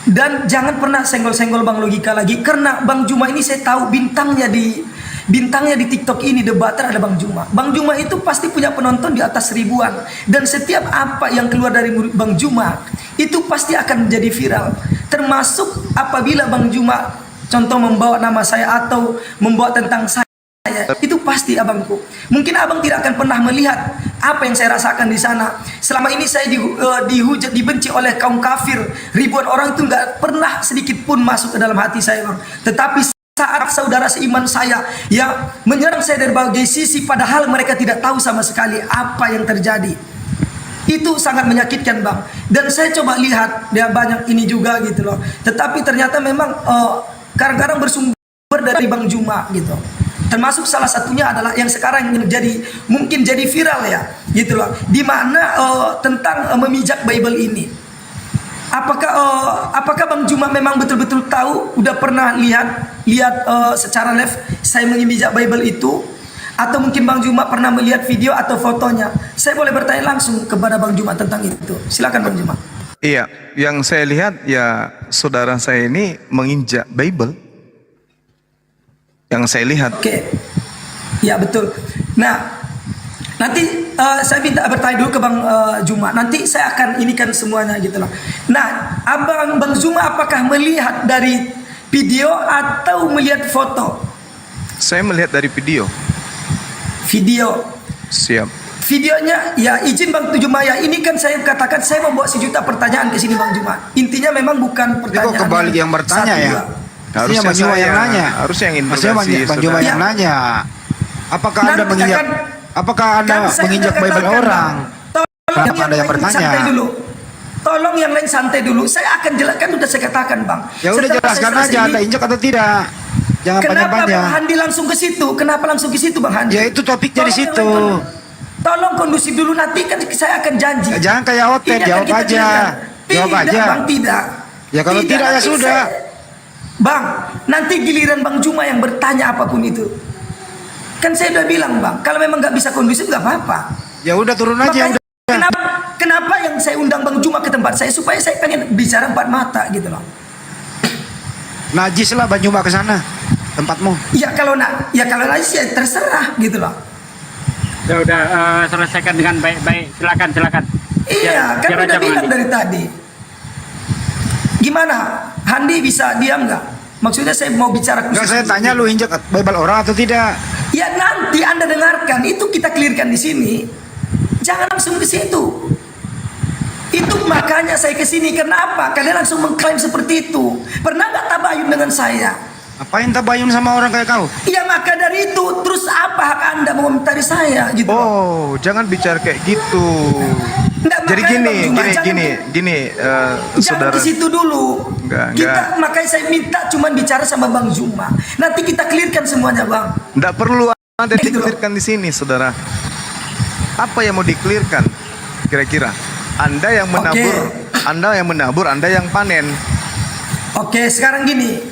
Dan jangan pernah senggol-senggol Bang Logika lagi, karena Bang Juma ini saya tahu bintangnya di TikTok ini, debater ada Bang Juma. Bang Juma itu pasti punya penonton di atas ribuan, dan setiap apa yang keluar dari mulut Bang Juma itu pasti akan menjadi viral. Termasuk apabila Bang Juma contoh membawa nama saya atau membawa tentang saya, itu pasti abangku. Mungkin abang tidak akan pernah melihat apa yang saya rasakan di sana. Selama ini saya dihujat, dibenci oleh kaum kafir. Ribuan orang itu nggak pernah sedikit pun masuk ke dalam hati saya, bang. Tetapi saat saudara seiman saya yang menyerang saya dari berbagai sisi, padahal mereka tidak tahu sama sekali apa yang terjadi, itu sangat menyakitkan, bang. Dan saya coba lihat dia banyak ini juga gitu loh. Tetapi ternyata memang kadang-kadang bersumber dari Bang Juma gitu. Termasuk salah satunya adalah yang sekarang mungkin jadi viral ya, gitu loh. Di mana tentang memijak Bible ini. Apakah Bang Juma memang betul-betul tahu, udah pernah lihat secara live saya memijak Bible itu, atau mungkin Bang Juma pernah melihat video atau fotonya? Saya boleh bertanya langsung kepada Bang Juma tentang itu. Silakan Bang Juma. Iya, yang saya lihat ya saudara saya ini menginjak Bible. Yang saya lihat. Oke, ya betul. Nah, nanti saya minta bertanya dulu ke Bang Juma. Nanti saya akan inikan semuanya gitu loh. Nah, Bang Juma apakah melihat dari video atau melihat foto? Saya melihat dari video. Video. Siap. Videonya ya izin Bang Juma ya. Ini kan saya katakan saya membawa sejuta pertanyaan ke sini Bang Juma. Intinya memang bukan pertanyaan. Kok kebalik yang bertanya ya? Harusnya Bang Juma yang nanya. Harusnya yang interogasi. Bang Juma yang nanya. Apakah Anda menginjak Bible orang? Kenapa Anda yang bertanya? Santai dulu. Tolong yang lain santai dulu. Saya akan jelaskan, udah saya katakan, Bang. Ya udah jelaskan aja Anda injak atau tidak. Jangan kenapa panjang-panjang. Bang Handi langsung ke situ? Kenapa langsung ke situ Bang Handi? Ya itu topiknya di situ. Tolong kondusif dulu, nanti kan saya akan janji. Ya, jangan kayak hotel, jawab aja. Jawab aja. Bang, tidak. Ya kalau tidak ya sudah. Bang, nanti giliran Bang Juma yang bertanya apapun itu. Kan saya udah bilang Bang, kalau memang nggak bisa kondusif nggak apa-apa. Ya udah turun aja. Makanya, kenapa yang saya undang Bang Juma ke tempat saya, supaya saya pengen bicara empat mata gitu loh. Najis lah Bang Juma ke sana tempatmu. Ya kalau najis ya terserah gitu loh. Ya udah selesaikan dengan baik-baik. Silakan. Iya, kan udah bilang dari tadi. Gimana? Handi bisa diam nggak? Maksudnya saya mau bicara khusus. Nggak, saya tanya lu injak Bible orang atau tidak? Ya nanti Anda dengarkan, itu kita clearkan di sini. Jangan langsung ke situ. Itu makanya saya ke sini. Kenapa? Kalian langsung mengklaim seperti itu. Pernah nggak tabayun dengan saya? Apain tabayun sama orang kayak kau? Iya, maka dari itu terus apa hak Anda mengomentari saya gitu? Oh, jangan bicara kayak gitu. Jadi gini, saudara. Jangan ke situ dulu. Enggak. Makanya saya minta cuman bicara sama Bang Juma. Nanti kita clearkan semuanya, Bang. Enggak perlu ada di-clearkan di sini, saudara. Apa yang mau di-clearkan? Kira-kira Anda yang menabur, Anda yang panen. Oke, sekarang gini.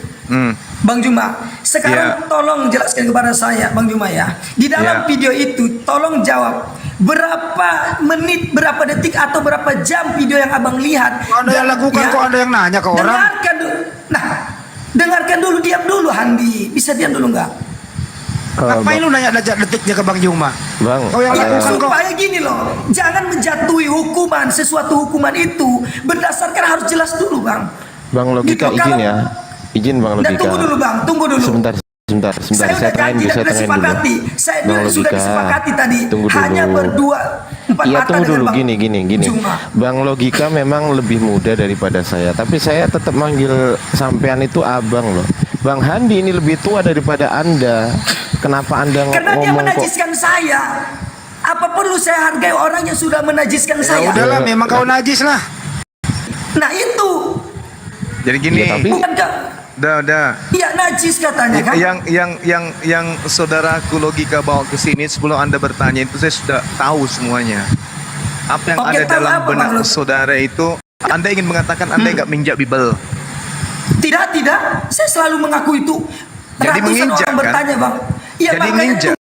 Bang Juma, sekarang tolong jelaskan kepada saya, Bang Juma ya. Di dalam video itu, tolong jawab berapa menit, berapa detik atau berapa jam video yang abang lihat. Kok Anda yang lakukan, kok Anda yang nanya ke orang? Dengarkan dulu. Nah, dengarkan dulu, diam dulu Handi. Bisa diam dulu nggak? Ngapain lu nanya detiknya ke Bang Juma? Bang, kau yang lakukan kok. Supaya gini loh, jangan menjatuhi hukuman, sesuatu hukuman itu berdasarkan harus jelas dulu, Bang. Bang Logika Gitu, izin ya. Izin Bang Logika. Tunggu dulu Bang, tunggu dulu. Sebentar. Saya terakhir dulu. Saya sudah disepakati tadi. Tunggu dulu. Hanya berdua, empat Iya, mata tunggu dengan dulu. Bang Gini. Juma. Bang Logika memang lebih muda daripada saya, tapi saya tetap manggil sampean itu abang loh. Bang Handi ini lebih tua daripada Anda. Kenapa Anda Karena dia ngomong kok? menajiskan saya. Apa perlu saya hargai orang yang sudah menajiskan saya? Udahlah, memang kau najis lah. Nah itu. Jadi gini. Bukankah? Udah. Iya, najis katanya kan. Yang saudaraku Logika bawa ke sini sebelum Anda bertanya itu saya sudah tahu semuanya. Apa yang ada dalam benak saudara itu, Anda ingin mengatakan Anda nggak menginjak Bible. Tidak. Saya selalu mengaku itu. Jadi menginjak orang bertanya, Bang. Ya, jadi menginjak.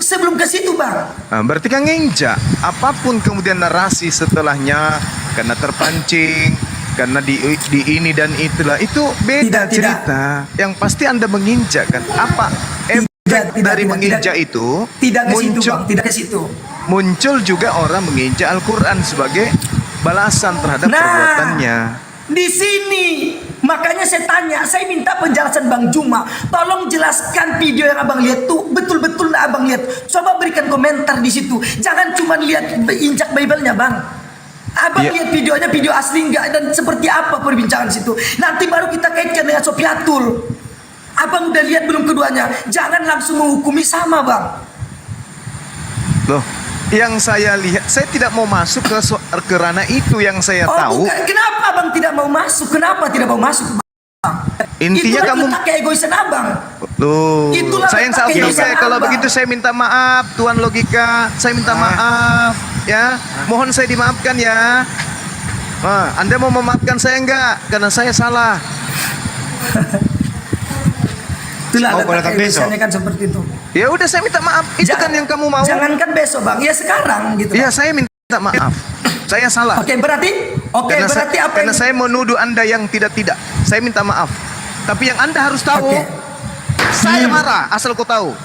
Sebelum ke situ, Bang. Nah, berarti kan nginjak. Apapun kemudian narasi setelahnya karena terpancing, karena di ini dan itulah, itu beda cerita. Yang pasti Anda menginjak kan. Apa efek dari menginjak itu? Tidak ke situ, muncul, Bang, tidak ke situ. Muncul juga orang menginjak Al-Quran sebagai balasan terhadap perbuatannya. Di sini makanya saya tanya, saya minta penjelasan Bang Juma. Tolong jelaskan video yang abang lihat tuh betul-betul nggak abang lihat. Coba berikan komentar di situ. Jangan cuma lihat injak Bible-nya, Bang. Abang lihat videonya, video asli enggak, dan seperti apa perbincangan situ. Nanti baru kita kaitkan dengan Sofiatul. Abang udah lihat belum keduanya? Jangan langsung menghukumi sama, Bang. Loh, yang saya lihat, saya tidak mau masuk ke ranah itu yang saya tahu. Bukan. Kenapa Abang tidak mau masuk? Kenapa tidak mau masuk, Bang? Intinya itulah kamu letak keegoisan Abang. Loh, Itulah saya yang letak salah keegoisan saya. Kalau Abang. begitu saya minta maaf, Tuan Logika. Saya minta maaf, ya. Mohon saya dimaafkan ya. Anda mau memaafkan saya enggak? Karena saya salah. Itulah letak keegoisannya kan seperti itu. Ya udah, saya minta maaf. Itu kan yang kamu mau. Jangankan besok, Bang. Ya sekarang gitu. Iya, saya minta maaf. Saya salah. Oke, berarti apa karena saya menuduh Anda yang tidak. Saya minta maaf. Tapi yang Anda harus tahu, saya marah asal kau tahu.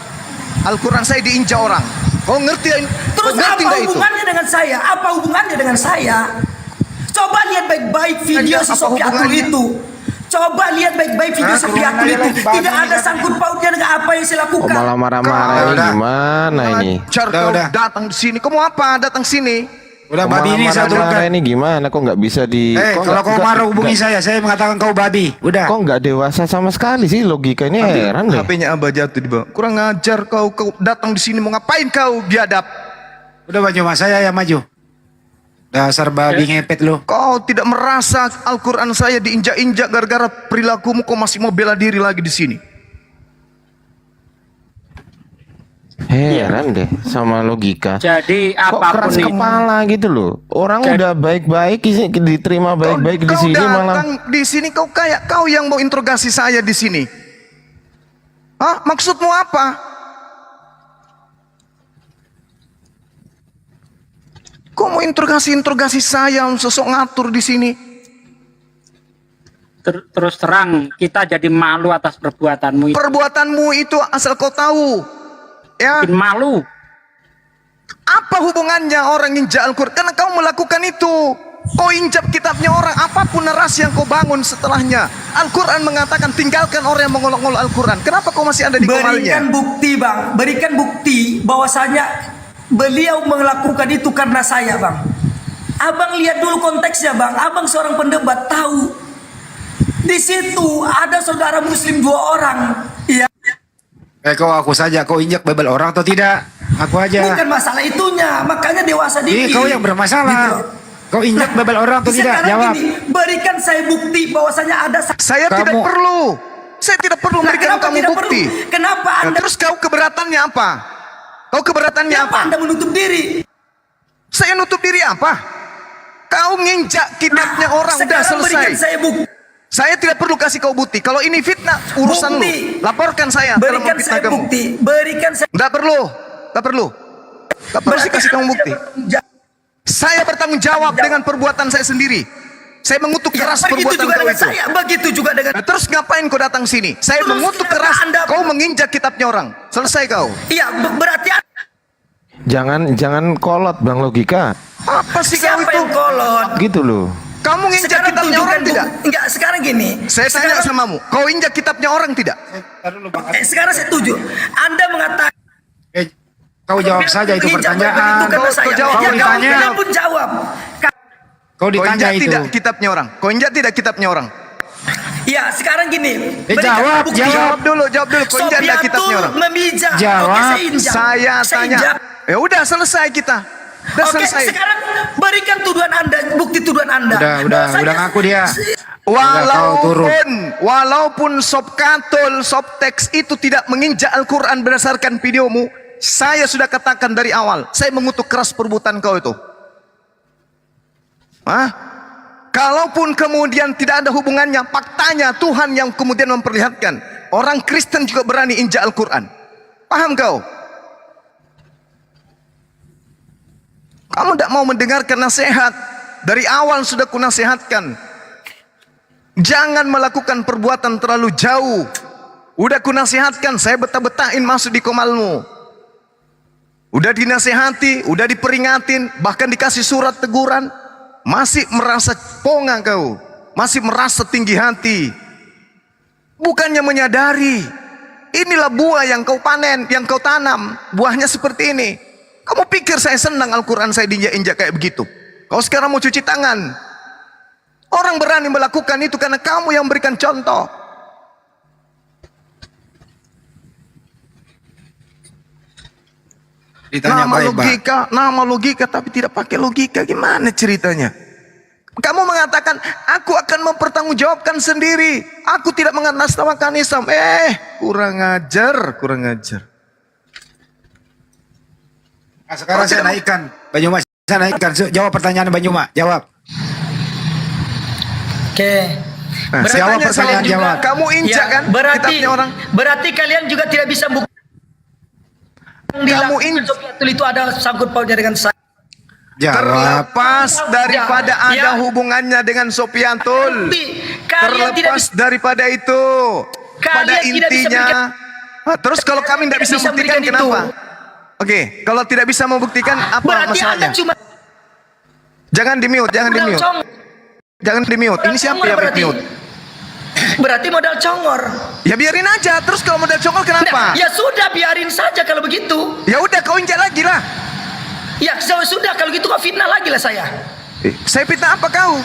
Al-Quran saya diinjak orang. Kau ngerti? Terus ngerti apa itu? hubungannya dengan saya? Apa hubungannya dengan saya? Coba lihat baik-baik video si Sofiatul itu. Coba lihat baik-baik video Sofiatul itu. Tidak ada sangkut pautnya dengan apa yang saya lakukan. Malah marah-marah ini gimana ini? Udah. Datang di sini. Kamu apa? Datang sini. Udah babi ini saya marah ini gimana? Kok nggak bisa di? Kalau kau marah hubungi saya mengatakan kau babi. Udah. Kok nggak dewasa sama sekali sih, logika ini heran deh. HP-nya Abah jatuh di bawah. Kurang ngajar kau datang di sini mau ngapain kau biadab? Udah maju Mas, saya yang maju. Dasar babi ngepet lo. Kau tidak merasa Al-Quran saya diinjak-injak gara-gara perilakumu, kau masih mau bela diri lagi di sini. Heran deh sama logika. Jadi kok keras kepala gitu loh. Orang udah baik-baik diterima baik-baik di sini malah. Di sini kau kayak kau yang mau interogasi saya di sini. Hah? Maksudmu apa? Kau mau interogasi saya, sosok ngatur di sini. Terus terang kita jadi malu atas perbuatanmu itu. Perbuatanmu itu asal kau tahu. Ya. Bikin malu. Apa hubungannya orang injak Al-Quran? Karena kau melakukan itu. Kau injak kitabnya orang, apapun narasi yang kau bangun setelahnya. Al-Quran mengatakan tinggalkan orang yang mengolok-olok Al-Quran. Kenapa kau masih ada di komalnya? Berikan bukti, Bang. Berikan bukti bahwasanya beliau melakukan itu karena saya, Bang. Abang lihat dulu konteksnya, Bang. Abang seorang pendebat, tahu. Di situ ada saudara muslim 2 orang. Iya. Kau aku saja, kau injak Bible orang atau tidak? Aku aja. Bukan masalah itunya, makanya dewasa dikit. Kau yang bermasalah. Gitu. Kau injak Bible orang atau tidak? Jawab. Gini, berikan saya bukti bahwasanya ada. Saya tidak perlu. Saya tidak perlu memberikan kamu bukti. Kenapa Anda? Terus kau keberatannya apa? Kau keberatannya apa? Anda menutup diri. Saya nutup diri apa? Kau nginjak kitabnya orang, udah selesai. Saya bukti. Saya tidak perlu kasih kau bukti. Kalau ini fitnah, urusan lu. Laporkan saya. Berikan saya bukti. Berikan saya. Nggak perlu. Nggak perlu. Nggak perlu sih kasih kamu bukti. Saya bertanggung jawab dengan perbuatan saya sendiri. Saya mengutuk keras perbuatan kau itu. Begitu juga dengan. Nah, terus ngapain kau datang sini? Saya mengutuk keras. Kau menginjak kitabnya orang. Selesai kau. Iya, berarti. Jangan kolot, Bang, logika. Apa sih kau itu? Siapa yang kolot? Gitu loh. Kamu nginjak kitabnya orang tidak? Enggak, sekarang gini. Saya tanya samamu, kau injak kitabnya orang tidak? Sekarang saya setuju. Anda mengatakan. Kau jawab saja itu pertanyaan. Kau jawab. Kau ditanya. Pun jawab. Kau ditanya itu. Tidak kitabnya orang. Kau injak tidak kitabnya orang? Iya, sekarang gini. Jawab dulu. Kau injak tidak kitabnya orang? Memijak. Jawab. Saya tanya. Ya udah, selesai kita. Oke, sekarang berikan tuduhan Anda, bukti tuduhan Anda. Udah ngaku dia. Walaupun Sofiatul, Softtext itu tidak menginjak Al-Quran berdasarkan videomu, saya sudah katakan dari awal, saya mengutuk keras perbuatan kau itu. Kalaupun kemudian tidak ada hubungannya, faktanya Tuhan yang kemudian memperlihatkan. Orang Kristen juga berani injak Al-Quran. Paham kau? Kamu tidak mau mendengarkan nasihat. Dari awal sudah kunasihatkan. Jangan melakukan perbuatan terlalu jauh. Udah ku nasihatkan, saya betah-betahin masuk di komalmu. Udah dinasihati, udah diperingatin, bahkan dikasih surat teguran. Masih merasa ponga kau, masih merasa tinggi hati. Bukannya menyadari, inilah buah yang kau panen, yang kau tanam. Buahnya seperti ini. Kamu pikir saya senang Al-Quran saya diinjak-injak kayak begitu? Kau sekarang mau cuci tangan. Orang berani melakukan itu karena kamu yang berikan contoh. Ditanya Nama logika tapi tidak pakai logika. Gimana ceritanya? Kamu mengatakan, aku akan mempertanggungjawabkan sendiri. Aku tidak mengatasnamakan Islam. Kurang ajar, kurang ajar. Nah, sekarang saya naikkan, Banyuma, saya naikkan. Jawab pertanyaan Banyuma, jawab. Oke. Nah, Jawab pertanyaan, jawab. Kamu injak kan kitabnya orang? Berarti kalian juga tidak bisa bukti. Kamu Sofiatul itu ada sangkut pautnya dengan saya. Terlepas daripada ada hubungannya dengan Sofiatul, terlepas daripada itu, pada intinya. Terus kalau kami tidak bisa membuktikan, kenapa? Oke, kalau tidak bisa membuktikan, apa masalahnya? Jangan di mute, jangan di mute. Jangan di mute. Ini siapa yang mute? Berarti modal congor. Ya biarin aja. Terus kalau modal congor kenapa? Nah, ya sudah biarin saja kalau begitu. Ya udah kau injak lagi lah. Ya sudah kalau gitu kau fitnah lagi lah saya. Saya fitnah apa kau?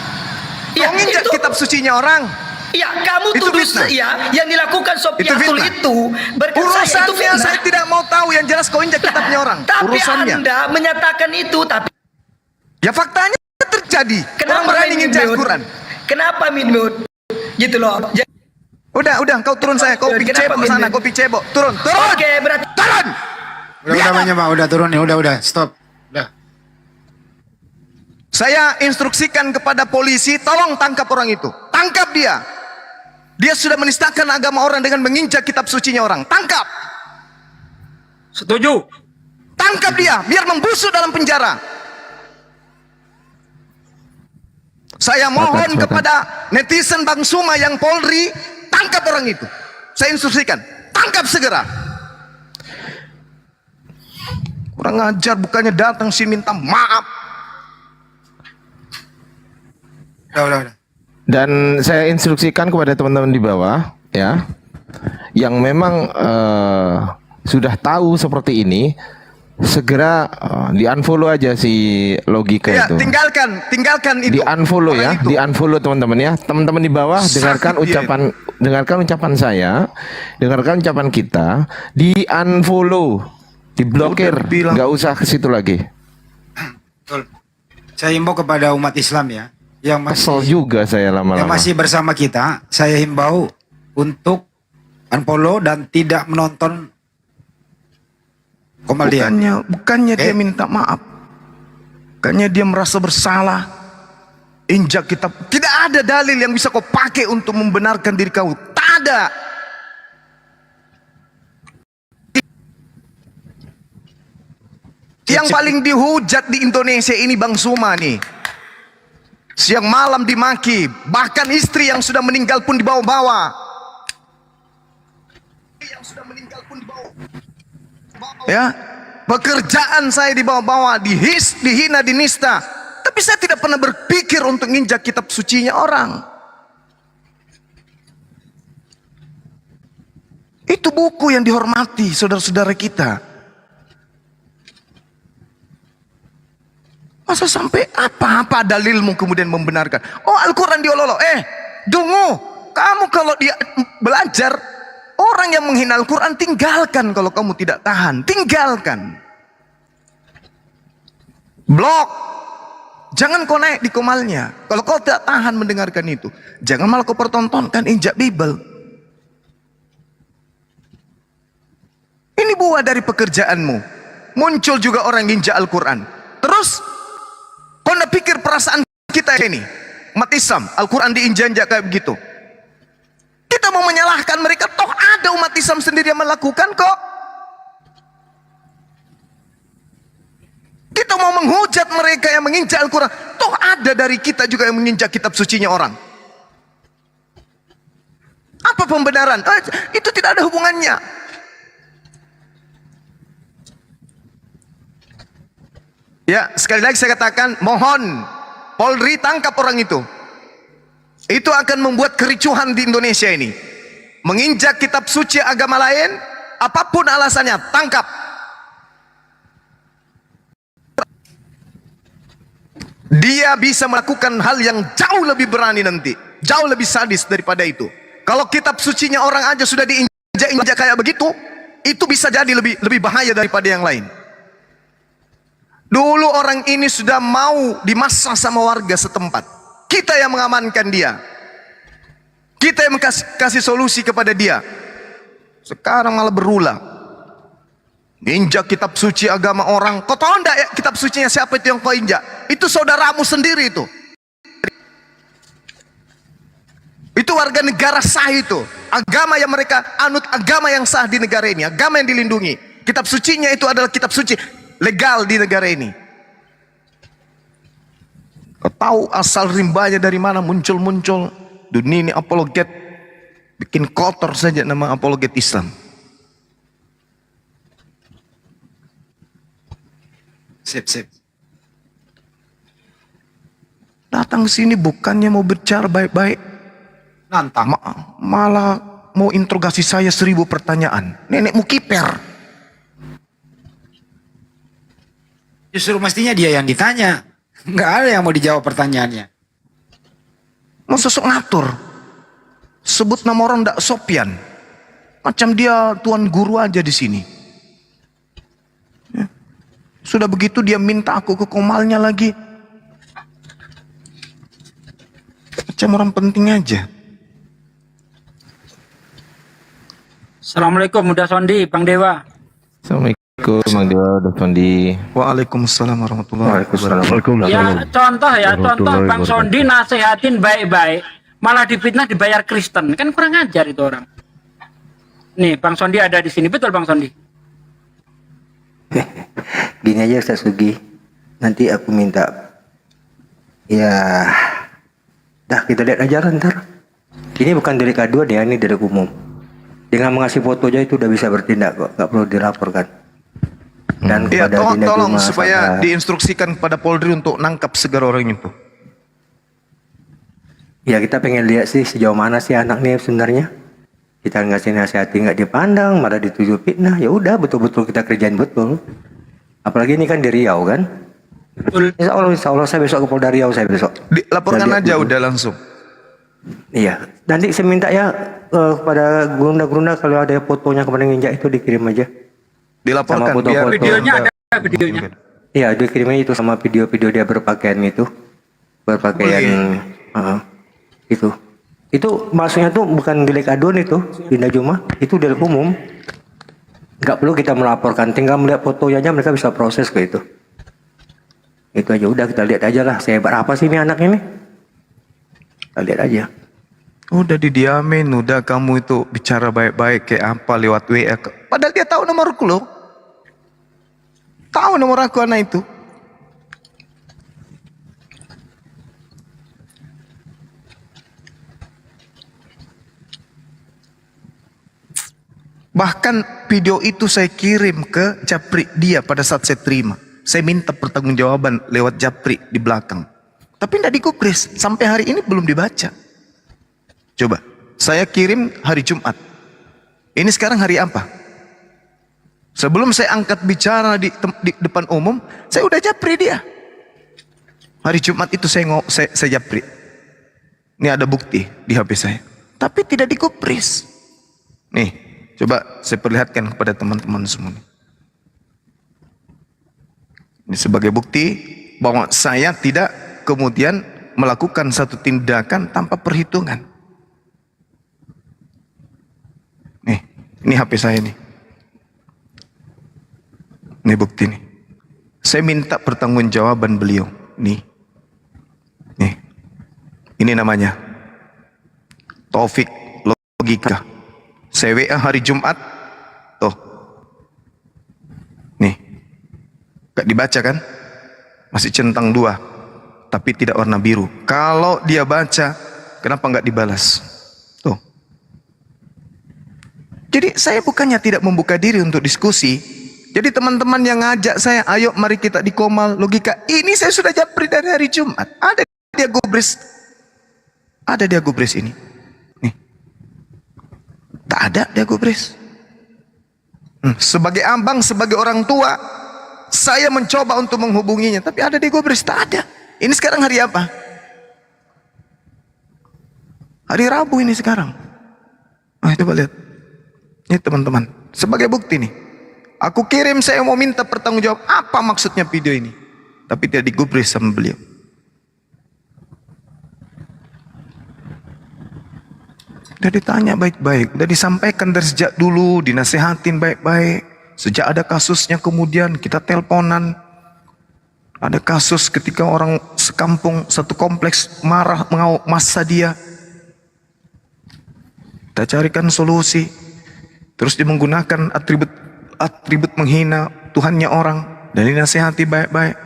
Kau injak kitab sucinya orang. Ya kamu tuduh ya yang dilakukan Sofiatul itu berkesan itu fitnah. Saya tidak mau tahu, yang jelas kau injak kitabnya orang. Tapi urusannya. Anda menyatakan itu tapi ya faktanya terjadi. Kenapa berani injak Al-Quran? Kenapa mute? Gitu loh. Udah, kau turun saya. Kau pergi cebok sana, kau pergi cebok. Turun. Oke, berarti turun. Udah banyak, Pak. Udah turun nih, udah. Stop. Udah. Saya instruksikan kepada polisi, tolong tangkap orang itu. Tangkap dia. Dia sudah menistakan agama orang dengan menginjak kitab sucinya orang. Tangkap. Setuju. Tangkap dia, biar membusuk dalam penjara. Saya mohon kepada netizen Bang Suma yang Polri, tangkap orang itu. Saya instruksikan, tangkap segera. Kurang ajar, bukannya datang sih minta maaf. Udah. Dan saya instruksikan kepada teman-teman di bawah, ya, yang memang sudah tahu seperti ini, segera di unfollow aja si logika ya, itu. Tinggalkan itu. Di unfollow ya, di unfollow teman-teman ya. Teman-teman di bawah dengarkan ucapan saya, dengarkan ucapan kita, di unfollow, diblokir, nggak usah ke situ lagi. Betul. Saya himbau kepada umat Islam ya, yang Kesel juga saya lama-lama. yang masih bersama kita, saya himbau untuk unfollow dan tidak menonton Komal dia. Bukannya dia minta maaf. Bukannya dia merasa bersalah. Injak kitab. Tidak ada dalil yang bisa kau pakai untuk membenarkan diri kau. Tak ada. Yang paling dihujat di Indonesia ini Bang Suma nih. Siang malam dimaki. Bahkan istri yang sudah meninggal pun dibawa-bawa. Ya, pekerjaan saya dibawa-bawa, dihina, dinista. Tapi saya tidak pernah berpikir untuk nginjak kitab sucinya orang. Itu buku yang dihormati saudara-saudara kita. Masa sampai apa dalilmu kemudian membenarkan? Oh, Al-Quran diololo. Dungu, kamu kalau dia belajar, orang yang menghina Al-Quran tinggalkan. Kalau kamu tidak tahan, tinggalkan. Blok. Jangan kau naik di komalnya. Kalau kau tidak tahan mendengarkan itu, jangan malah kau pertontonkan injak Bible. Ini buah dari pekerjaanmu. Muncul juga orang injak Al-Quran. Terus kau tidak pikir perasaan kita ini, umat Islam, Al-Quran diinjak-injak kayak begitu. Kita mau menyalahkan mereka, toh ada umat Islam sendiri yang melakukan kok. Kita mau menghujat mereka yang menginjak Al-Quran, toh ada dari kita juga yang menginjak kitab sucinya orang. Apa pembenaran? Itu tidak ada hubungannya. Ya, sekali lagi saya katakan, mohon Polri tangkap orang itu. Itu akan membuat kericuhan di Indonesia ini. Menginjak kitab suci agama lain, apapun alasannya, tangkap. Dia bisa melakukan hal yang jauh lebih berani nanti, jauh lebih sadis daripada itu. Kalau kitab sucinya orang aja sudah diinjak-injak kayak begitu, itu bisa jadi lebih bahaya daripada yang lain. Dulu orang ini sudah mau dimasak sama warga setempat. Kita yang mengamankan dia. Kita yang kasih solusi kepada dia. Sekarang malah berulah. Injak kitab suci agama orang. Kau tahu enggak ya kitab sucinya siapa itu yang kau injak? Itu saudaramu sendiri itu. Itu warga negara sah itu. Agama yang mereka anut, agama yang sah di negara ini. Agama yang dilindungi. Kitab sucinya itu adalah kitab suci legal di negara ini. Kau tahu asal rimbanya dari mana muncul-muncul. Dunia ini apologet. Bikin kotor saja nama apologet Islam. Sip. Datang sini bukannya mau bicara baik-baik, Nantang. malah mau interogasi saya 1000 pertanyaan. Nenekmu kiper. Justru mestinya dia yang ditanya. Nggak ada yang mau dijawab pertanyaannya. Mau sosok ngatur. Sebut nama orang ndak Sopian. Macam dia tuan guru aja di sini. Ya. Sudah begitu dia minta aku ke komalnya lagi. Macam orang penting aja. Assalamualaikum Muda Sondi, Bang Dewa. Assalamualaikum Bang Dewa, udah Sondi. Waalaikumsalam warahmatullahi wabarakatuh. Ya contoh Bang Sondi nasihatin baik-baik, malah difitnah dibayar Kristen, kan kurang ajar itu orang. Nih Bang Sondi ada di sini, betul Bang Sondi? Gini aja Ustaz Sugi, nanti aku minta, ya, dah kita lihat aja lah ntar. Ini bukan delik aduan ya, ini delik umum. Dengan mengasih foto aja itu udah bisa bertindak kok, nggak perlu dilaporkan. Dan Ya, kepada Dinda tolong Juma supaya sama- diinstruksikan kepada Polri untuk nangkap segala orang itu. Ya kita pengen lihat sih sejauh mana sih anak nih sebenarnya. Kita ngasih nasihati nggak dipandang, malah dituju fitnah. Ya udah betul-betul kita kerjain betul. Apalagi ini kan di Riau kan. Insya Allah saya besok ke Polda Riau saya besok. Laporkan Saya lihat aja dulu. udah langsung. Iya. Nanti saya minta ya kepada gurunda-gurunda kalau ada fotonya kemarin nginjak itu dikirim aja. Dilaporkan Sama biar foto-foto. Videonya ada videonya. Iya dikirimnya itu sama video-video dia berpakaian itu. Berpakaian itu. Itu maksudnya tuh bukan delik aduan itu, Dinda Juma, itu delik umum. Nggak perlu kita melaporkan, tinggal melihat fotonya aja mereka bisa proses ke itu. Itu aja udah kita lihat aja lah, sehebat apa sih ini anak ini. Kita lihat aja. Udah didiamin, udah kamu itu bicara baik-baik kayak apa lewat WA. Padahal dia tahu nomorku loh. Tahu nomor aku anak itu. Bahkan video itu saya kirim ke Japri dia pada saat saya terima. Saya minta pertanggungjawaban lewat Japri di belakang. Tapi tidak digubris. Sampai hari ini belum dibaca. Coba, saya kirim hari Jumat. Ini sekarang hari apa? Sebelum saya angkat bicara di depan umum, saya udah Japri dia. Hari Jumat itu saya Japri. Ini ada bukti di HP saya. Tapi tidak digubris. Nih, coba saya perlihatkan kepada teman-teman semua. Ini sebagai bukti bahwa saya tidak kemudian melakukan satu tindakan tanpa perhitungan. Nih, ini HP saya nih. Ini bukti nih. Saya minta pertanggungjawaban beliau. Nih. Nih. Ini namanya Taufik Logika. Saya WA hari Jumat. Tuh. Nih. Gak dibaca kan? Masih centang 2. Tapi tidak warna biru. Kalau dia baca, kenapa gak dibalas? Tuh. Jadi saya bukannya tidak membuka diri untuk diskusi. Jadi teman-teman yang ngajak saya, ayo mari kita di Komal logika. Ini saya sudah japri dari hari Jumat. Ada dia gubris. Ada dia gubris ini. Nih. Tak ada dia gubris. Sebagai abang, sebagai orang tua, saya mencoba untuk menghubunginya. Tapi ada dia gubris, tak ada. Ini sekarang hari apa? Hari Rabu ini sekarang. Coba lihat. Ini teman-teman. Sebagai bukti nih. Aku kirim, saya mau minta pertanggungjawab apa maksudnya video ini. Tapi tidak digubris sama beliau. Sudah ditanya baik-baik. Sudah disampaikan dari sejak dulu. Dinasehatin baik-baik. Sejak ada kasusnya kemudian kita teleponan. Ada kasus ketika orang sekampung, satu kompleks marah masa dia. Kita carikan solusi. Terus dia menggunakan atribut menghina Tuhannya orang. Dan dinasihati baik-baik.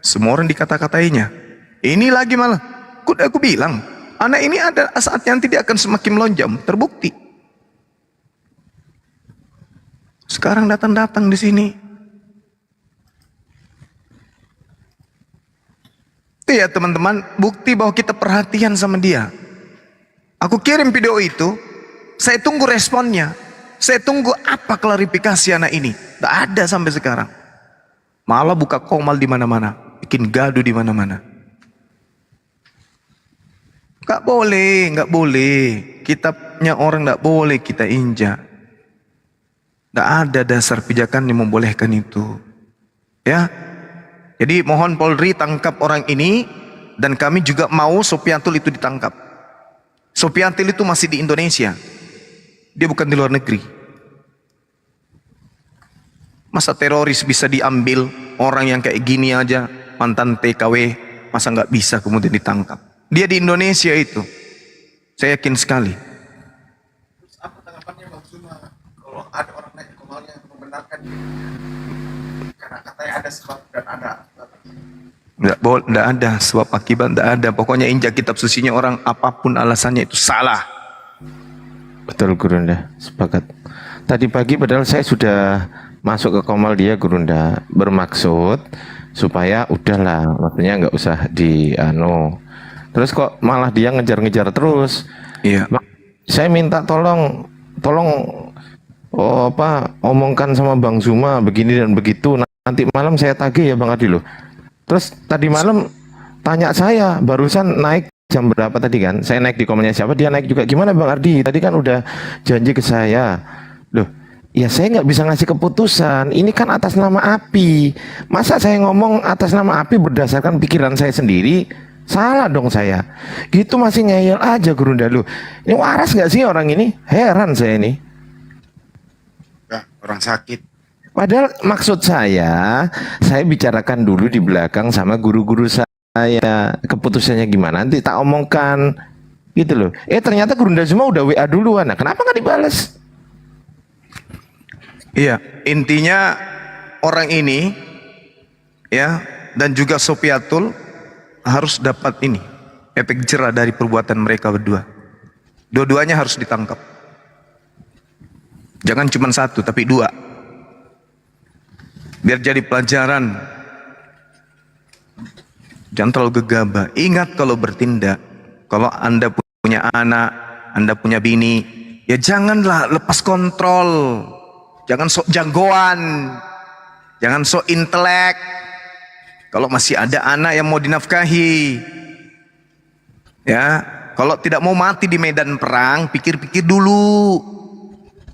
Semua orang dikata-katainya. Ini lagi malah. Aku bilang. Anak ini ada saatnya nanti dia akan semakin melonjak. Terbukti. Sekarang datang-datang di sini. Itu ya teman-teman. Bukti bahwa kita perhatian sama dia. Aku kirim video itu. Saya tunggu responnya. Saya tunggu apa klarifikasi anak ini. Tak ada sampai sekarang. Malah buka Komal di mana-mana, bikin gaduh di mana-mana. Gak boleh, gak boleh. Kitabnya orang gak boleh kita injak. Gak ada dasar pijakan yang membolehkan itu. Ya. Jadi mohon Polri tangkap orang ini, dan kami juga mau Sopiantul itu ditangkap. Sopiantul itu masih di Indonesia. Dia bukan di luar negeri. Masa teroris bisa diambil orang yang kayak gini aja, mantan TKW, masa nggak bisa kemudian ditangkap? Dia di Indonesia itu. Saya yakin sekali. Apa tanggapannya Bang Zuma kalau ada orang naik Komalnya membenarkan karena katanya ada sebab dan ada Nggak ada sebab akibat, nggak ada. Pokoknya injak kitab sucinya orang, apapun alasannya itu salah. Betul Gurunda, sepakat. Tadi pagi padahal saya sudah masuk ke Komal dia Gurunda, bermaksud supaya udahlah, maksudnya nggak usah terus kok malah dia ngejar-ngejar terus. Iya. Saya minta tolong omongkan sama Bang Zuma begini dan begitu, nanti malam saya tagih ya Bang Adi loh. Terus tadi malam tanya saya, barusan naik jam berapa tadi kan? Saya naik di komennya siapa, dia naik juga. Gimana Bang Ardi? Tadi kan udah janji ke saya. Loh, ya saya nggak bisa ngasih keputusan. Ini kan atas nama API. Masa saya ngomong atas nama API berdasarkan pikiran saya sendiri? Salah dong saya. Gitu masih ngeyel aja Gurunda lu. Ini waras nggak sih orang ini? Heran saya ini. Orang sakit. Padahal maksud saya bicarakan dulu di belakang sama guru-guru saya. Keputusannya gimana nanti tak omongkan gitu loh. Ternyata Gurunda Zuma udah WA duluan. Nah, kenapa nggak dibales? Iya, intinya orang ini ya, dan juga Sopiatul harus dapat ini efek jerah dari perbuatan mereka berdua. Dua-duanya harus ditangkap. Jangan cuma satu tapi dua. Biar jadi pelajaran. Jangan terlalu gegabah. Ingat kalau bertindak, kalau Anda punya anak, Anda punya bini, ya janganlah lepas kontrol. Jangan sok jagoan. Jangan sok intelek. Kalau masih ada anak yang mau dinafkahi. Ya, kalau tidak mau mati di medan perang, pikir-pikir dulu.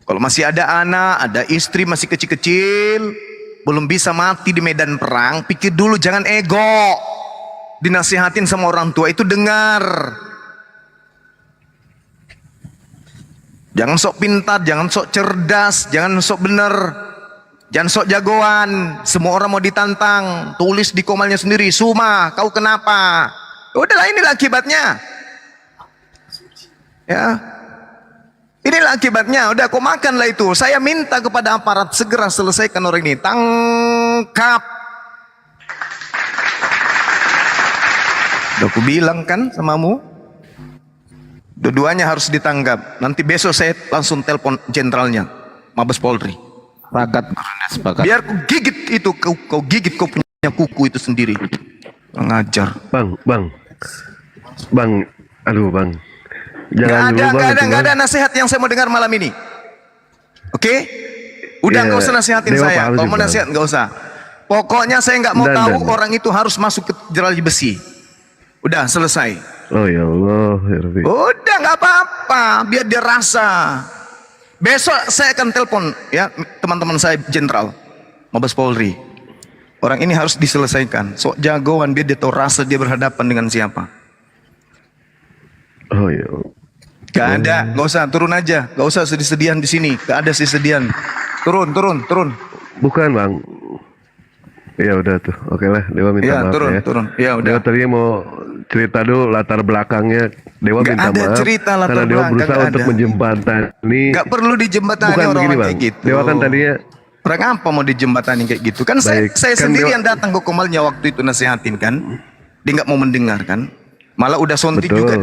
Kalau masih ada anak, ada istri masih kecil-kecil, belum bisa mati di medan perang, pikir dulu, jangan ego. Dinasihatin sama orang tua itu dengar. Jangan sok pintar, jangan sok cerdas, jangan sok bener, jangan sok jagoan. Semua orang mau ditantang. Tulis di komalnya sendiri, Suma, kau kenapa? Udahlah, inilah akibatnya. Ya, inilah akibatnya. Udah, kau makanlah itu. Saya minta kepada aparat segera selesaikan orang ini. Tangkap. Udah aku bilang kan samamu, dua-duanya harus ditangkap. Nanti besok saya langsung telepon jenderalnya. Mabes Polri. Sepakat. Biar kau gigit itu, kau gigit kau punya kuku itu sendiri. Pengajar. Bang, aduh bang. Jangan Nggak ada nasihat yang saya mau dengar malam ini. Oke? Udah nggak usah nasihatin Dewa saya. paham Kalau sih, mau Bang. nasihat nggak usah. Pokoknya saya nggak mau tahu orang itu harus masuk ke jeruji besi. Udah selesai. Oh ya Allah, ya Rabbi. Udah nggak apa-apa, biar dia rasa. Besok saya akan telepon ya teman-teman saya jenderal Mabes Polri. Orang ini harus diselesaikan. Sok jagoan biar dia tahu rasa dia berhadapan dengan siapa. Oh ya. Gak ada, nggak usah, turun aja. Gak usah sedih-sedihan di sini. Gak ada sedih-sedihan. Turun. Bukan bang. Ya udah tuh, oke lah. Dewa minta Ya, maaf turun. Ya udah. Dewa tadinya mau cerita dulu latar belakangnya. Dewa Nggak minta ada maaf cerita latar karena Dewa belakang, berusaha nggak untuk ada. menjembatani. Gak perlu dijembatani Bukan orang begini bang. kayak gitu. Dewa kan tadinya Orang apa mau dijembatani kayak gitu? Kan saya Baik, kan sendiri Dewa- yang datang ke Komalnya waktu itu nasihatin kan. Dia nggak mau mendengarkan. Malah udah sontik Betul. juga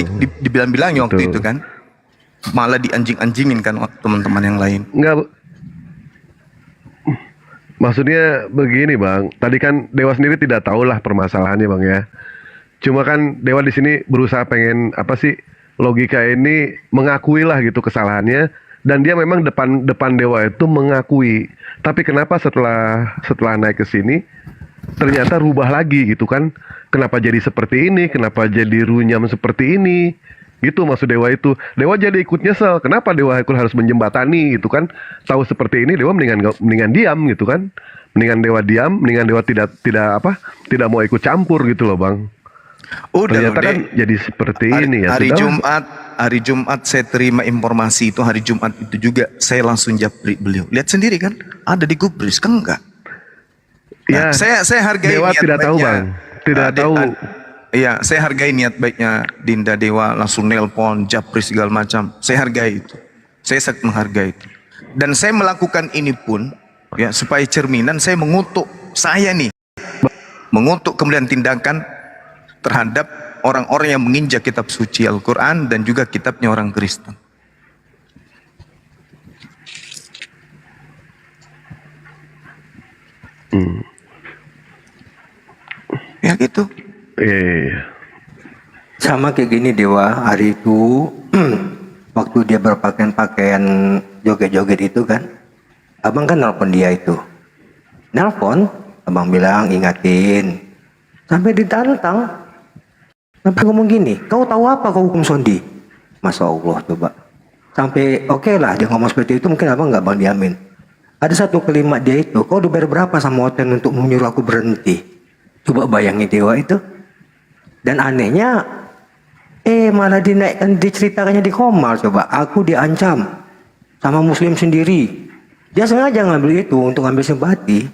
dibilang-bilangnya waktu itu kan. Malah dianjing-anjingin kan teman-teman yang lain. Enggak. Maksudnya begini bang, tadi kan Dewa sendiri tidak tahu lah permasalahannya bang ya. Cuma kan Dewa di sini berusaha pengen apa sih logika ini mengakui lah gitu kesalahannya dan dia memang depan Dewa itu mengakui. Tapi kenapa setelah naik ke sini ternyata rubah lagi gitu kan? Kenapa jadi seperti ini? Kenapa jadi runyam seperti ini? Gitu maksud Dewa itu. Dewa jadi ikut nyesel. Kenapa Dewa ikut harus menjembatani gitu kan? Tahu seperti ini Dewa mendingan diam gitu kan? Mendingan Dewa diam, mendingan Dewa tidak mau ikut campur gitu loh, Bang. Ternyata kan jadi seperti ini ya. Hari Jumat saya terima informasi itu, hari Jumat itu juga saya langsung japri beliau. Lihat sendiri kan? Ada di Gubris kan enggak? Ya, saya hargai Dewa niat tidak tahu, baiknya. Bang. Tidak tahu. Iya, saya hargai niat baiknya Dinda Dewa langsung nelpon, japri segala macam. Saya hargai itu. Saya sangat menghargai itu. Dan saya melakukan ini pun ya supaya cerminan saya mengutuk saya nih. Mengutuk kemudian tindakan terhadap orang-orang yang menginjak kitab suci Al-Quran dan juga kitabnya orang Kristen. Ya gitu. Sama kayak gini Dewa, hari itu waktu dia berpakaian joget-joget itu kan, abang kan nelpon dia itu. Nelpon, abang bilang ingatin. Sampai ditantang. Sampai ngomong gini, kau tahu apa kau hukum Sondi? Masya Allah coba. Sampai oke lah dia ngomong seperti itu, mungkin abang nggak bang diamin. Ada satu kalimat dia itu, kau udah bayar berapa sama hotel untuk menyuruh aku berhenti? Coba bayangin Dewa itu. Dan anehnya, malah dinaikkan, diceritakannya di Komal. Coba, aku diancam sama Muslim sendiri. Dia sengaja ngambil itu untuk ngambil simpati.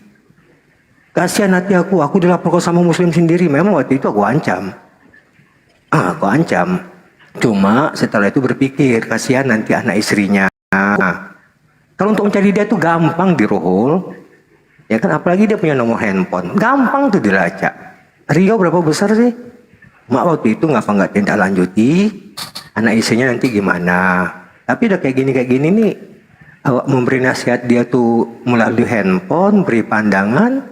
Kasihan hati aku dilaporkan sama Muslim sendiri. Memang waktu itu aku ancam. Aku ancam. Cuma setelah itu berpikir, kasihan nanti anak istrinya. Kalau untuk mencari dia tuh gampang di Rohul. Ya kan, apalagi dia punya nomor handphone. Gampang tuh dilacak. Rio berapa besar sih? Mak waktu itu nggak tindak lanjuti. Anak istrinya nanti gimana? Tapi udah kayak gini nih. Awak memberi nasihat dia tuh melalui handphone, beri pandangan.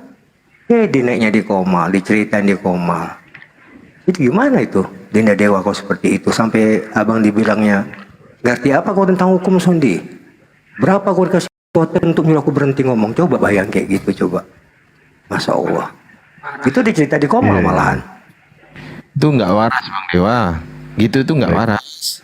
Dinaiknya di Komal, diceritain di Komal. Itu gimana itu? Dinda Dewa kau seperti itu. Sampai abang dibilangnya, ngerti apa kau tentang hukum Sondi? Berapa kau dikasih hotel untuk nyuruh aku berhenti ngomong? Coba bayang kayak gitu coba. Masya Allah. Itu dicerita di Komal malahan. Itu nggak waras Bang Dewa. Gitu itu nggak waras.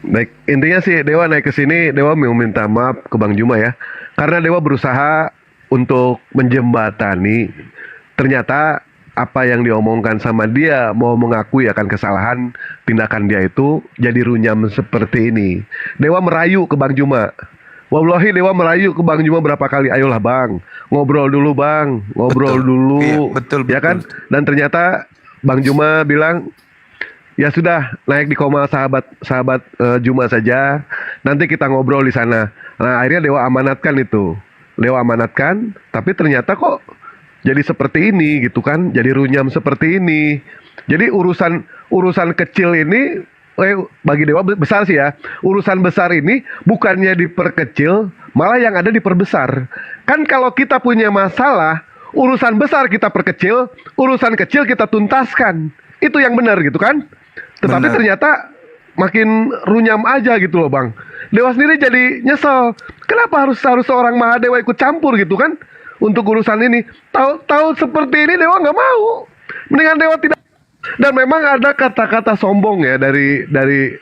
Baik, intinya sih Dewa naik ke sini, Dewa mau minta maaf ke Bang Juma ya. Karena Dewa berusaha untuk menjembatani. Ternyata apa yang diomongkan sama dia mau mengakui akan kesalahan tindakan dia itu jadi runyam seperti ini. Dewa merayu ke Bang Juma. Wallahi Dewa merayu ke Bang Juma berapa kali. Ayolah Bang, ngobrol dulu Bang, ngobrol dulu. Iya, betul. Ya kan? Dan ternyata Bang Juma bilang, ya sudah, naik di Komal sahabat Juma saja. Nanti kita ngobrol di sana. Nah, akhirnya Dewa amanatkan itu. Dewa amanatkan, tapi ternyata kok jadi seperti ini gitu kan. Jadi runyam seperti ini. Jadi urusan kecil ini bagi Dewa besar sih ya. Urusan besar ini bukannya diperkecil, malah yang ada diperbesar. Kan kalau kita punya masalah, urusan besar kita perkecil, urusan kecil kita tuntaskan. Itu yang benar gitu kan? Tetapi Benar. ternyata makin runyam aja gitu loh Bang. Dewa sendiri jadi nyesel. Kenapa harus seorang Mahadewa ikut campur gitu kan? Untuk urusan ini. Tahu seperti ini Dewa nggak mau. Mendingan Dewa tidak. Dan memang ada kata-kata sombong ya dari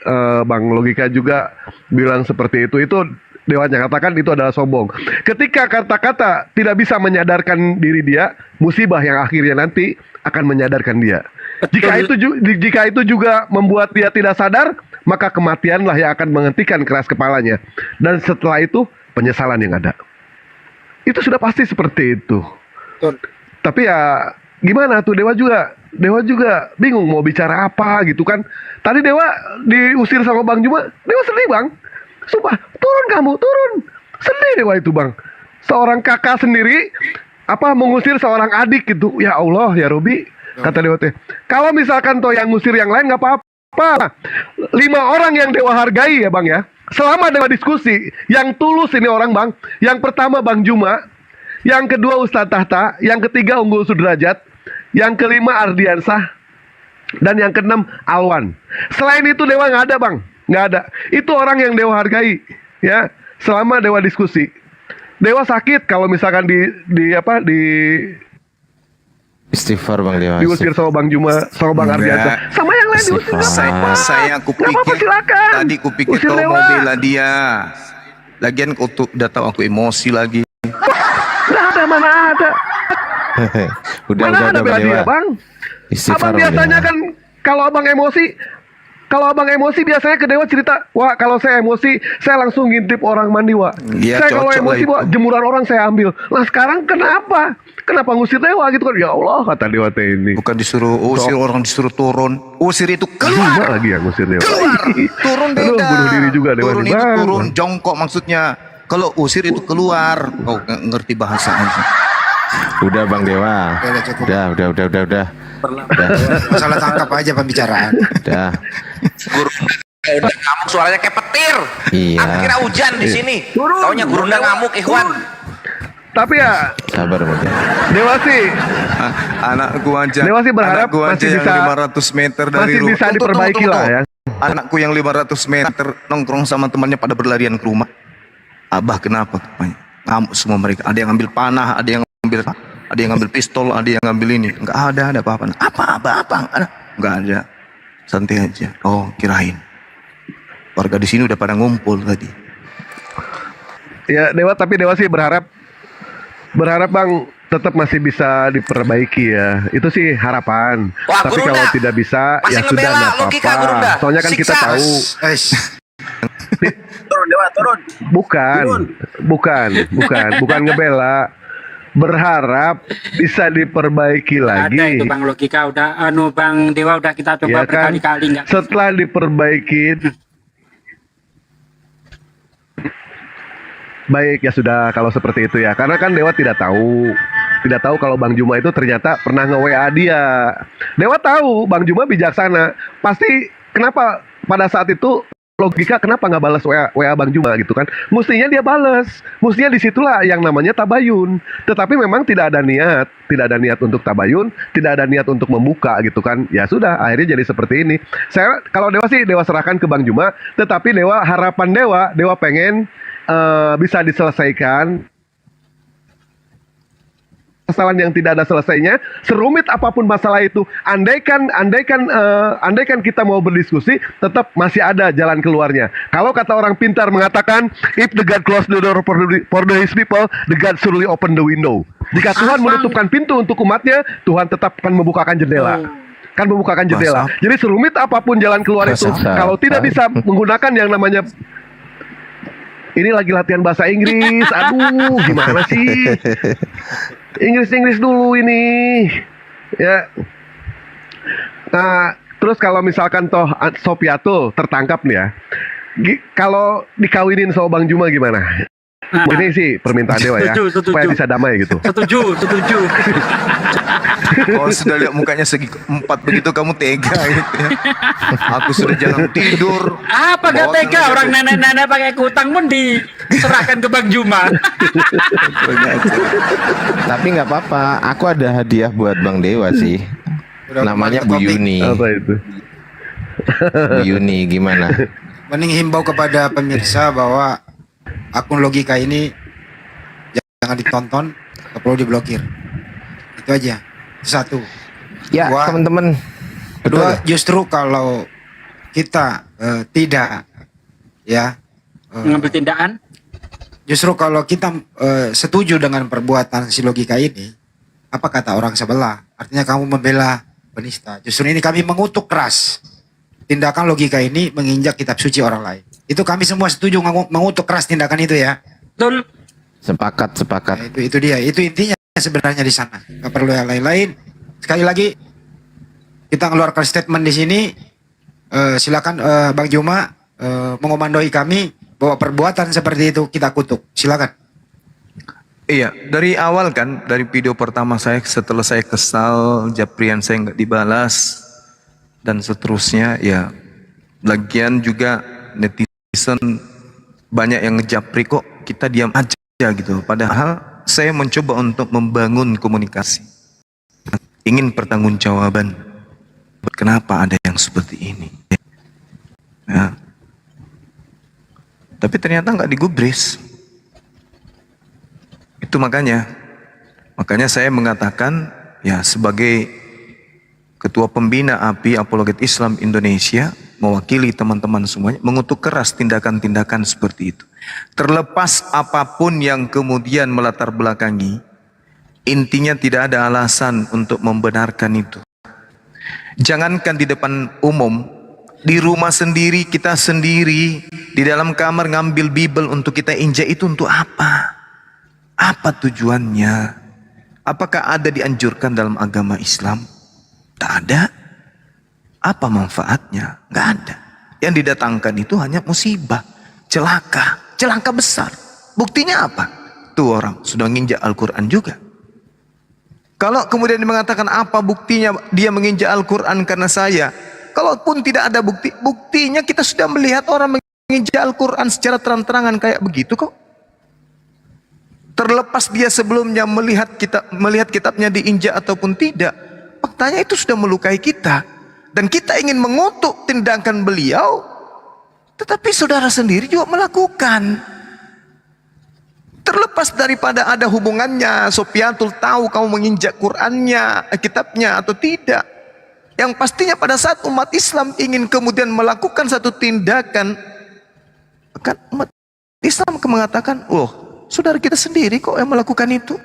Bang Logika juga bilang seperti itu. Itu Dewa katakan itu adalah sombong. Ketika kata-kata tidak bisa menyadarkan diri dia, musibah yang akhirnya nanti akan menyadarkan dia. Jika itu juga membuat dia tidak sadar, maka kematianlah yang akan menghentikan keras kepalanya. Dan setelah itu penyesalan yang ada. Itu sudah pasti seperti itu. Tapi ya gimana tuh Dewa juga bingung mau bicara apa gitu kan. Tadi Dewa diusir sama Bang Juma, Dewa sedih Bang. Sumpah, turun kamu, turun. Sedih Dewa itu Bang. Seorang kakak sendiri mengusir seorang adik gitu. Ya Allah, ya Robi, kata Dewa teh. Kalau misalkan toh yang ngusir yang lain nggak apa-apa. 5 orang yang Dewa hargai ya Bang ya. Selama Dewa diskusi, yang tulus ini orang Bang. Yang pertama Bang Juma, yang kedua Ustadz Tahta, yang ketiga Unggul Sudrajat, yang kelima Ardiansah, dan yang keenam Alwan. Selain itu Dewa nggak ada Bang, nggak ada. Itu orang yang Dewa hargai, ya. Selama Dewa diskusi, Dewa sakit kalau misalkan Istighfar Bang Dewa. diusir sama Bang Juma, sama Bang Ardiansah, sama yang lain diusir nggak apa-apa. Saya Nggak apa-apa, kupikir silakan. tadi kupikir Usir kau mau Dewa. bela dia. Lagian kau tuh udah tahu aku emosi lagi. Nggak ada, mana ada. udah Mana ada Bang bela dia Dewa. Bang. Istighfar Abang Bang biasanya Dewa. kan kalau abang emosi biasanya ke Dewa cerita, wah kalau saya emosi saya langsung ngintip orang mandi wah. Iya, Saya kalau cocok lah emosi itu. wah jemuran orang saya ambil. Nah sekarang kenapa? Kenapa ngusir Dewa gitu kan? Ya Allah kata Dewa teh ini. Bukan disuruh usir orang, disuruh turun. Usir itu Cuma keluar. lagi yang ngusir Dewa. Keluar. Turun Aduh, beda. bunuh diri juga Dewa Turun nih, itu Bang. turun, jongkok maksudnya. Kalau usir itu keluar. Kau ngerti bahasanya. Udah Bang Dewa. Udah. Masalah tangkap aja pembicaraan. Udah. Udah ngamuk suaranya kayak petir. Iya. Aku kira hujan di sini. Taunya gurunda ngamuk, Ikhwan. Tapi ya Sabar Bang Dewa. Dewa sih Anakku aja. Dewa sih berharap anakku aja masih yang bisa 500 meter dari masih rumah. bisa diperbaiki lah ya. Anakku yang 500 meter nongkrong sama temannya pada berlarian ke rumah. Abah kenapa? Ngamuk semua mereka. Ada yang ambil panah, ada yang ngambil pistol, ada yang ngambil ini. Enggak ada apa-apa. Apa? Enggak ada. Santai aja. Oh, kirain. Warga di sini udah pada ngumpul tadi. Ya Dewa, tapi Dewa sih berharap Bang tetap masih bisa diperbaiki ya. Itu sih harapan. Wah, Tapi Gurunda, kalau tidak bisa masih ya sudah ngebela nggak logika, Gurunda. apa-apa. Soalnya kan kita Siksa. tahu. Turun Dewa, turun. Bukan ngebela. Berharap bisa diperbaiki Ada itu lagi. Bang Logika udah Bang Dewa udah kita coba Ya kan? berkali-kali nggak. Setelah diperbaiki baik ya sudah kalau seperti itu ya. Karena kan Dewa tidak tahu kalau Bang Juma itu ternyata pernah nge-WA dia. Dewa tahu Bang Juma bijaksana. Pasti kenapa pada saat itu Logika kenapa nggak balas WA Bang Juma gitu kan? Mestinya dia balas. Mestinya disitulah yang namanya tabayun. Tetapi memang tidak ada niat untuk tabayun, tidak ada niat untuk membuka gitu kan? Ya sudah, akhirnya jadi seperti ini. Kalau Dewa sih Dewa serahkan ke Bang Juma. Tetapi harapan Dewa pengen bisa diselesaikan kesalahan yang tidak ada selesainya, serumit apapun masalah itu, andaikan kita mau berdiskusi, tetap masih ada jalan keluarnya. Kalau kata orang pintar mengatakan, if the God close the door for his people, the God surely open the window. Jika Tuhan menutupkan pintu untuk umatnya, Tuhan tetap akan membukakan jendela. Kan membukakan jendela. Jadi serumit apapun jalan keluar itu, kalau tidak bisa menggunakan yang namanya ini lagi latihan bahasa Inggris, aduh gimana sih? Inggris dulu ini, ya. Nah, terus kalau misalkan toh Sopiatul tertangkap nih ya, kalau dikawinin sama Bang Juma gimana? Ini sih permintaan Dewa ya, Setuju, supaya setuju. bisa damai gitu. Setuju. Oh, sudah lihat mukanya segi empat begitu kamu tega gitu ya. Aku sudah jangan tidur. Apa gak Bawa tega tenaga orang nenek-nenek pakai kutang pun diserahkan ke Bang Juma. Tapi nggak apa-apa, aku ada hadiah buat Bang Dewa sih. Namanya Bu Yuni. Apa itu? Bu Yuni gimana? Mending himbau kepada pemirsa bahwa akun logika ini jangan ditonton, nggak perlu diblokir. Itu aja. Satu. Ya, teman-teman. Kedua, justru kalau kita tidak Mengambil tindakan. justru kalau kita setuju dengan perbuatan si logika ini, apa kata orang sebelah? Artinya kamu membela penista. Justru ini kami mengutuk keras tindakan logika ini menginjak kitab suci orang lain. Itu kami semua setuju mengutuk keras tindakan itu ya. Betul. Sepakat. Nah, itu dia. Itu intinya sebenarnya di sana. Nggak perlu yang lain-lain. Sekali lagi kita ngeluarkan statement di sini. Silakan Bang Juma mengomandoi kami bahwa perbuatan seperti itu kita kutuk. Silakan. Iya, dari awal kan, dari video pertama saya, setelah saya kesal, Japrian saya nggak dibalas, dan seterusnya, ya, lagian juga netizen banyak yang ngejapri kok, kita diam aja gitu. Padahal saya mencoba untuk membangun komunikasi, ingin pertanggungjawaban. Kenapa ada yang seperti ini? Ya. Tapi ternyata nggak digubris. Itu makanya saya mengatakan ya sebagai Ketua Pembina API Apologet Islam Indonesia mewakili teman-teman semuanya mengutuk keras tindakan-tindakan seperti itu. Terlepas apapun yang kemudian melatar belakangi, intinya tidak ada alasan untuk membenarkan itu. Jangankan di depan umum, di rumah sendiri, kita sendiri, di dalam kamar ngambil Bible untuk kita injak, itu untuk apa? Apa tujuannya? Apakah ada dianjurkan dalam agama Islam? Tak ada. Apa manfaatnya? Nggak ada. Yang didatangkan itu hanya musibah, celaka besar. Buktinya apa? Tuh orang sudah nginjak Al-Quran juga. Kalau kemudian mengatakan apa buktinya dia menginjak Al-Quran karena saya, kalaupun tidak ada buktinya kita sudah melihat orang menginjak Al-Quran secara terang-terangan kayak begitu kok. Terlepas dia sebelumnya melihat kitabnya diinjak ataupun tidak, faktanya itu sudah melukai kita. Dan kita ingin mengutuk tindakan beliau, tetapi saudara sendiri juga melakukan. Terlepas daripada ada hubungannya, Sofyatul tahu kamu menginjak Qur'annya, kitabnya atau tidak. Yang pastinya pada saat umat Islam ingin kemudian melakukan satu tindakan, kan umat Islam mengatakan, saudara kita sendiri kok yang melakukan itu.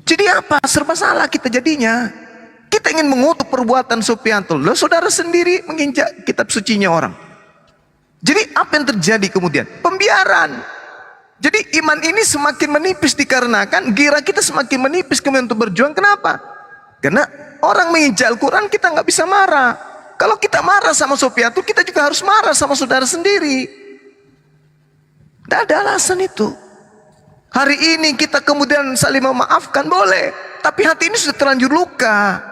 Jadi apa? Serba salah kita jadinya. Kita ingin mengutuk perbuatan Sufyatul. Loh, saudara sendiri menginjak kitab sucinya orang. Jadi apa yang terjadi kemudian? Pembiaran. Jadi iman ini semakin menipis dikarenakan gira kita semakin menipis kemudian untuk berjuang. Kenapa? Karena orang menginjak Al-Quran kita nggak bisa marah. Kalau kita marah sama Sufyatul, kita juga harus marah sama saudara sendiri. Tidak ada alasan itu. Hari ini kita kemudian saling memaafkan boleh, tapi hati ini sudah terlanjur luka.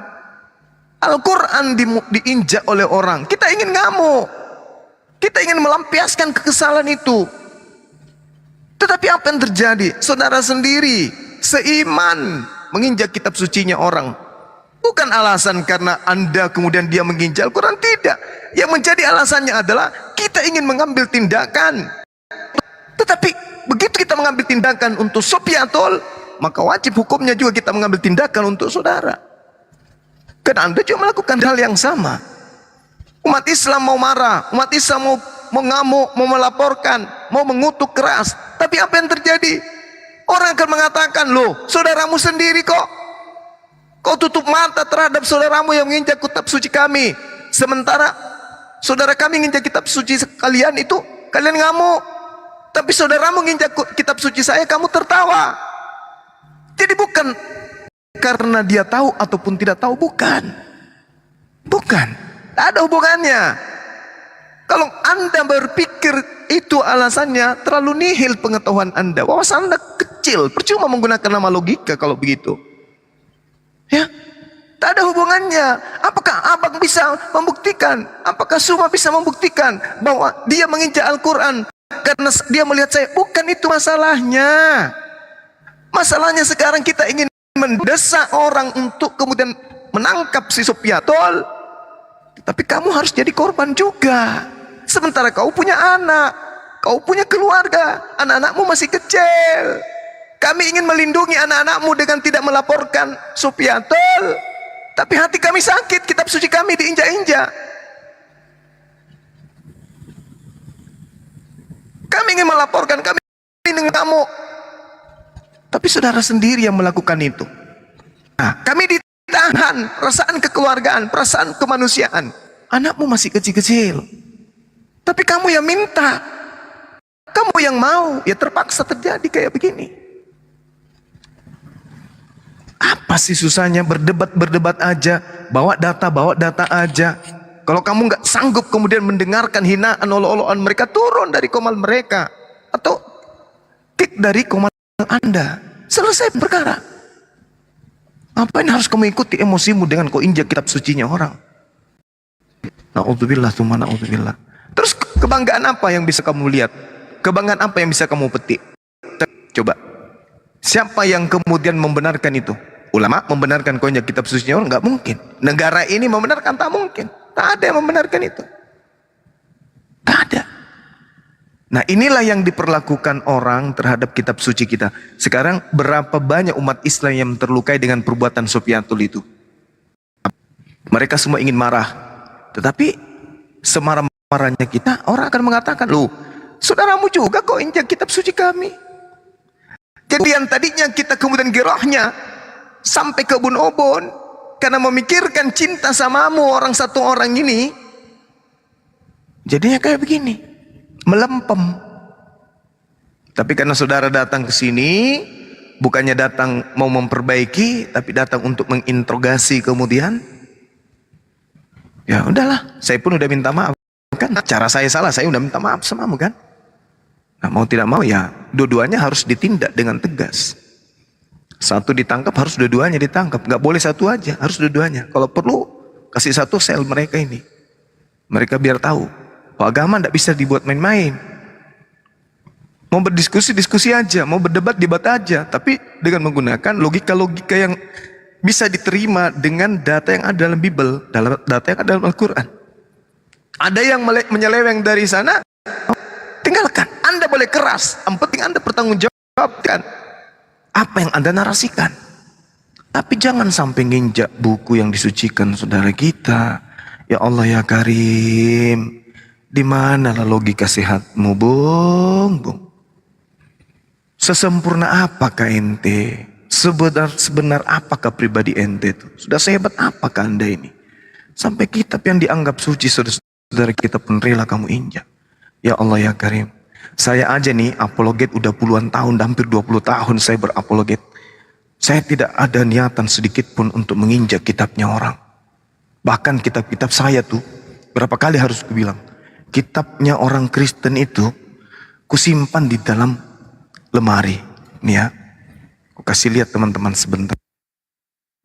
Al-Quran diinjak oleh orang, kita ingin ngamuk, kita ingin melampiaskan kekesalan itu. Tetapi apa yang terjadi? Saudara sendiri seiman menginjak kitab sucinya orang. Bukan alasan karena Anda kemudian dia menginjak Al-Quran, tidak. Yang menjadi alasannya adalah kita ingin mengambil tindakan. Tetapi begitu kita mengambil tindakan untuk Sufyatul, maka wajib hukumnya juga kita mengambil tindakan untuk saudara. Karena Anda juga melakukan hal yang sama. Umat Islam mau marah, umat Islam mau ngamuk, mau melaporkan, mau mengutuk keras. Tapi apa yang terjadi? Orang akan mengatakan, loh, saudaramu sendiri kok. Kau tutup mata terhadap saudaramu yang menginjak kitab suci kami. Sementara saudara kami menginjak kitab suci kalian itu, kalian ngamuk. Tapi saudaramu menginjak kitab suci saya, kamu tertawa. Jadi bukan karena dia tahu ataupun tidak tahu, bukan. Tidak ada hubungannya. Kalau Anda berpikir itu alasannya, terlalu nihil pengetahuan Anda. Wawasan Anda kecil, percuma menggunakan nama logika kalau begitu. Ya, tak ada hubungannya. Apakah abang bisa membuktikan? Apakah Suma bisa membuktikan bahwa dia menginjak Al-Quran karena dia melihat saya? Bukan itu masalahnya. Masalahnya sekarang kita ingin mendesak orang untuk kemudian menangkap si Supiatul, tapi kamu harus jadi korban juga. Sementara kau punya anak, kau punya keluarga, anak-anakmu masih kecil. Kami ingin melindungi anak-anakmu dengan tidak melaporkan Supiatul, tapi hati kami sakit, kitab suci kami diinjak-injak. Kami ingin melaporkan, kami ingin kamu, tapi saudara sendiri yang melakukan itu. Nah, kami ditahan, perasaan kekeluargaan, perasaan kemanusiaan. Anakmu masih kecil-kecil, tapi kamu yang minta, kamu yang mau, ya terpaksa terjadi kayak begini. Apa sih susahnya berdebat aja, bawa data aja. Kalau kamu nggak sanggup kemudian mendengarkan hinaan olo-oloan mereka, turun dari komal mereka atau kick dari komal Anda, selesai perkara. Apa ini harus kamu ikuti emosimu dengan kau injak kitab sucinya orang? Na'udzubillah, tsumma na'udzubillah. Terus kebanggaan apa yang bisa kamu lihat? Kebanggaan apa yang bisa kamu petik? Coba, siapa yang kemudian membenarkan itu? Ulama membenarkan kau injak kitab sucinya orang? Nggak mungkin. Negara ini membenarkan? Tak mungkin. Tak ada yang membenarkan itu. Tak ada. Nah, inilah yang diperlakukan orang terhadap kitab suci kita. Sekarang berapa banyak umat Islam yang terlukai dengan perbuatan Supiatul itu? Mereka semua ingin marah, tetapi semarah-marahnya kita, orang akan mengatakan, loh, saudaramu juga kok injak kitab suci kami. Jadi yang tadinya kita kemudian girahnya sampai ke ubun-ubun karena memikirkan cinta samamu orang satu orang ini, jadinya kayak begini. Melempem. Tapi karena saudara datang ke sini, bukannya datang mau memperbaiki, tapi datang untuk menginterogasi kemudian, ya udahlah, saya pun udah minta maaf kan, cara saya salah, saya udah minta maaf samamu kan. Nah, mau tidak mau ya, dua-duanya harus ditindak dengan tegas. Satu ditangkap, harus dua-duanya ditangkap, nggak boleh satu aja, harus dua-duanya. Kalau perlu kasih satu sel mereka ini, mereka biar tahu. Agama tidak bisa dibuat main-main. Mau berdiskusi aja, mau berdebat aja, tapi dengan menggunakan logika-logika yang bisa diterima dengan data yang ada dalam Bible, data yang ada dalam Al-Quran. Ada yang menyeleweng dari sana, tinggalkan. Anda boleh keras, yang penting Anda bertanggungjawabkan apa yang Anda narasikan. Tapi jangan sampai nginjak buku yang disucikan saudara kita. Ya Allah ya Karim, di manalah logika sehatmu, Bung? Sesempurna apakah ente? Sebenar apakah pribadi ente itu? Sudah sehebat apakah Anda ini? Sampai kitab yang dianggap suci saudara kita pun rela kamu injak. Ya Allah ya Karim, saya aja nih apologet udah puluhan tahun, hampir 20 tahun saya berapologet. Saya tidak ada niatan sedikit pun untuk menginjak kitabnya orang. Bahkan kitab-kitab saya tuh, berapa kali harus kubilang, kitabnya orang Kristen itu kusimpan di dalam lemari. Nih ya, aku kasih lihat teman-teman sebentar.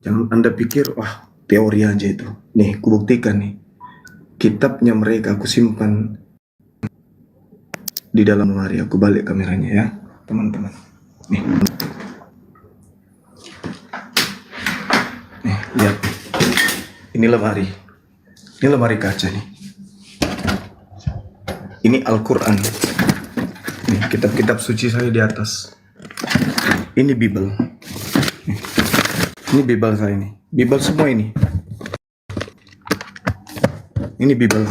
Jangan Anda pikir, wah teori aja itu. Nih, kubuktikan nih. Kitabnya mereka aku simpan di dalam lemari. Aku balik kameranya ya, teman-teman. Nih, lihat. Ini lemari. Ini lemari kaca nih. Ini Al-Quran. Nih, kitab-kitab suci saya di atas. Ini Bible. Ini Bible saya ini. Bible semua ini. Ini Bible.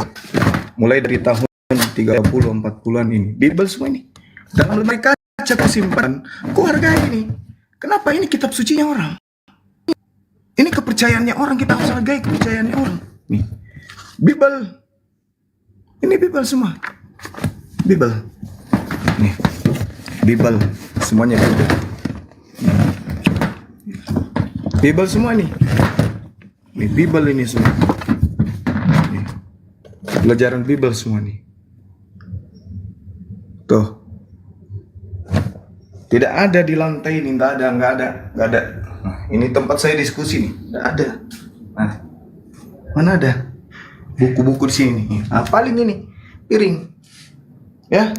Mulai dari tahun 30-40an ini. Bible semua ini. Dalam lemari kaca aku simpan. Aku hargai ini. Kenapa ini kitab sucinya orang? Ini kepercayaannya orang. Kita harus hargai kepercayaannya orang. Nih. Bible. Ini Bible semua. Bible. Nih. Bible. Semuanya Bible. Bible semua nih. Nih Bible ini semua. Nih. Pelajaran Bible semua nih. Tuh. Tidak ada di lantai ini, nggak ada. Nah, ini tempat saya diskusi nih, nggak ada. Nah, mana ada buku-buku di sini? Nah, paling ini piring, ya.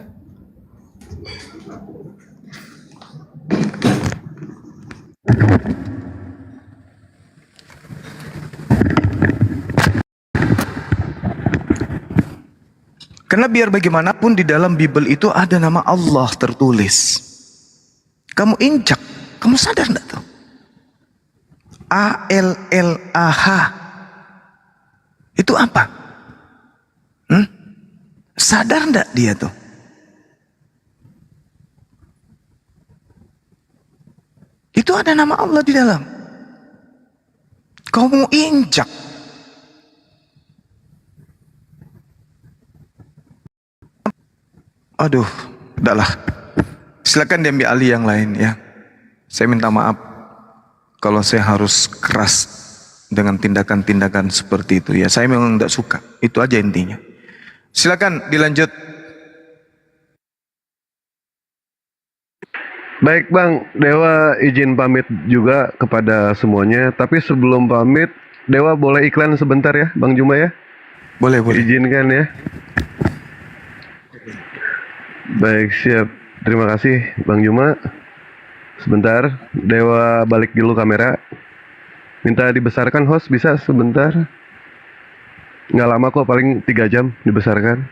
Karena biar bagaimanapun di dalam Bible itu ada nama Allah tertulis. Kamu injak, kamu sadar enggak tuh? ALLAH. Itu apa? Sadar enggak dia tuh? Itu ada nama Allah di dalam. Kamu injak. Aduh, udahlah. Silakan diambil alih yang lain ya. Saya minta maaf kalau saya harus keras dengan tindakan-tindakan seperti itu ya. Saya memang tidak suka. Itu aja intinya. Silakan dilanjut. Baik Bang, Dewa izin pamit juga kepada semuanya. Tapi sebelum pamit, Dewa boleh iklan sebentar ya, Bang Juma ya? Boleh. Izinkan ya. Baik, siap. Terima kasih Bang Juma. Sebentar, Dewa balik dulu kamera. Minta dibesarkan host, bisa sebentar? Nggak lama kok, paling 3 jam dibesarkan.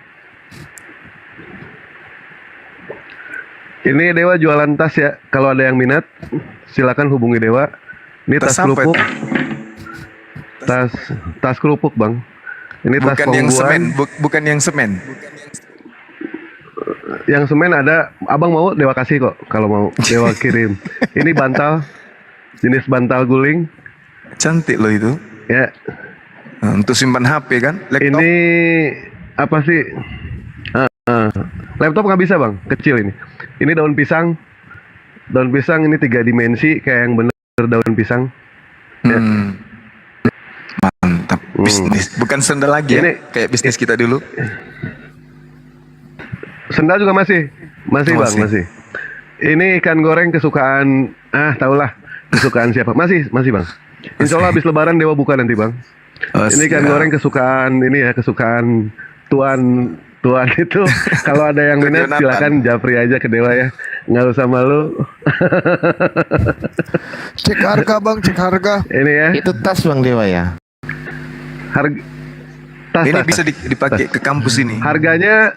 Ini Dewa jualan tas ya. Kalau ada yang minat, silakan hubungi Dewa. Ini tas kerupuk. Tas kerupuk Bang. Ini tas Bukan yang Kongguan. semen, bukan yang semen. Yang semen ada, abang mau Dewa kasih kok kalau mau Dewa kirim. Ini bantal, jenis bantal guling. Cantik loh itu. Ya. Nah, untuk simpan HP kan? Laptop. Ini apa sih? Laptop nggak bisa bang, kecil ini. Ini daun pisang. Daun pisang ini 3 dimensi kayak yang bener daun pisang. Ya. Mantap. Bisnis. Bukan sendal lagi ya? Ini kayak bisnis kita dulu. Sendal juga masih bang, masih. Ini ikan goreng kesukaan, tahulah kesukaan siapa? Masih bang. Insya Allah habis Lebaran Dewa buka nanti bang. Ini ikan goreng kesukaan kesukaan tuan itu. Kalau ada yang minat silakan japri aja ke Dewa ya, nggak usah malu. Cek harga bang, cek harga. Ini ya. Itu tas bang Dewa ya. Harga. Tas, ini bisa dipakai ke kampus ini. Harganya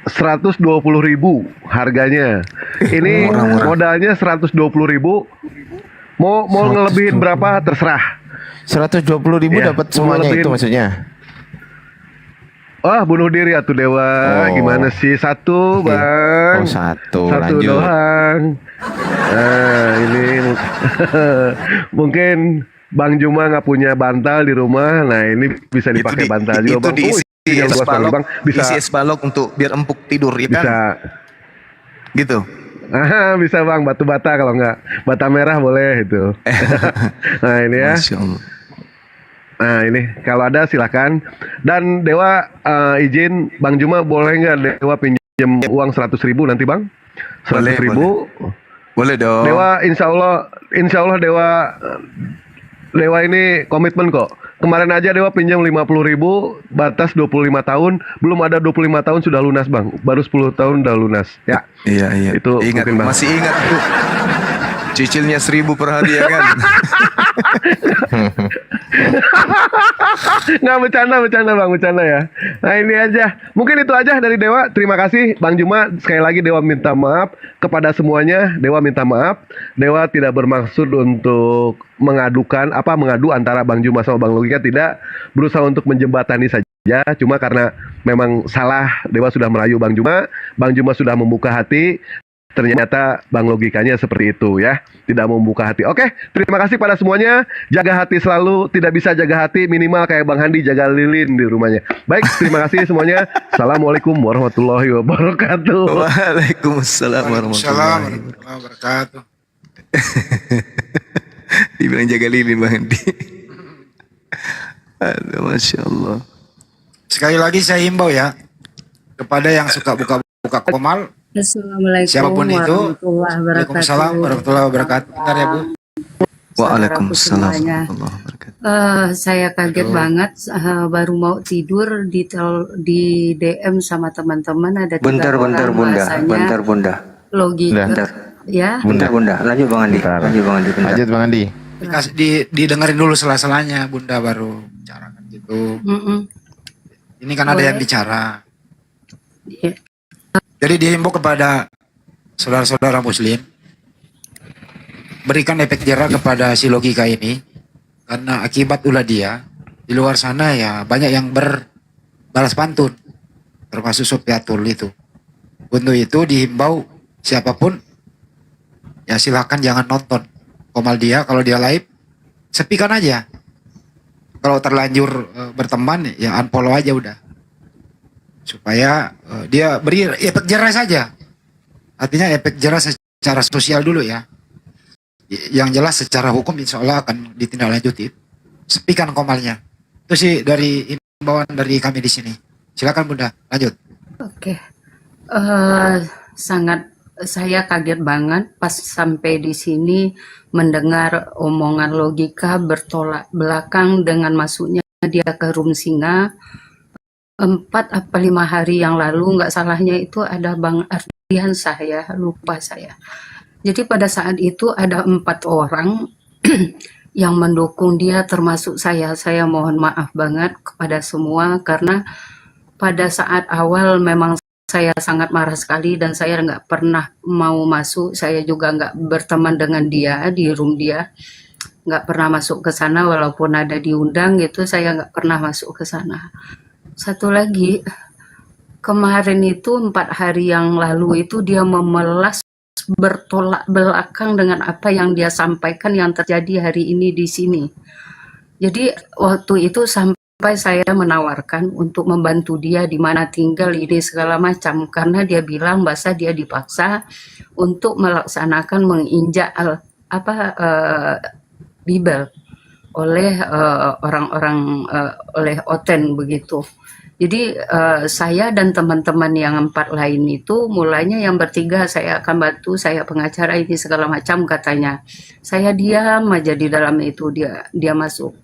120.000 harganya. Ini modalnya 120.000. Mau ngelebihin berapa terserah. 120.000 ya, dapat semuanya itu maksudnya. Wah, bunuh diri atuh Dewa. Gimana sih? Satu bang. Satu lanjut. Doang. Ini mungkin Bang Juma nggak punya bantal di rumah. Nah ini bisa dipakai bantal juga bang. Diisi es balok, bang. Bisa isi es balok untuk biar empuk tidur ya kan? Bisa. Gitu. Bisa bang, batu bata kalau nggak bata merah boleh itu. Nah ini ya. Masya Allah. Nah ini kalau ada silakan. Dan Dewa izin Bang Juma boleh nggak Dewa pinjam uang 100.000 nanti bang? 100.000. Boleh dong. Dewa insya Allah Dewa ini komitmen kok. Kemarin aja Dewa pinjam 50.000, batas 25 tahun, belum ada 25 tahun sudah lunas bang, baru 10 tahun udah lunas. Ya. Iya. Itu ingat, mungkin bang. masih ingat tuh. Cicilnya 1.000 per hari ya kan? Nggak bercanda bang, bercanda ya. Nah ini aja, mungkin itu aja dari Dewa. Terima kasih Bang Juma. Sekali lagi Dewa minta maaf kepada semuanya. Dewa minta maaf. Dewa tidak bermaksud untuk mengadu antara Bang Juma sama Bang Logika, tidak. Berusaha untuk menjembatani saja. Cuma karena memang salah, Dewa sudah merayu Bang Juma. Bang Juma sudah membuka hati. Ternyata Bang Logikanya seperti itu ya, tidak membuka hati. Oke, terima kasih pada semuanya. Jaga hati selalu, tidak bisa jaga hati minimal kayak Bang Handi jaga lilin di rumahnya. Baik, terima kasih semuanya. Assalamualaikum warahmatullahi wabarakatuh. Waalaikumsalam warahmatullahi wabarakatuh. Dibilang jaga lilin Bang Handi. Aduh, Masya Allah. Sekali lagi saya himbau ya kepada yang suka buka komal, Assalamualaikum siapapun itu. warahmatullahi wabarakatuh. Waalaikumsalam warahmatullahi wabarakatuh. Bentar ya Bu. Waalaikumsalam Semuanya. warahmatullahi wabarakatuh. Saya kaget banget baru mau tidur di DM sama teman-teman ada 3 Bentar orang Bunda, bahasanya bentar Bunda. logika Bentar. ya. Bunda. Lanjut Bang Andi. Lanjut Bang Andi. Bentar. Lanjut Bang Andi. Didengerin dulu sela-selanya Bunda baru bicarakan gitu. Ini kan ada Boleh. yang bicara. Iya. Jadi dihimbau kepada saudara-saudara muslim, berikan efek jerah kepada si logika ini, karena akibat ulah dia di luar sana ya banyak yang berbalas pantun, termasuk Sofiatul itu. Untuk itu dihimbau siapapun ya silakan jangan nonton komal dia. Kalau dia live sepikan aja. Kalau terlanjur berteman ya unfollow aja udah, supaya dia beri efek jerah saja. Artinya efek jerah secara sosial dulu ya. Yang jelas secara hukum insya Allah akan ditindaklanjuti. Sepikan komalnya. Itu sih dari himbauan dari kami di sini. Silakan Bunda, lanjut. Oke. Sangat saya kaget banget pas sampai di sini mendengar omongan logika bertolak belakang dengan masuknya dia ke room singa 4 apa 5 hari yang lalu, nggak salahnya itu ada Bang Ardian, saya lupa saya. Jadi pada saat itu ada 4 orang yang mendukung dia termasuk saya. Saya mohon maaf banget kepada semua karena pada saat awal memang saya sangat marah sekali dan saya nggak pernah mau masuk. Saya juga nggak berteman dengan dia di room dia, nggak pernah masuk ke sana walaupun ada diundang gitu. Saya nggak pernah masuk ke sana. Satu lagi, kemarin itu 4 hari yang lalu itu dia memelas bertolak belakang dengan apa yang dia sampaikan yang terjadi hari ini di sini. Jadi waktu itu sampai saya menawarkan untuk membantu dia di mana tinggal ini segala macam karena dia bilang bahasa dia dipaksa untuk melaksanakan menginjak Bible oleh orang-orang oleh Oten begitu. Jadi saya dan teman-teman yang 4 lain itu mulanya yang bertiga saya akan bantu, saya pengacara ini segala macam katanya. Saya diam aja di dalam itu, dia masuk.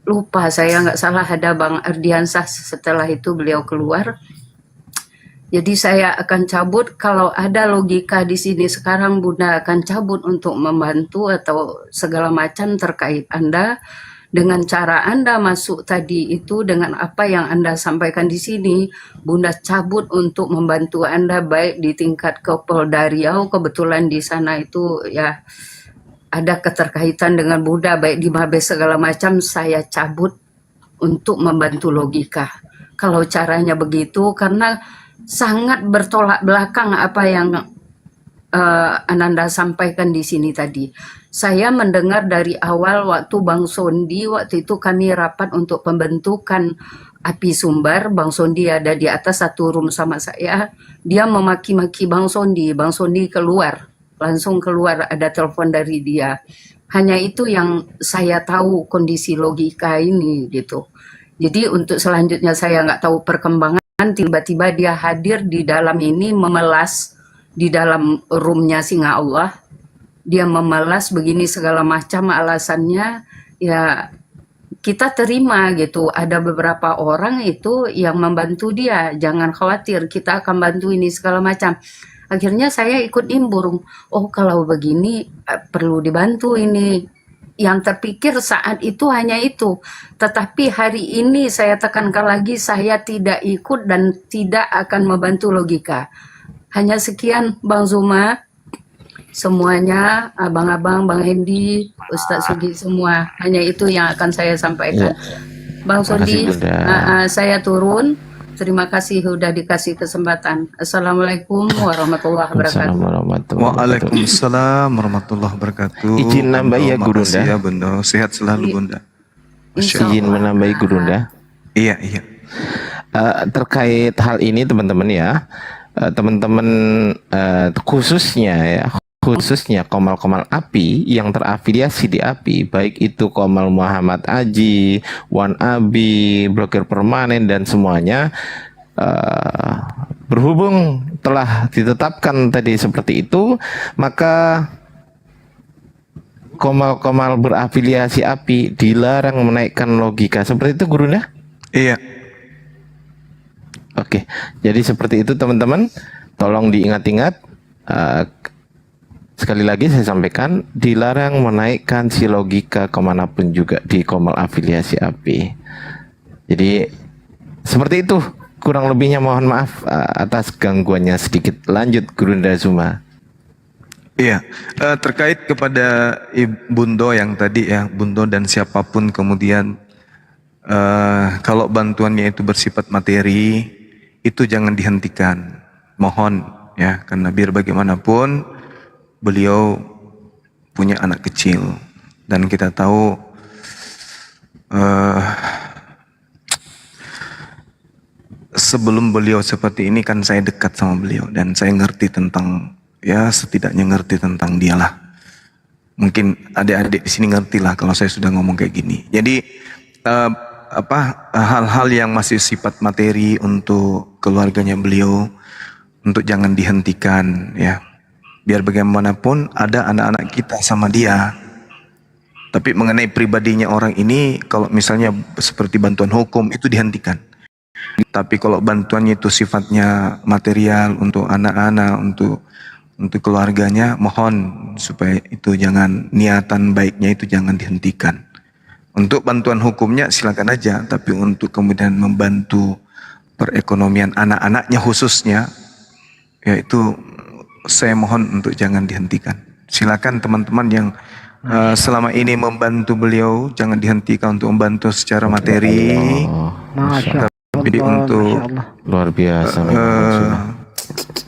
Lupa saya nggak salah ada Bang Ardiansah, setelah itu beliau keluar. Jadi saya akan cabut kalau ada logika di sini sekarang Bunda akan cabut untuk membantu atau segala macam terkait Anda. Dengan cara Anda masuk tadi itu dengan apa yang Anda sampaikan di sini, Bunda cabut untuk membantu Anda baik di tingkat ke Polda Riau, kebetulan di sana itu ya ada keterkaitan dengan Bunda baik di Mabes segala macam, saya cabut untuk membantu logika. Kalau caranya begitu karena sangat bertolak belakang apa yang Ananda sampaikan di sini tadi. Saya mendengar dari awal waktu Bang Sondi, waktu itu kami rapat untuk pembentukan api sumbar. Bang Sondi ada di atas satu room sama saya. Dia memaki-maki Bang Sondi. Bang Sondi keluar, langsung keluar ada telepon dari dia. Hanya itu yang saya tahu kondisi logika ini gitu. Jadi untuk selanjutnya saya nggak tahu perkembangan. Tiba-tiba dia hadir di dalam ini memelas di dalam roomnya Singa Allah. Dia memelas begini segala macam alasannya ya kita terima gitu. Ada beberapa orang itu yang membantu dia, jangan khawatir kita akan bantu ini segala macam. Akhirnya saya ikut nimbrung, oh kalau begini perlu dibantu ini. Yang terpikir saat itu hanya itu. Tetapi hari ini saya tekankan lagi saya tidak ikut dan tidak akan membantu logika. Hanya sekian Bang Zuma. Semuanya, abang-abang, Bang Hendi, Ustadz Sugi semua. Hanya itu yang akan saya sampaikan. Bang Sondi, saya turun. Terima kasih sudah dikasih kesempatan. Assalamualaikum warahmatullahi wabarakatuh. Waalaikumsalam warahmatullahi wabarakatuh. Izin nambahi ya Gurunda. Ya Bunda, sehat selalu Bunda. Izin menambahi Gurunda. Iya. Terkait hal ini teman-teman ya, teman-teman khususnya khususnya Komal-Komal API yang terafiliasi di API, baik itu Komal Muhammad Aji, Wan Abi, Blokir Permanen dan semuanya, berhubung telah ditetapkan tadi seperti itu, maka Komal-Komal berafiliasi API dilarang menaikkan logika. Seperti itu gurunya? Iya. Oke, jadi seperti itu teman-teman, tolong diingat-ingat. Sekali lagi saya sampaikan, dilarang menaikkan si logika kemanapun juga di Komal afiliasi API. Jadi seperti itu, kurang lebihnya mohon maaf atas gangguannya sedikit. Lanjut Gurunda Zuma. Iya, terkait kepada Bundo yang tadi ya, Bundo dan siapapun kemudian kalau bantuannya itu bersifat materi, itu jangan dihentikan, mohon ya, karena biar bagaimanapun beliau punya anak kecil dan kita tahu sebelum beliau seperti ini kan saya dekat sama beliau dan saya ngerti tentang, ya setidaknya ngerti tentang dialah. Mungkin adik-adik di sini ngerti lah kalau saya sudah ngomong kayak gini. Jadi hal-hal yang masih sifat materi untuk keluarganya beliau, untuk jangan dihentikan ya. Biar bagaimanapun ada anak-anak kita sama dia. Tapi mengenai pribadinya orang ini, kalau misalnya seperti bantuan hukum itu dihentikan. Tapi kalau bantuannya itu sifatnya material untuk anak-anak, untuk keluarganya, mohon supaya itu jangan, niatan baiknya itu jangan dihentikan. Untuk bantuan hukumnya silakan aja, tapi untuk kemudian membantu perekonomian anak-anaknya khususnya, yaitu saya mohon untuk jangan dihentikan. Silakan teman-teman yang selama ini membantu beliau, jangan dihentikan untuk membantu secara materi. Tapi untuk luar biasa.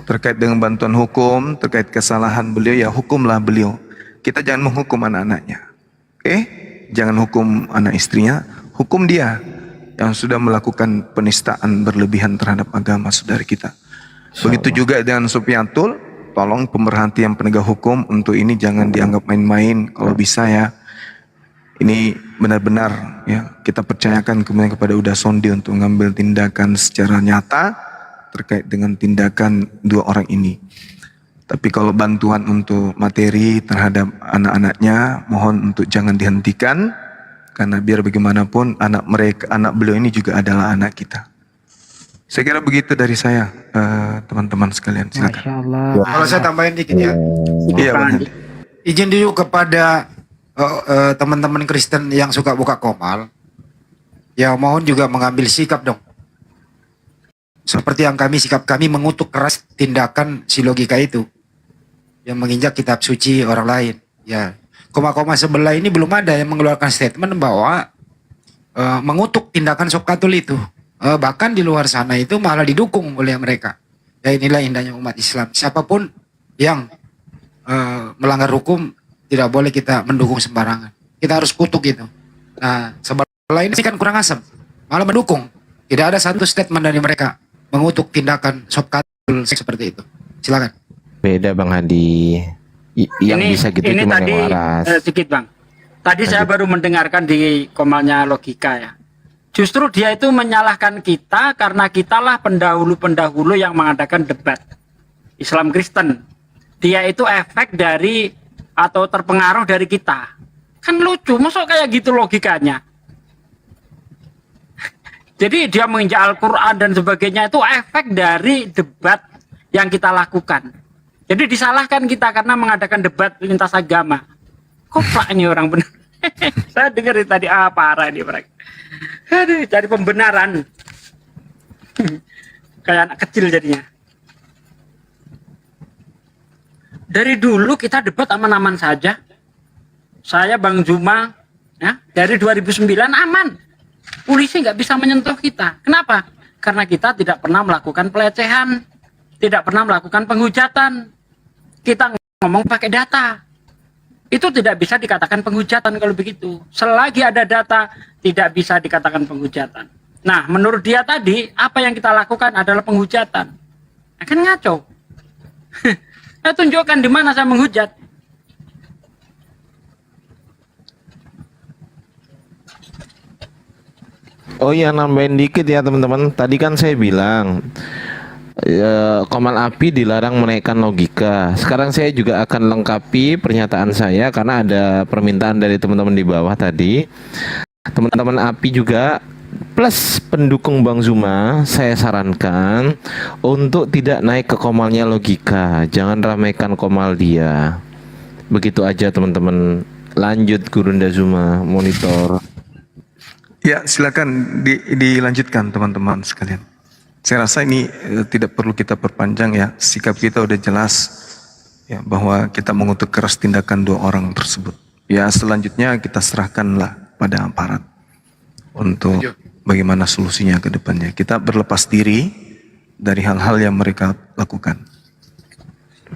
Terkait dengan bantuan hukum, terkait kesalahan beliau, ya hukumlah beliau. Kita jangan menghukum anak-anaknya. Oke? Jangan hukum anak istrinya, hukum dia yang sudah melakukan penistaan berlebihan terhadap agama saudara kita. Begitu juga dengan Supiatul, tolong pemerhatian penegak hukum untuk ini jangan dianggap main-main. Kalau bisa ya, ini benar-benar ya kita percayakan kemudian kepada Uda Sondi untuk mengambil tindakan secara nyata terkait dengan tindakan dua orang ini. Tapi kalau bantuan untuk materi terhadap anak-anaknya, mohon untuk jangan dihentikan, karena biar bagaimanapun anak beliau ini juga adalah anak kita. Saya kira begitu dari saya, teman-teman sekalian. Silakan. Kalau saya tambahin dikit ya. Iya, Bang. Izin dulu kepada teman-teman Kristen yang suka buka Komal, ya mohon juga mengambil sikap dong. Seperti yang sikap kami mengutuk keras tindakan si logika itu yang menginjak kitab suci orang lain. Ya, koma-koma sebelah ini belum ada yang mengeluarkan statement bahwa mengutuk tindakan Sopkatul itu. Bahkan di luar sana itu malah didukung oleh mereka. Ya inilah indahnya umat Islam. Siapapun yang melanggar hukum tidak boleh kita mendukung sembarangan. Kita harus kutuk itu. Nah, sebelah ini kan kurang asam, malah mendukung. Tidak ada satu statement dari mereka mengutuk tindakan Sopkatul seperti itu. Silakan. Beda Bang Hadi. Yang ini, bisa gitu ini cuma tadi, yang waras. Sedikit Bang. Tadi saya baru mendengarkan di Komalnya logika ya. Justru dia itu menyalahkan kita karena kitalah pendahulu-pendahulu yang mengadakan debat Islam Kristen. Dia itu efek dari atau terpengaruh dari kita. Kan lucu, masuk kayak gitu logikanya. Jadi dia menginjak Al-Quran dan sebagainya itu efek dari debat yang kita lakukan. Jadi disalahkan kita karena mengadakan debat lintas agama. Kok ini orang benar? Saya dengar tadi parah ini mereka. Aduh, cari pembenaran. Kayak anak kecil jadinya. Dari dulu kita debat aman-aman saja. Saya Bang Juma, ya, dari 2009 aman. Polisi nggak bisa menyentuh kita. Kenapa? Karena kita tidak pernah melakukan pelecehan, tidak pernah melakukan penghujatan. Kita ngomong pakai data. Itu tidak bisa dikatakan penghujatan kalau begitu. Selagi ada data, tidak bisa dikatakan penghujatan. Nah, menurut dia tadi, apa yang kita lakukan adalah penghujatan. Akan ngaco. Tunjukkan di mana saya menghujat. Oh iya, nambahin dikit ya teman-teman. Tadi kan saya bilang Komal Api dilarang menaikkan logika. Sekarang saya juga akan lengkapi pernyataan saya karena ada permintaan dari teman-teman di bawah tadi. Teman-teman Api juga plus pendukung Bang Zuma, saya sarankan untuk tidak naik ke komalnya logika. Jangan ramaikan komal dia. Begitu aja teman-teman. Lanjut Gurunda Zuma, monitor. Ya, silakan dilanjutkan teman-teman sekalian. Saya rasa ini tidak perlu kita perpanjang ya. Sikap kita udah jelas ya bahwa kita mengutuk keras tindakan dua orang tersebut. Ya, selanjutnya kita serahkanlah pada aparat untuk bagaimana solusinya ke depannya. Kita berlepas diri dari hal-hal yang mereka lakukan.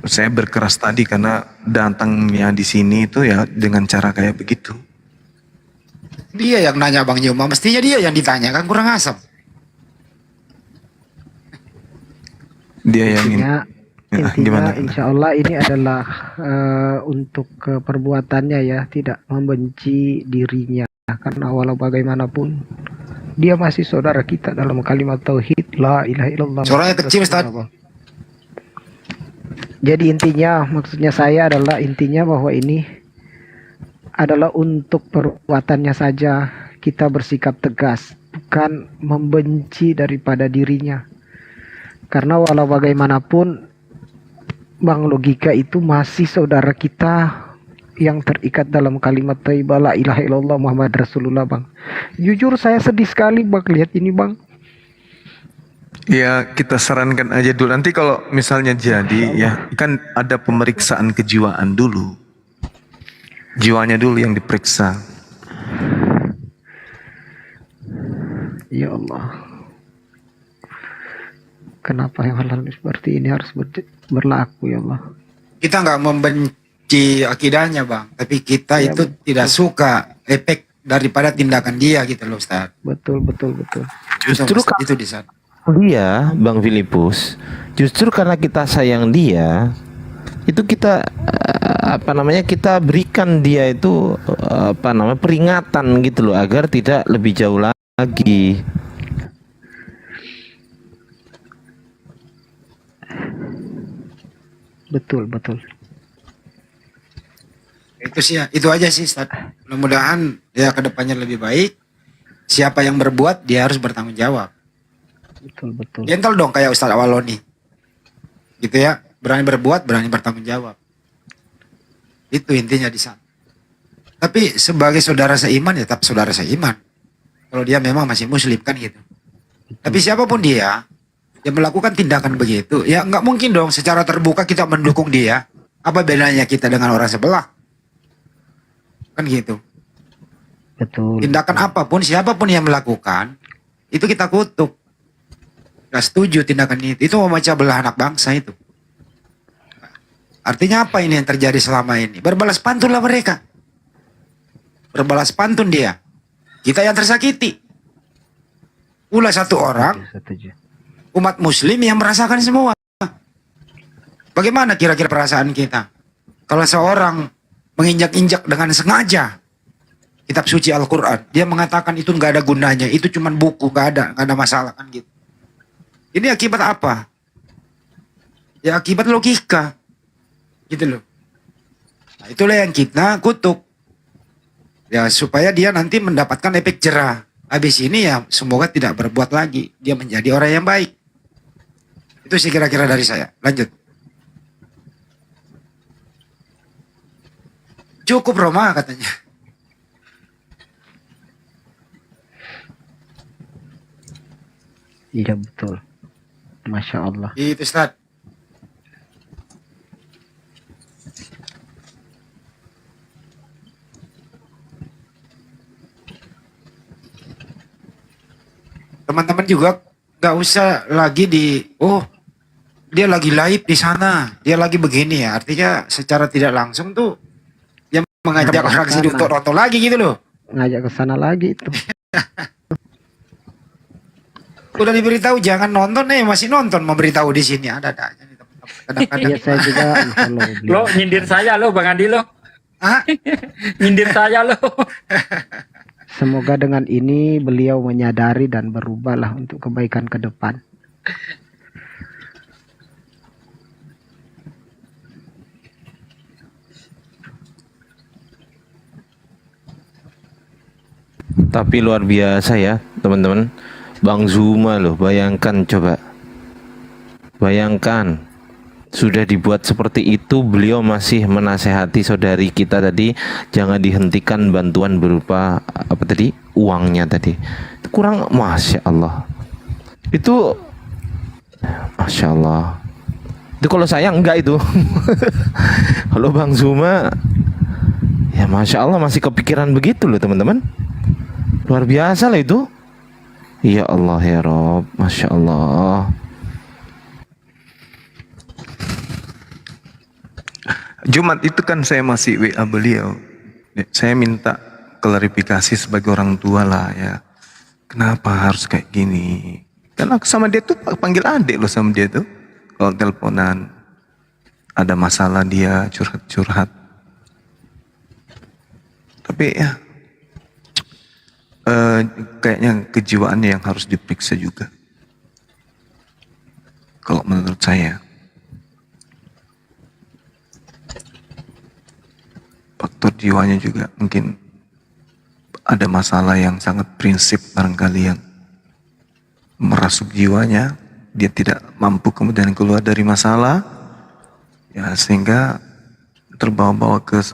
Saya berkeras tadi karena datangnya di sini itu ya dengan cara kayak begitu. Dia yang nanya Bang Yuma, mestinya dia yang ditanya, kan kurang asam. Dia yang intinya insya Allah ini adalah untuk perbuatannya ya, tidak membenci dirinya, karena walau bagaimanapun dia masih saudara kita dalam kalimat tauhid la ilaha illallah. Suaranya kecil, Ustaz. Jadi intinya, maksudnya saya adalah intinya bahwa ini adalah untuk perbuatannya saja kita bersikap tegas, bukan membenci daripada dirinya. Karena walau bagaimanapun Bang Logika itu masih saudara kita yang terikat dalam kalimat thayyibah la ilaha illallah Muhammad Rasulullah, Bang. Jujur saya sedih sekali Bang lihat ini, Bang. Ya, kita sarankan aja dulu. Nanti kalau misalnya jadi ya, kan ada pemeriksaan kejiwaan dulu. Jiwanya dulu yang diperiksa. Ya Allah. Kenapa hal-hal seperti ini harus berlaku ya Allah? Kita nggak membenci akidahnya Bang, tapi kita Ya, itu tidak suka efek daripada tindakan dia gitu loh Ustaz. Betul. Justru itu di sana. Dia, Bang Filipus, justru karena kita sayang dia, itu kita kita berikan dia itu peringatan gitu loh agar tidak lebih jauh lagi. Betul. Itu sih ya, itu aja sih Ustaz. Mudah-mudahan ya kedepannya lebih baik. Siapa yang berbuat dia harus bertanggung jawab. Betul. Gentle dong kayak Ustaz Awaloni. Gitu ya, berani berbuat, berani bertanggung jawab. Itu intinya di sana. Tapi sebagai saudara seiman ya tetap saudara seiman. Kalau dia memang masih muslim kan gitu. Tapi siapapun dia yang melakukan tindakan begitu, ya nggak mungkin dong secara terbuka kita mendukung dia. Apa bedanya kita dengan orang sebelah? Kan gitu. Betul. Tindakan apapun, siapapun yang melakukan, itu kita kutuk. Gak setuju tindakan itu. Itu memecah belah anak bangsa itu. Artinya apa ini yang terjadi selama ini? Berbalas pantunlah mereka. Berbalas pantun dia. Kita yang tersakiti. Ulah satu orang, umat muslim yang merasakan semua. Bagaimana kira-kira perasaan kita? Kalau seorang menginjak-injak dengan sengaja kitab suci Al-Quran, dia mengatakan itu nggak ada gunanya, itu cuma buku, nggak ada masalah kan gitu. Ini akibat apa? Ya akibat logika, gitu loh. Nah, itulah yang kita kutuk. Ya supaya dia nanti mendapatkan efek jerah. Habis ini ya semoga tidak berbuat lagi. Dia menjadi orang yang baik. Itu sih kira-kira dari saya. Lanjut. Cukup Roma katanya. Iya betul. Masya Allah. Itu Ustaz. Teman-teman juga nggak usah lagi dia lagi live di sana, dia lagi begini ya. Artinya secara tidak langsung tuh dia mengajak orang sini untuk nonton lagi gitu loh. Ngajak ke sana lagi itu. Udah diberitahu jangan nonton masih nonton, memberitahu di sini ada. Iya saya juga follow beliau. Lo nyindir saya lo Bang Andi lo. Nyindir saya lo. Semoga dengan ini beliau menyadari dan berubahlah untuk kebaikan ke depan. Tapi luar biasa ya teman-teman. Bang Zuma loh, bayangkan coba. Bayangkan sudah dibuat seperti itu, beliau masih menasehati saudari kita tadi jangan dihentikan bantuan berupa apa tadi, uangnya tadi. Itu kurang, masya Allah. Itu masya Allah. Itu kalau saya enggak itu. Kalau Bang Zuma, ya masya Allah masih kepikiran begitu loh teman-teman. Luar biasa lah itu. Ya Allah ya Rob, masya Allah. Jumat itu kan saya masih WA beliau. Saya minta klarifikasi sebagai orang tua lah ya. Kenapa harus kayak gini? Karena aku sama dia tuh panggil adik loh sama dia tuh. Kalau teleponan ada masalah dia curhat-curhat. Tapi ya kayaknya kejiwaannya yang harus diperiksa juga. Kalau menurut saya. Faktor jiwanya juga mungkin ada masalah yang sangat prinsip barangkali yang merasuk jiwanya, dia tidak mampu kemudian keluar dari masalah ya, sehingga terbawa-bawa ke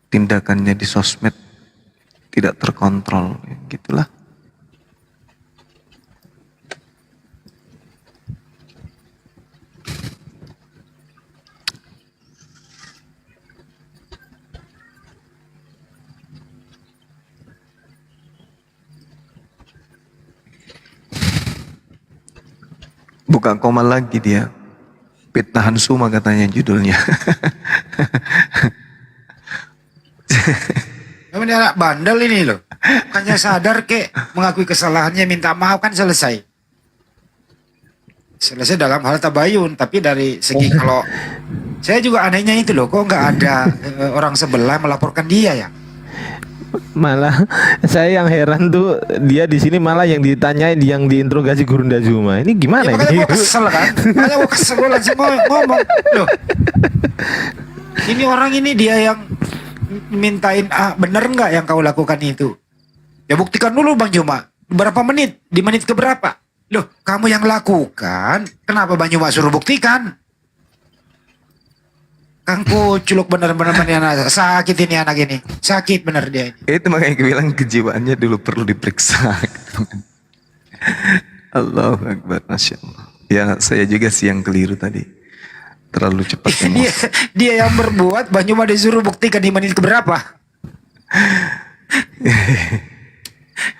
tindakannya di sosmed tidak terkontrol, gitulah. Buka koma lagi dia. Fitnahan Suma katanya judulnya. Memang dia anak bandel ini loh. Bukannya sadar kek, mengakui kesalahannya, minta maaf kan selesai. Selesai dalam hal tabayun, tapi dari segi kalau saya juga anehnya itu loh, kok nggak ada orang sebelah melaporkan dia ya? Malah saya yang heran tuh dia di sini malah yang ditanyain, yang diinterogasi Gurunda Zuma. Ini gimana Ya, makanya ini? gue kesel kan, makanya gue kesel, gue langsung ngomong loh. Ini orang ini dia yang mintain bener nggak yang kau lakukan itu? Ya buktikan dulu Bang Juma. Berapa menit? Di menit keberapa? Loh, kamu yang lakukan, kenapa Bang Juma suruh buktikan? Kang Kuculuk bener-bener anak sakit ini anak ini, sakit bener dia ini. Itu makanya gue bilang kejiwaannya dulu perlu diperiksa. Allahu Akbar, Masya Allah. Ya saya juga sih yang keliru tadi, terlalu cepat emosi. dia yang berbuat, Bang Juma disuruh buktikan di menit keberapa?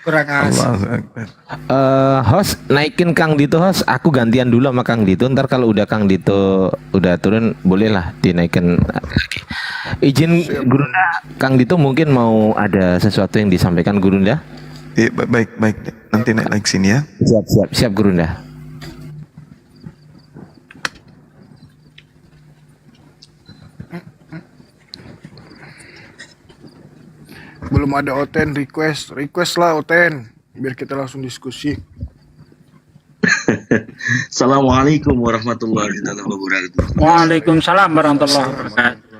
Kurang asik. Host, naikin Kang Dito host. Aku gantian dulu sama Kang Dito. Ntar kalau udah Kang Dito udah turun, bolehlah dinaikin lagi. Izin Gurunda, Kang Dito mungkin mau ada sesuatu yang disampaikan Gurunda. Iya, baik. Nanti naik lagi sini ya. Siap Gurunda. Belum ada Oten request lah Oten, biar kita langsung diskusi. Assalamualaikum warahmatullahi wabarakatuh. Waalaikumsalam warahmatullahi wabarakatuh.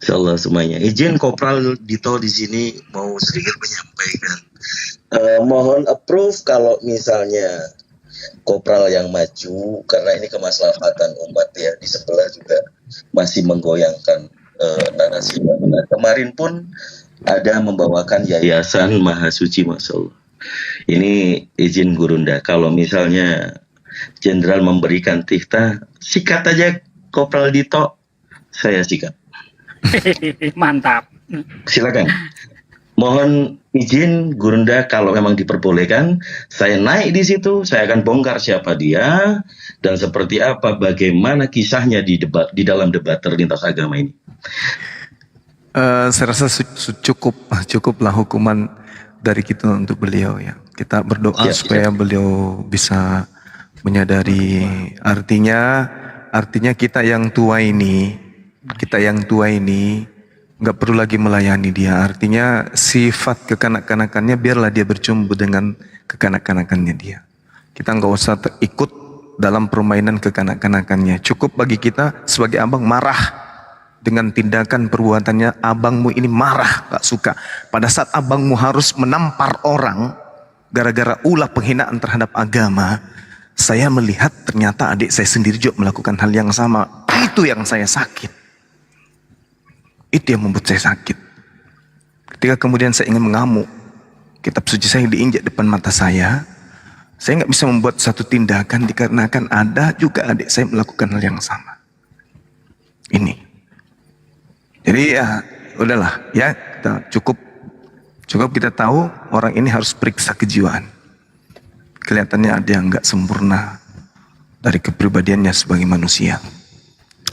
Insyaallah semuanya. Izin Kopral Dito di sini mau sedikit menyampaikan. Mohon approve kalau misalnya Kopral yang maju, karena ini kemaslahatan umat ya. Di sebelah juga masih menggoyangkan narasi. Nah, kemarin pun ada membawakan Yayasan Mahasuci, Masya Allah. Ini izin Gurunda, kalau misalnya Jenderal memberikan titah, sikat aja Kopral Dito, saya sikat. Mantap. Silakan. Mohon izin Gurunda, kalau memang diperbolehkan, saya naik di situ, saya akan bongkar siapa dia dan seperti apa, bagaimana kisahnya di dalam debat terlintas agama ini. Saya rasa cukuplah hukuman dari kita untuk beliau ya. Kita berdoa supaya beliau bisa Menyadari artinya kita yang tua ini nggak perlu lagi melayani dia. Artinya sifat kekanak-kanakannya biarlah dia bercumbu dengan kekanak-kanakannya dia. Kita nggak usah ikut dalam permainan kekanak-kanakannya. Cukup bagi kita sebagai abang marah dengan tindakan perbuatannya. Abangmu ini marah, gak suka. Pada saat abangmu harus menampar orang gara-gara ulah penghinaan terhadap agama, saya melihat ternyata adik saya sendiri juga melakukan hal yang sama. Itu yang saya sakit. Itu yang membuat saya sakit. Ketika kemudian saya ingin mengamuk, kitab suci saya diinjak depan mata saya nggak bisa membuat satu tindakan dikarenakan ada juga adik saya melakukan hal yang sama. Ini. Jadi ya udahlah ya, kita cukup kita tahu orang ini harus periksa kejiwaan. Kelihatannya ada yang nggak sempurna dari kepribadiannya sebagai manusia.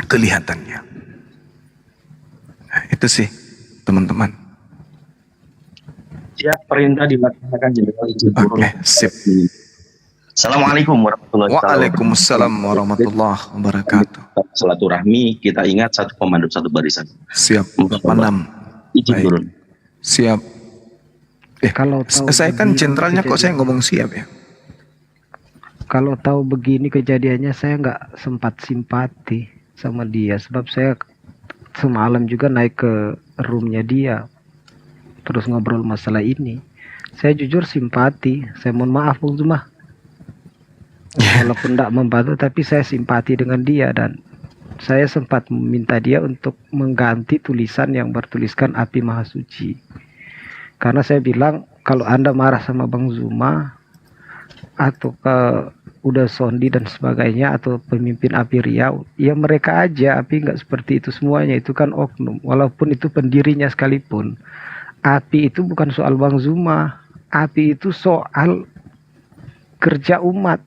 Kelihatannya. Nah, itu sih teman-teman. Siap, perintah dilaksanakan Jenderal. Oke, sip. Assalamualaikum warahmatullahi wabarakatuh. Waalaikumsalam warahmatullahi wabarakatuh. Silaturahmi, kita ingat satu komando satu barisan. Siap. Manam. Izin turun. Siap. Kalau saya kan jenderalnya kok saya ngomong siap ya? Kalau tahu begini kejadiannya saya nggak sempat simpati sama dia, sebab saya semalam juga naik ke roomnya dia terus ngobrol masalah ini. Saya jujur simpati. Saya mohon maaf Bung Zuma, walaupun tidak membantu tapi saya simpati dengan dia, dan saya sempat meminta dia untuk mengganti tulisan yang bertuliskan api maha suci, karena saya bilang kalau Anda marah sama Bang Zuma atau ke udah Sondi dan sebagainya atau pemimpin Api Riau, ya mereka aja. Api nggak seperti itu semuanya, itu kan oknum, walaupun itu pendirinya sekalipun. Api itu bukan soal Bang Zuma, Api itu soal kerja umat,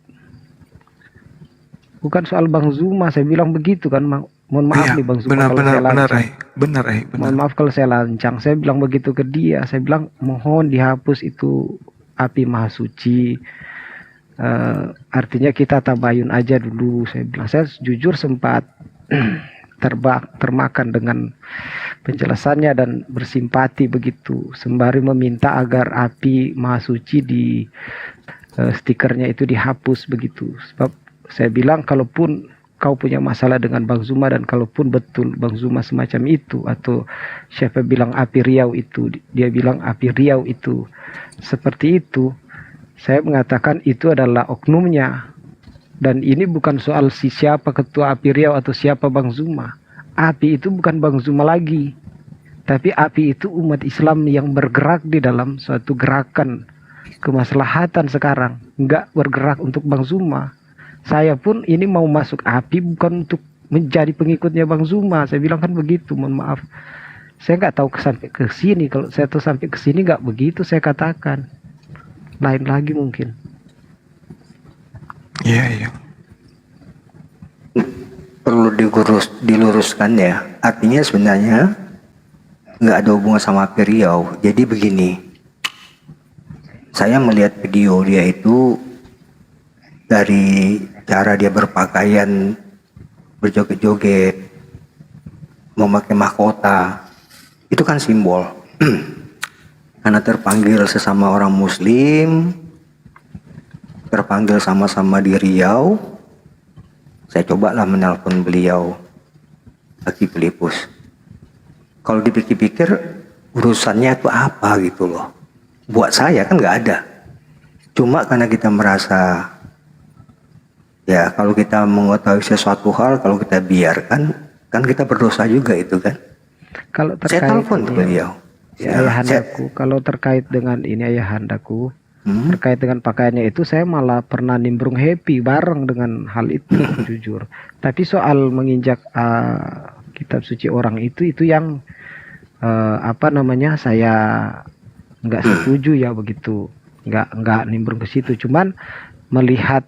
bukan soal Bang Zuma. Saya bilang begitu kan. Mohon maaf nih Bang Zuma kalau saya lancang. Benar. Mohon maaf kalau saya lancang. Saya bilang begitu ke dia. Saya bilang mohon dihapus itu api maha suci. Artinya kita tabayun aja dulu. Saya bilang, saya jujur sempat termakan dengan penjelasannya dan bersimpati begitu, sembari meminta agar api maha suci di stikernya itu dihapus begitu. Sebab saya bilang kalaupun kau punya masalah dengan Bang Zuma, dan kalaupun betul Bang Zuma semacam itu, atau siapa bilang Api Riau itu, dia bilang Api Riau itu seperti itu, saya mengatakan itu adalah oknumnya. Dan ini bukan soal siapa ketua Api Riau atau siapa Bang Zuma. Api itu bukan Bang Zuma lagi, tapi Api itu umat Islam yang bergerak di dalam suatu gerakan kemaslahatan sekarang, nggak bergerak untuk Bang Zuma. Saya pun ini mau masuk Api bukan untuk menjadi pengikutnya Bang Zuma. Saya bilang kan begitu. Mohon maaf, saya nggak tahu sampai ke sini. Kalau saya tahu sampai ke sini nggak begitu saya katakan. Lain lagi mungkin. Iya. Perlu diluruskan ya. Artinya sebenarnya nggak ada hubungan sama Api Riau. Jadi begini, saya melihat video dia itu dari cara dia berpakaian, berjoget-joget, memakai mahkota, itu kan simbol. Karena terpanggil sesama orang Muslim, terpanggil sama-sama di Riau, saya cobalah menelpon beliau, Aki Pelipus. Kalau dipikir-pikir urusannya itu apa gitu loh. Buat saya kan nggak ada. Cuma karena kita merasa, ya kalau kita mengetahui sesuatu hal, kalau kita biarkan, kan kita berdosa juga itu kan. Kalau terkait saya telepon beliau. Ya, ayahandaku, kalau terkait dengan ini ayahandaku, terkait dengan pakaiannya itu saya malah pernah nimbrung happy bareng dengan hal itu jujur. Tapi soal menginjak kitab suci orang itu yang saya nggak setuju ya begitu, nggak nimbrung ke situ. Cuman melihat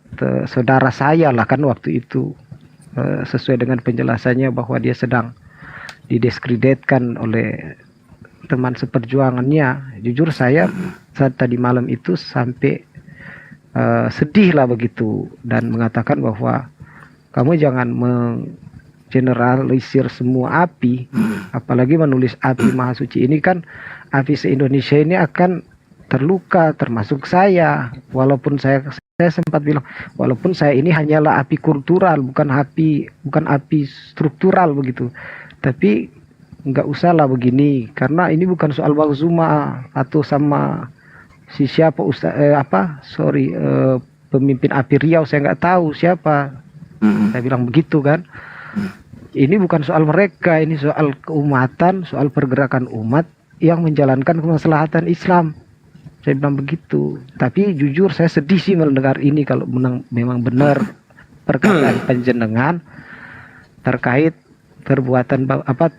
saudara saya lah kan waktu itu sesuai dengan penjelasannya bahwa dia sedang didiskreditkan oleh teman seperjuangannya. Jujur saya saat tadi malam itu sampai sedih lah begitu dan mengatakan bahwa kamu jangan generalisir semua api, apalagi menulis api maha suci ini kan api se-Indonesia ini akan terluka, termasuk saya. Walaupun saya sempat bilang, walaupun saya ini hanyalah api kultural, bukan api struktural begitu. Tapi nggak usah lah begini, karena ini bukan soal Bang Zuma atau sama si siapa pemimpin api Riau, saya nggak tahu siapa. Saya bilang begitu kan. Ini bukan soal mereka, ini soal keumatan, soal pergerakan umat yang menjalankan kemaslahatan Islam. Saya bilang begitu. Tapi jujur saya sedih sih mendengar ini kalau memang benar perkataan panjenengan terkait perbuatan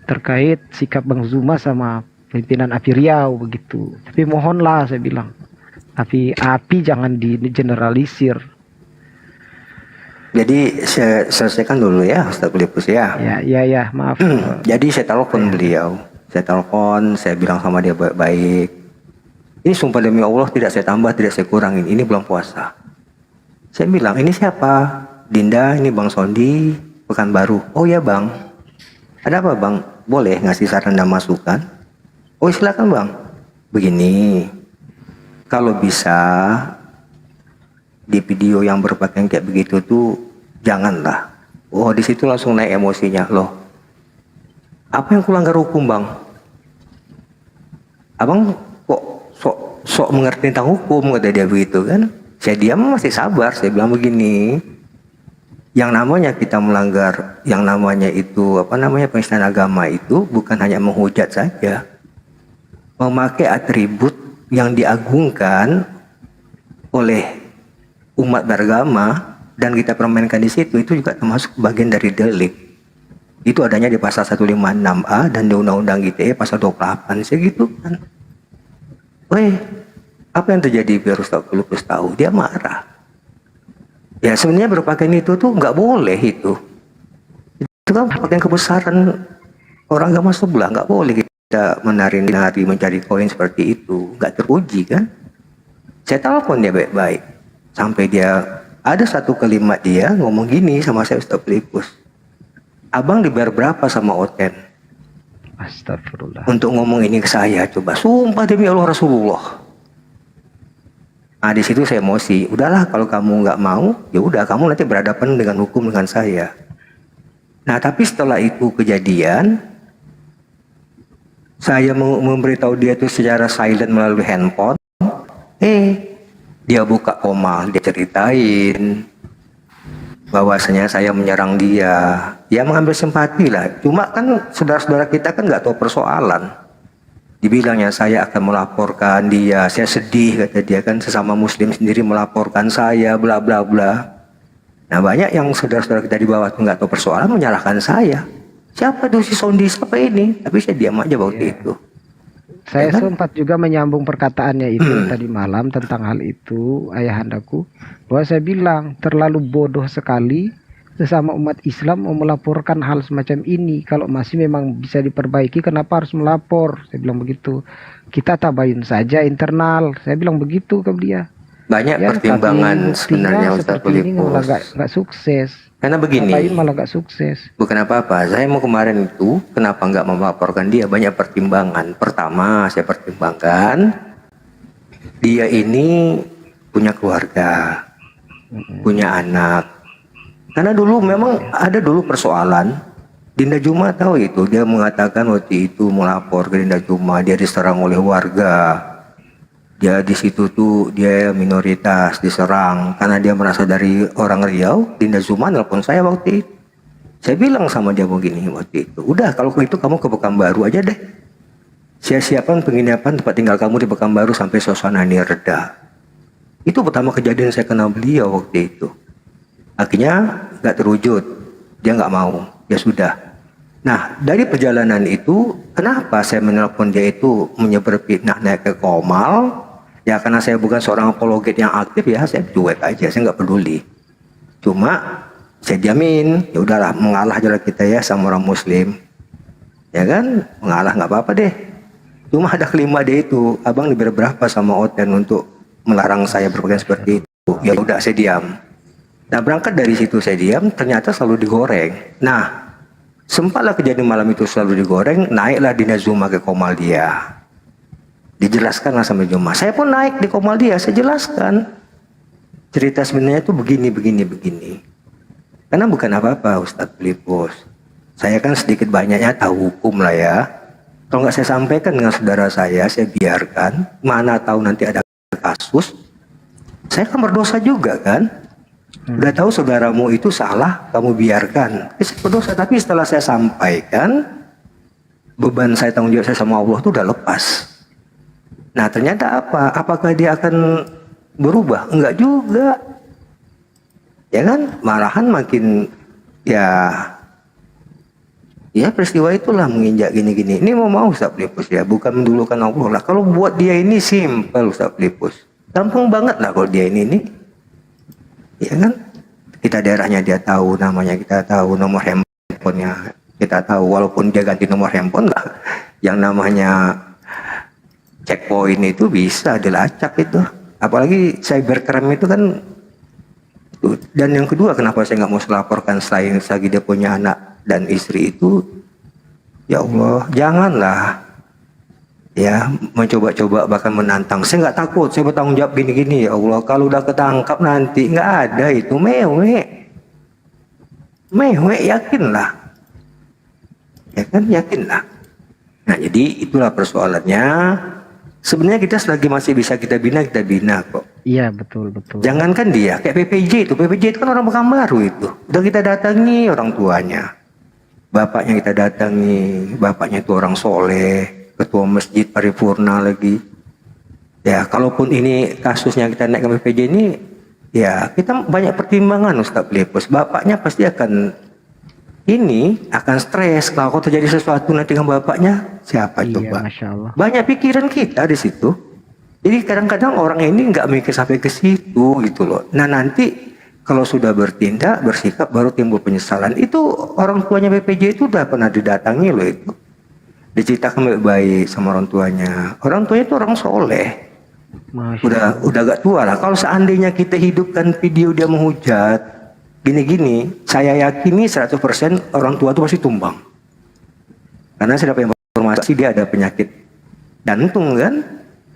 terkait sikap Bang Zuma sama pimpinan api Riau begitu. Tapi mohonlah saya bilang, api jangan digeneralisir. Jadi saya selesaikan dulu ya Ustaz Filipus ya. Ya, maaf. Jadi saya telepon beliau. Saya bilang sama dia baik-baik. Ini sumpah demi Allah tidak saya tambah, tidak saya kurangin. Ini bulan puasa. Saya bilang, ini siapa? Dinda, ini Bang Sondi, Pekanbaru. Oh ya Bang. Ada apa Bang? Boleh ngasih saran dan masukan? Oh silakan Bang. Begini. Kalau bisa di video yang berpakaian kayak begitu tuh janganlah. Oh di situ langsung naik emosinya loh. Apa yang kulanggar hukum Bang? Abang kok sok mengerti tentang hukum, kata dia begitu kan? Saya diam masih sabar. Saya bilang begini, yang namanya kita melanggar, yang namanya itu penistaan agama itu bukan hanya menghujat saja, memakai atribut yang diagungkan oleh umat beragama dan kita permainkan di situ, itu juga termasuk bagian dari delik. Itu adanya di pasal 156A dan di Undang-Undang ITE pasal 28 segitu kan. Weh, apa yang terjadi biar Ustaz Filipus tahu? Dia marah. Ya sebenarnya berpakaian itu tuh nggak boleh itu. Itu kan pakaian kebesaran orang agama sebelah, nggak boleh kita menari-nari mencari koin seperti itu, nggak teruji kan. Saya telepon dia baik-baik. Sampai dia ada satu kalimat dia ngomong gini sama saya, Ustaz Filipus, abang dibayar berapa sama Oten? Astagfirullah. Untuk ngomong ini ke saya, coba sumpah demi Allah Rasulullah. Nah di situ saya emosi. Udahlah kalau kamu nggak mau, ya udah kamu nanti berhadapan dengan hukum dengan saya. Nah tapi setelah itu kejadian, saya memberitahu dia itu secara silent melalui handphone. Dia buka koma, dia ceritain bahwasanya saya menyerang dia. Ya mengambil simpati lah. Cuma kan saudara-saudara kita kan nggak tahu persoalan. Dibilangnya saya akan melaporkan dia. Saya sedih kata dia kan, sesama muslim sendiri melaporkan saya bla bla bla. Nah banyak yang saudara-saudara kita di bawah tuh nggak tahu persoalan menyalahkan saya. Siapa tuh si Sondi, siapa ini? Tapi saya diam aja waktu itu. Saya sempat juga menyambung perkataannya itu tadi malam tentang hal itu, ayahandaku, bahwa saya bilang terlalu bodoh sekali sesama umat Islam mau melaporkan hal semacam ini. Kalau masih memang bisa diperbaiki, kenapa harus melapor? Saya bilang begitu. Kita tabayin saja internal. Saya bilang begitu ke dia. Banyak pertimbangan sebenarnya Ustaz Filipus. Ini malah nggak sukses. Karena begini, malah nggak sukses. Bukan apa-apa. Saya mau kemarin itu kenapa nggak melaporkan dia, banyak pertimbangan. Pertama, saya pertimbangkan dia ini punya keluarga, punya anak. Karena dulu memang ada dulu persoalan. Dinda Juma tahu itu, dia mengatakan waktu itu melapor ke Dinda Juma, dia diserang oleh warga. Dia di situ tuh dia minoritas diserang karena dia merasa dari orang Riau. Dinda Zuma nelpon saya waktu itu. Saya bilang sama dia begini waktu itu, udah kalau itu kamu ke Pekanbaru aja deh. Saya siapkan penginapan tempat tinggal kamu di Pekanbaru sampai suasana ini reda. Itu pertama kejadian saya kenal beliau waktu itu. Akhirnya nggak terwujud, dia nggak mau, ya sudah. Nah dari perjalanan itu, kenapa saya menelpon dia itu menyebar fitnah naik ke Komal? Ya karena saya bukan seorang apologet yang aktif, ya saya cuek aja, saya nggak peduli. Cuma saya jamin, ya udahlah mengalah aja kita ya sama orang Muslim, ya kan, mengalah nggak apa-apa deh. Cuma ada kelima dia itu, abang dibayar berapa sama Oten untuk melarang saya berpakaian seperti itu? Ya udah saya diam. Nah berangkat dari situ saya diam, ternyata selalu digoreng. Nah sempatlah kejadian malam itu selalu digoreng, naiklah Dina Zuma ke Komaldia. Dijelaskanlah sama Juma. Saya pun naik di Komaldia, saya jelaskan. Cerita sebenarnya itu begini. Karena bukan apa-apa Ustadz Filipus. Saya kan sedikit banyaknya tahu hukum lah ya. Kalau nggak saya sampaikan dengan saudara saya biarkan. Mana tahu nanti ada kasus. Saya kan berdosa juga kan. Udah tahu saudaramu itu salah, kamu biarkan. Saya berdosa, tapi setelah saya sampaikan, beban saya, tanggung jawab saya sama Allah itu udah lepas. Nah ternyata apa? Apakah dia akan berubah? Enggak juga. Ya kan? Malahan makin ya peristiwa itulah menginjak gini-gini. Ini mau Ustaz Filipus ya, bukan mendulukan Allah lah. Kalau buat dia ini simpel Ustaz Filipus. Gampang banget lah kalau dia ini. Ya kan? Kita daerahnya dia tahu, namanya kita tahu, nomor handphonenya kita tahu. Walaupun dia ganti nomor handphone lah, yang namanya checkpoint itu bisa dilacak itu. Apalagi cybercrime itu kan. Dan yang kedua, kenapa saya nggak mau melaporkan selain lagi dia punya anak dan istri itu, ya Allah, janganlah ya mencoba-coba bahkan menantang. Saya nggak takut, saya bertanggung jawab gini-gini. Ya Allah, kalau udah ketangkap nanti nggak ada itu mewe, yakinlah, ya kan, yakinlah. Nah jadi itulah persoalannya. Sebenarnya kita selagi masih bisa kita bina kok. Iya betul. Jangankan dia, kayak PPJ itu kan orang Pekanbaru itu. Udah kita datangi orang tuanya, bapaknya kita datangi, bapaknya itu orang soleh, ketua masjid paripurna lagi. Ya kalaupun ini kasusnya kita naik ke PPJ ini, ya kita banyak pertimbangan Ustaz Filipus. Bapaknya pasti akan stres kalau terjadi sesuatu nanti dengan bapaknya, siapa coba? Masya Allah. Banyak pikiran kita di situ. Jadi kadang-kadang orang ini nggak mikir sampai ke situ gitu loh. Nah nanti kalau sudah bertindak, bersikap, baru timbul penyesalan. Itu orang tuanya BPJ itu udah pernah didatangi loh itu. Diceritakan baik-baik sama orang tuanya. Orang tuanya itu orang soleh. Udah gak tua lah. Kalau seandainya kita hidupkan video dia menghujat, gini-gini, saya yakini 100% orang tua itu pasti tumbang. Karena saya dapat informasi dia ada penyakit jantung kan.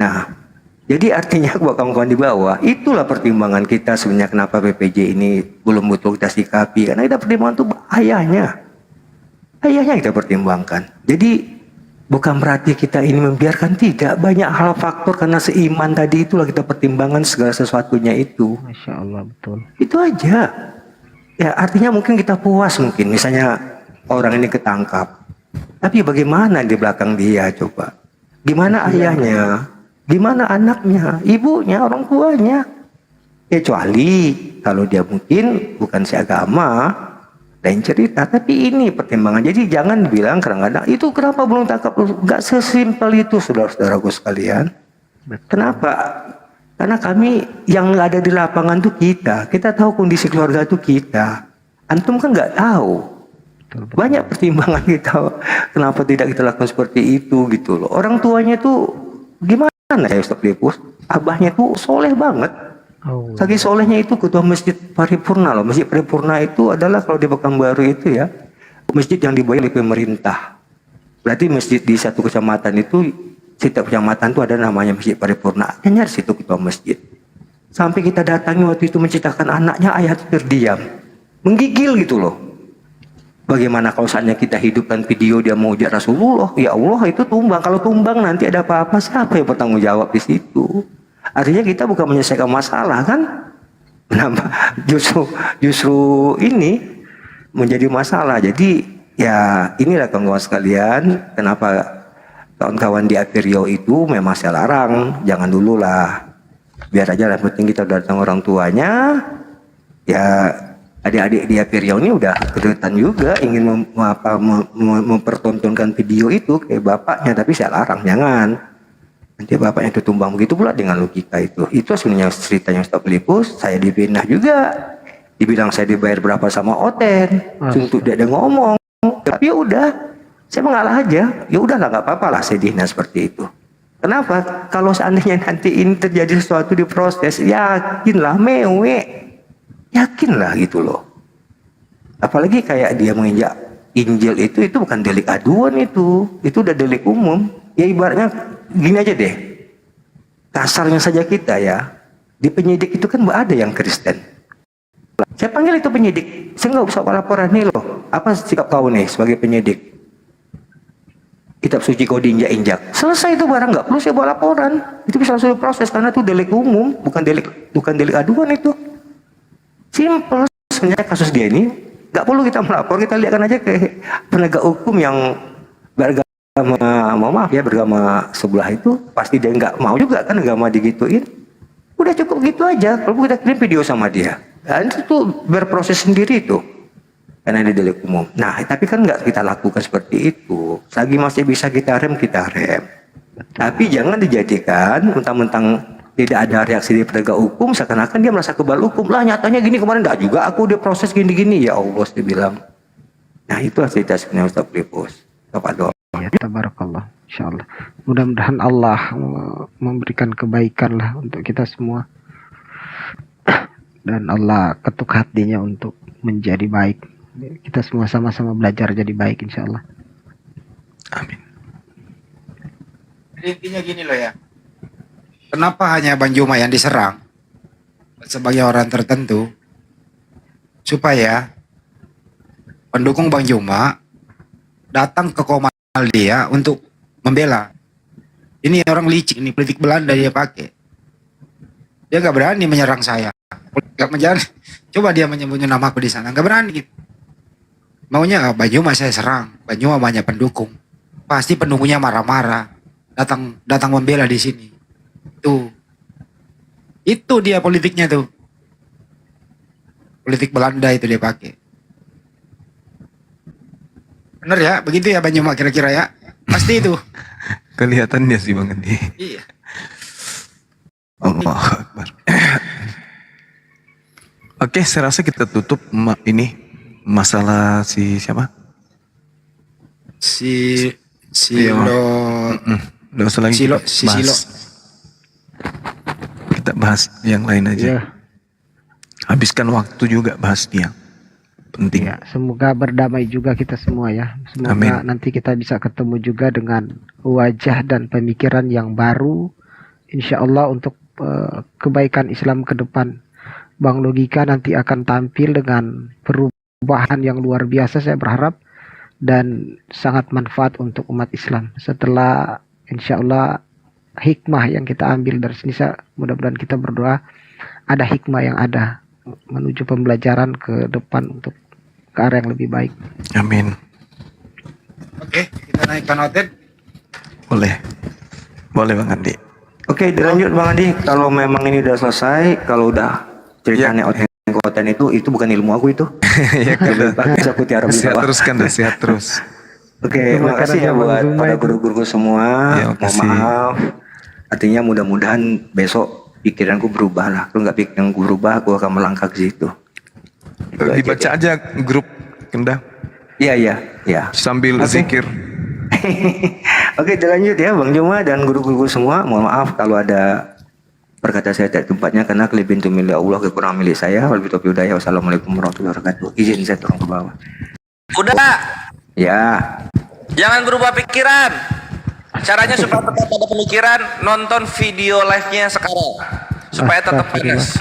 Nah, jadi artinya buat kawan-kawan di bawah, itulah pertimbangan kita sebenarnya kenapa BPJ ini belum betul kita sikapi. Karena kita pertimbangan itu ayahnya kita pertimbangkan. Jadi bukan berarti kita ini membiarkan, tidak. Banyak hal faktor karena seiman tadi itulah kita pertimbangkan segala sesuatunya itu. Masya Allah, betul. Itu aja. Ya artinya mungkin kita puas mungkin misalnya orang ini ketangkap, tapi bagaimana di belakang dia coba, gimana ayahnya, gimana anaknya, ibunya, orang tuanya. Kecuali kalau dia mungkin bukan seagama, lain cerita, tapi ini pertimbangan. Jadi jangan bilang kadang-kadang itu kenapa belum tangkap, nggak sesimpel itu saudara-saudaraku sekalian. Kenapa? Karena kami yang ada di lapangan tuh kita tahu kondisi keluarga tuh kita. Antum kan nggak tahu. Banyak pertimbangan kita. Kenapa tidak kita lakukan seperti itu gitu loh. Orang tuanya tuh gimana ya Ustaz Filipus? Abahnya tuh soleh banget. Saking solehnya itu ketua masjid paripurna loh. Masjid paripurna itu adalah kalau di Pekanbaru itu ya masjid yang dibayar oleh pemerintah. Berarti masjid di satu kecamatan itu, setiap kecamatan itu ada namanya masjid paripurna. Hanya di situ ketua masjid. Sampai kita datangi waktu itu menceritakan anaknya, ayah itu terdiam, menggigil gitu loh. Bagaimana kalau saatnya kita hidupkan video dia mau ujar Rasulullah, ya Allah itu tumbang. Kalau tumbang nanti ada apa-apa, siapa yang bertanggung jawab di situ? Artinya kita bukan menyelesaikan masalah kan? Kenapa? Justru ini menjadi masalah. Jadi ya inilah kawan-kawan sekalian, kenapa kawan-kawan di Aperio itu memang saya larang, jangan dulu lah, biar aja yang penting kita datang orang tuanya. Ya adik-adik di Aperio ini udah kedutan juga ingin mempertontonkan video itu kayak bapaknya, tapi saya larang, jangan. Nanti bapaknya itu tumbang, begitu pula dengan logika itu. Itu sebenarnya ceritanya Ustaz Filipus. Saya dibina juga, dibilang saya dibayar berapa sama Oten untuk dia ada ngomong, tapi ya udah saya mengalah aja, ya udahlah nggak apa-apa lah saya dihina seperti itu. Kenapa? Kalau seandainya nanti ini terjadi sesuatu di proses, yakinlah mewe, yakinlah gitu loh. Apalagi kayak dia menginjak Injil itu bukan delik aduan itu udah delik umum. Ya ibaratnya gini aja deh, kasarnya saja kita ya, di penyidik itu kan ada yang Kristen. Saya panggil itu penyidik, saya nggak usah laporan nih loh, apa sikap kau nih sebagai penyidik? Kitab suci kau diinjak-injak. Selesai itu barang, nggak perlu saya bawa laporan. Itu bisa langsung proses karena itu delik umum, bukan delik aduan itu. Simple. Sebenarnya kasus dia ini nggak perlu kita melapor, kita lihatkan aja ke penegak hukum yang beragama sebelah itu, pasti dia nggak mau juga kan agama digituin. Udah cukup gitu aja. Kalau kita kirim video sama dia, dan itu tuh berproses sendiri tuh. Karena ini delik umum. Nah, tapi kan nggak kita lakukan seperti itu. Selagi masih bisa kita rem, kita rem. Tapi jangan dijadikan mentang-mentang tidak ada reaksi dari penegak hukum, seakan-akan dia merasa kebal hukum. Lah nyatanya gini kemarin enggak juga, aku udah proses gini-gini. Ya Allah, dia bilang. Nah, itu cerita sebenarnya Ustaz Filipus. Bapak doa. Ya, tabarakallah. Insyaallah. Mudah-mudahan Allah memberikan kebaikan lah untuk kita semua. Dan Allah ketuk hatinya untuk menjadi baik. Kita semua sama-sama belajar jadi baik insyaallah. Amin. Jadi intinya gini loh ya. Kenapa hanya Bang Juma yang diserang sebagai orang tertentu? Supaya pendukung Bang Juma datang ke Komaldia untuk membela. Ini orang licik, ini politik Belanda dia pakai. Dia nggak berani menyerang saya. Coba dia menyebutnya namaku di sana, nggak berani gitu. Maunya Bang Juma saya serang, Bang Juma banyak pendukung. Pasti pendukungnya marah-marah, datang membela di sini. Itu dia politiknya tuh. Politik Belanda itu dia pakai. Bener ya, begitu ya Bang Juma kira-kira ya. Pasti itu. Kelihatan dia sih Bang Andi. Iya. Allah Akbar. Oke, saya rasa kita tutup ini masalah si siapa? Nggak usah lagi Silo. Kita bahas yang lain aja. Habiskan waktu juga bahas dia. Penting. Ya, semoga berdamai juga kita semua ya. Semoga Amin. nanti kita bisa ketemu juga dengan wajah dan pemikiran yang baru. Insya Allah untuk kebaikan Islam ke depan. Bang Logika nanti akan tampil dengan perubahan yang luar biasa saya berharap. Dan sangat manfaat untuk umat Islam. Setelah insya Allah hikmah yang kita ambil dari sini, mudah-mudahan kita berdoa ada hikmah yang ada menuju pembelajaran ke depan untuk ke arah yang lebih baik. Amin. Oke, kita naikkan Oten. Boleh Bang Andi. Oke, dilanjut Bang Andi. Kalau memang ini udah selesai, kalau udah ceritanya Oten itu bukan ilmu aku itu. Ya kan. Sehat terus. Oke, terima kasih ya buat para guru-guru semua. Mohon maaf. Artinya mudah-mudahan besok pikiranku berubah lah. Kalau nggak pikiranku berubah, aku akan melangkah ke situ. Dibaca aja grup Kendang. Iya. Sambil zikir. Oke, dilanjut ya Bang Juma dan guru-guru semua. Mohon maaf kalau ada perkata saya tidak tempatnya karena kelebihan itu milik Allah, kekurangan milik saya. Wassalamualaikum warahmatullahi wabarakatuh. Izin saya turun ke bawah. Udah. Ya. Jangan berubah pikiran. Caranya supaya tetap ada pemikiran, nonton video live-nya sekarang. Supaya tetap panas.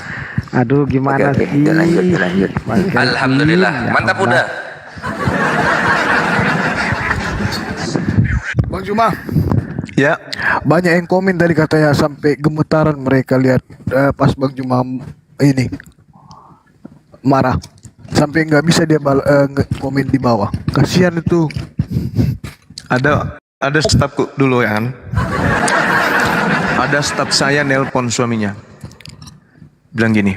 Aduh, gimana sih? Dilanjut. Alhamdulillah, mantap udah. Bang Juma. Ya. Banyak yang komen tadi katanya sampai gemetaran mereka lihat pas Bang Juma ini marah. Sampai nggak bisa dia komen di bawah. Kasihan itu. Ada stafku dulu ya kan. Ada staf saya nelpon suaminya. Bilang gini,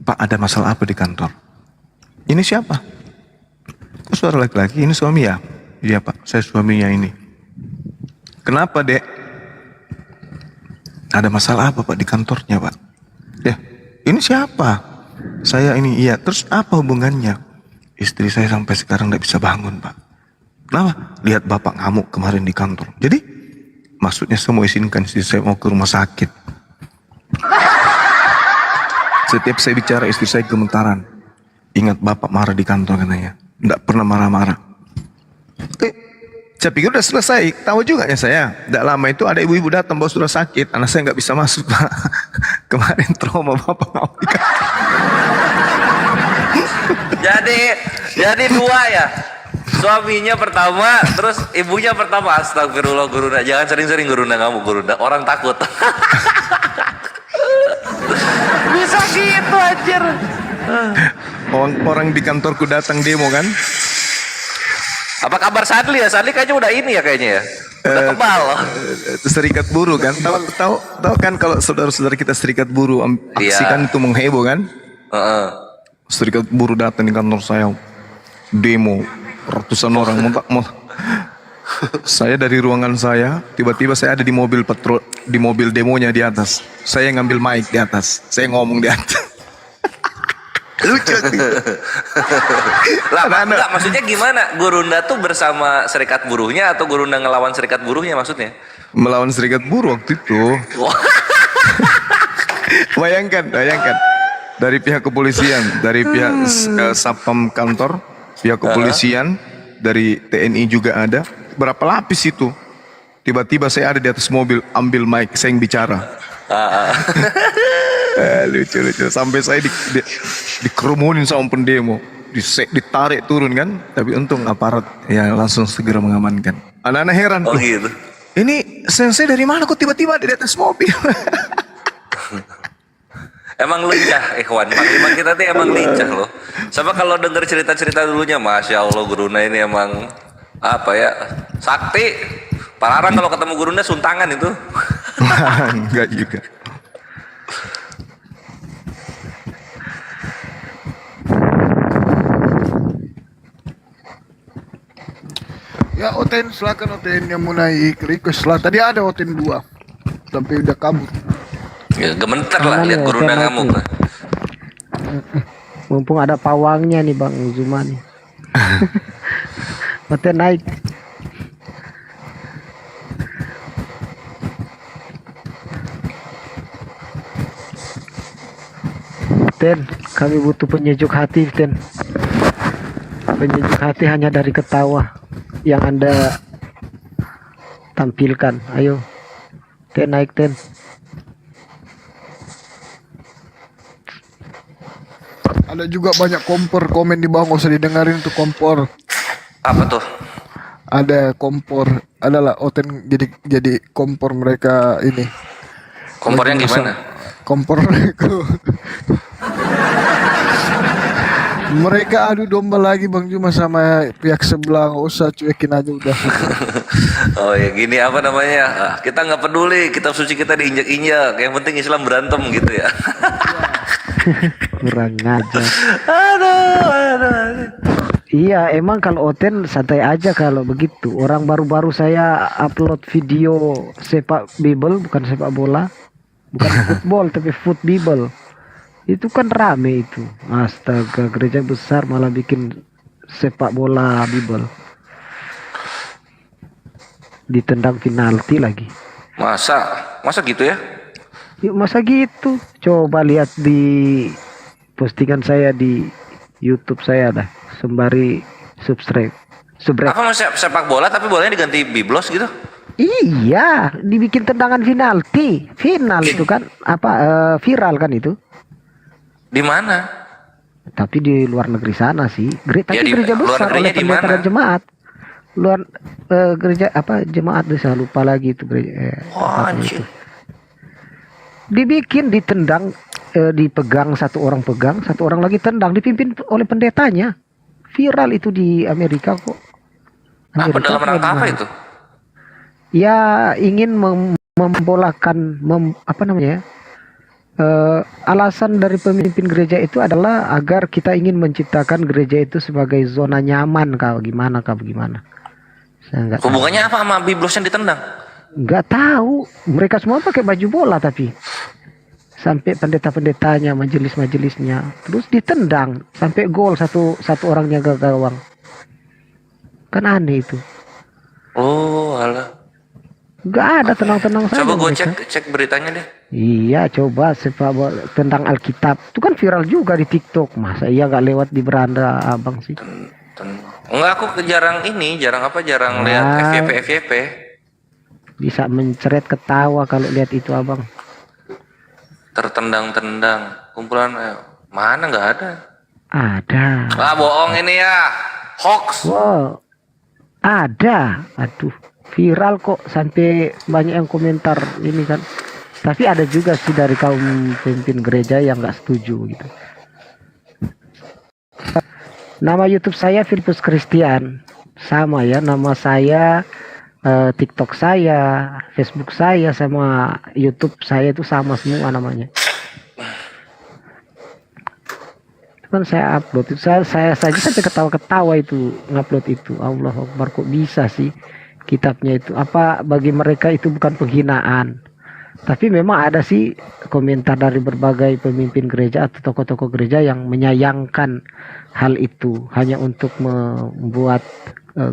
Pak ada masalah apa di kantor? Ini siapa? Kok suara laki-laki? Ini suami ya? Iya Pak, saya suaminya ini. Kenapa Dek? Ada masalah apa Pak di kantornya Pak? Ya, ini siapa? Saya ini, iya. Terus apa hubungannya? Istri saya sampai sekarang tidak bisa bangun Pak. Kenapa? Lihat Bapak ngamuk kemarin di kantor. Jadi Maksudnya saya mau izinkan istri saya mau ke rumah sakit. Setiap saya bicara istri saya gemetaran. Ingat bapak marah di kantor katanya. Tidak pernah marah-marah. Saya pikir udah selesai. Tahu juga ya saya. Tidak lama itu ada ibu-ibu datang bawa sudah sakit. Anak saya nggak bisa masuk Pak. Kemarin trauma bapak ngawal di kantor. Jadi dua ya. Suaminya pertama, terus ibunya pertama. Astagfirullah Gurunda. Jangan sering-sering Gurunda kamu Gurunda. Orang takut. Bisa gitu anjir. Orang di kantorku datang demo kan. Apa kabar Sadli ya? Sadli kayaknya udah ini ya kayaknya ya. Udah kebal. Serikat buruh kan. Tahu kan kalau saudara-saudara kita serikat buruh aksi kan itu mengheboh kan. Serikat buruh datang di kantor saya. Demo ratusan orang mau saya dari ruangan saya tiba-tiba saya ada di mobil patrol, di mobil demonya di atas. Saya ngambil mic di atas, saya ngomong di atas. Lucu sih. Lah, enggak, maksudnya gimana? Gurunda tuh bersama serikat buruhnya atau Gurunda ngelawan serikat buruhnya maksudnya? Melawan serikat buruh waktu itu. Bayangkan dari pihak kepolisian, dari pihak satpam kantor, pihak kepolisian, dari TNI juga ada. Berapa lapis itu? Tiba-tiba saya ada di atas mobil, ambil mic, saya yang bicara. Lucu sampai saya dikerumunin sama pendemo, ditarik turun kan. Tapi untung aparat ya langsung segera mengamankan. Anak-anak heran. Oh gitu. Ini sensei dari mana kok tiba-tiba ada di atas mobil? Emang lincah, Ikhwan. Panglima kita tuh emang lincah loh. Sama kalau denger cerita-cerita dulunya, Masya Allah Gurunda ini emang apa ya, sakti. Pararang kalau ketemu Gurunda suntangan itu. Enggak juga. Ya Oten, silakan Oten yang mulai request lah. Tadi ada Oten 2 tapi udah kabur. Ya, gemeter lah lihat Gurunda ngamuk. Mumpung ada pawangnya nih Bang Zuma nih. Oten naik. Ten, kami butuh penyejuk hati, Ten. Penyejuk hati hanya dari ketawa yang Anda tampilkan. Ayo, Ten naik, Ten. Ada juga banyak kompor komen di bawah, nggak usah didengarin tuh kompor. Apa tuh? Ada kompor, adalah Oten jadi kompor mereka ini. Kompornya gimana? Kompor mereka adu domba lagi Bang Juma sama pihak sebelah, nggak usah cuekin aja udah. Oh ya gini apa namanya? Kita nggak peduli, kitab suci kita diinjak-injak. Yang penting Islam berantem gitu ya. Kurang ngajar. Aduh. Iya, emang kalau Oten santai aja kalau begitu. Orang baru-baru saya upload video sepak bible, bukan sepak bola, bukan football tapi foot bible. Itu kan rame itu. Astaga, gereja besar malah bikin sepak bola bible. Ditendang penalti lagi. Masa gitu ya? Yuk, masa gitu? Coba lihat di postingan saya di YouTube saya dah, sembari subscribe. Apa mau sepak bola tapi bolanya diganti biblos gitu? Iya, dibikin tendangan penalti. Final itu kan viral kan itu. Di mana? Tapi di luar negeri sana sih. Tapi gereja besar oleh pendeta dan jemaat. Luar gereja jemaat saya lupa lagi itu gereja. Itu. Dibikin ditendang, dipegang satu orang lagi tendang, dipimpin oleh pendetanya. Viral itu di Amerika kok. Apa dalam rangka apa itu? Ya ingin membolakan alasan dari pemimpin gereja itu adalah agar kita ingin menciptakan gereja itu sebagai zona nyaman kah gimana. Saya hubungannya apa sama biblos yang ditendang? Nggak tahu. Mereka semua pakai baju bola tapi sampai pendeta-pendetanya, majelis-majelisnya terus ditendang sampai gol satu orang jaga gawang. Kan aneh itu. Oh, alah. Nggak ada, tenang-tenang saja Coba gue mereka. cek beritanya deh. Iya, coba tentang Alkitab. Itu kan viral juga di TikTok. Masa iya nggak lewat di beranda abang sih? Enggak, aku jarang lihat Ah, FYP. bisa menceret ketawa kalau lihat itu abang. Tertendang-tendang. Kumpulan mana nggak ada. Ada. Ah, bohong ini ya. Hoax. Wow, ada. Aduh, viral kok sampai banyak yang komentar ini kan. Tapi ada juga sih dari kaum pemimpin gereja yang nggak setuju gitu. Nama YouTube saya Filipus Christian. Sama ya, nama saya, TikTok saya, Facebook saya, sama YouTube saya itu sama semua namanya. Kan saya upload itu, saya saja sampai ketawa-ketawa itu ngupload itu. Allah Akbar, kok bisa sih kitabnya itu? Apa bagi mereka itu bukan penghinaan? Tapi memang ada sih komentar dari berbagai pemimpin gereja atau tokoh-tokoh gereja yang menyayangkan hal itu hanya untuk membuat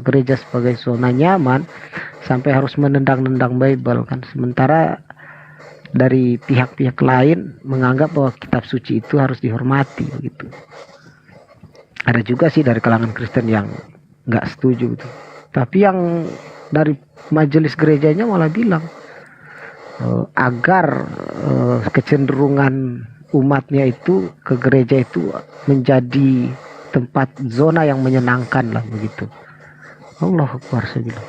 gereja sebagai zona nyaman sampai harus menendang-nendang Bible kan. Sementara dari pihak-pihak lain menganggap bahwa kitab suci itu harus dihormati begitu. Ada juga sih dari kalangan Kristen yang nggak setuju gitu. Tapi yang dari majelis gerejanya malah bilang agar kecenderungan umatnya itu ke gereja itu menjadi tempat zona yang menyenangkan lah begitu. Allah Akbar, saya bilang.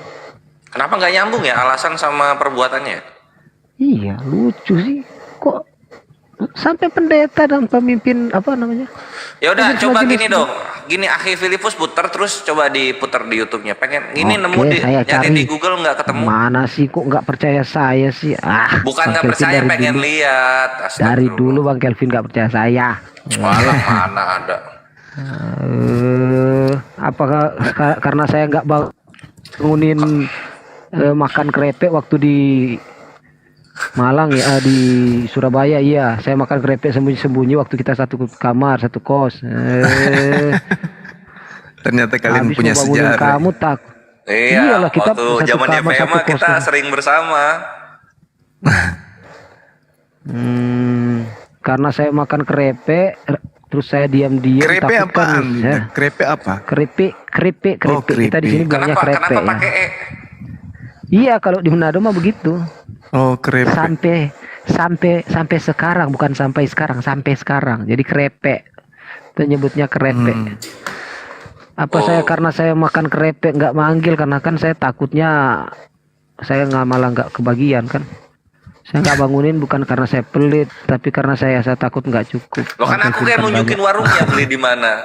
Kenapa nggak nyambung ya alasan sama perbuatannya? Iya, lucu sih. Kok sampai pendeta dan pemimpin apa namanya? Ya udah, Majelis- coba majelis- gini dong. Gini, Akhi Filipus putar terus coba diputar di YouTube-nya. Pengen gini Oke, nemu di saya nyari cari. di Google nggak ketemu. Mana sih kok nggak percaya saya sih? Bukan nggak Bang Kelvin percaya, dari pengen dulu. lihat. Dari dulu Bang Kelvin nggak percaya saya. Malah mana ada. Apakah karena saya nggak bangunin makan kerepek waktu di Malang ya, di Surabaya? Iya, saya makan kerepek sembunyi-sembunyi waktu kita satu kamar, satu kos. Ternyata kalian Habis punya mau bangunin sejarah. kamu tak. Iya, Iyalah, kita waktu satu zaman kamar, YPM satu kos kita kan. sering bersama. Karena saya makan kerepek, terus saya diam-diam. Kerepek takut kan, apaan? ya. Kerepek apa? Keripik. Oh, Kita di sini keripik. bilangnya Kenapa kerepek ya. pakai E? Iya, kalau di Manado mah begitu. Oh, kerepek. Sampai sekarang, bukan sampai sekarang, sampai sekarang. Jadi kerepek. Kita nyebutnya kerepek. Apa saya karena saya makan kerepek nggak manggil karena kan saya takutnya saya malah nggak kebagian kan. Saya nggak bangunin bukan karena saya pelit, tapi karena saya takut nggak cukup. Loh kan aku kayak nunjukin warungnya, beli di mana.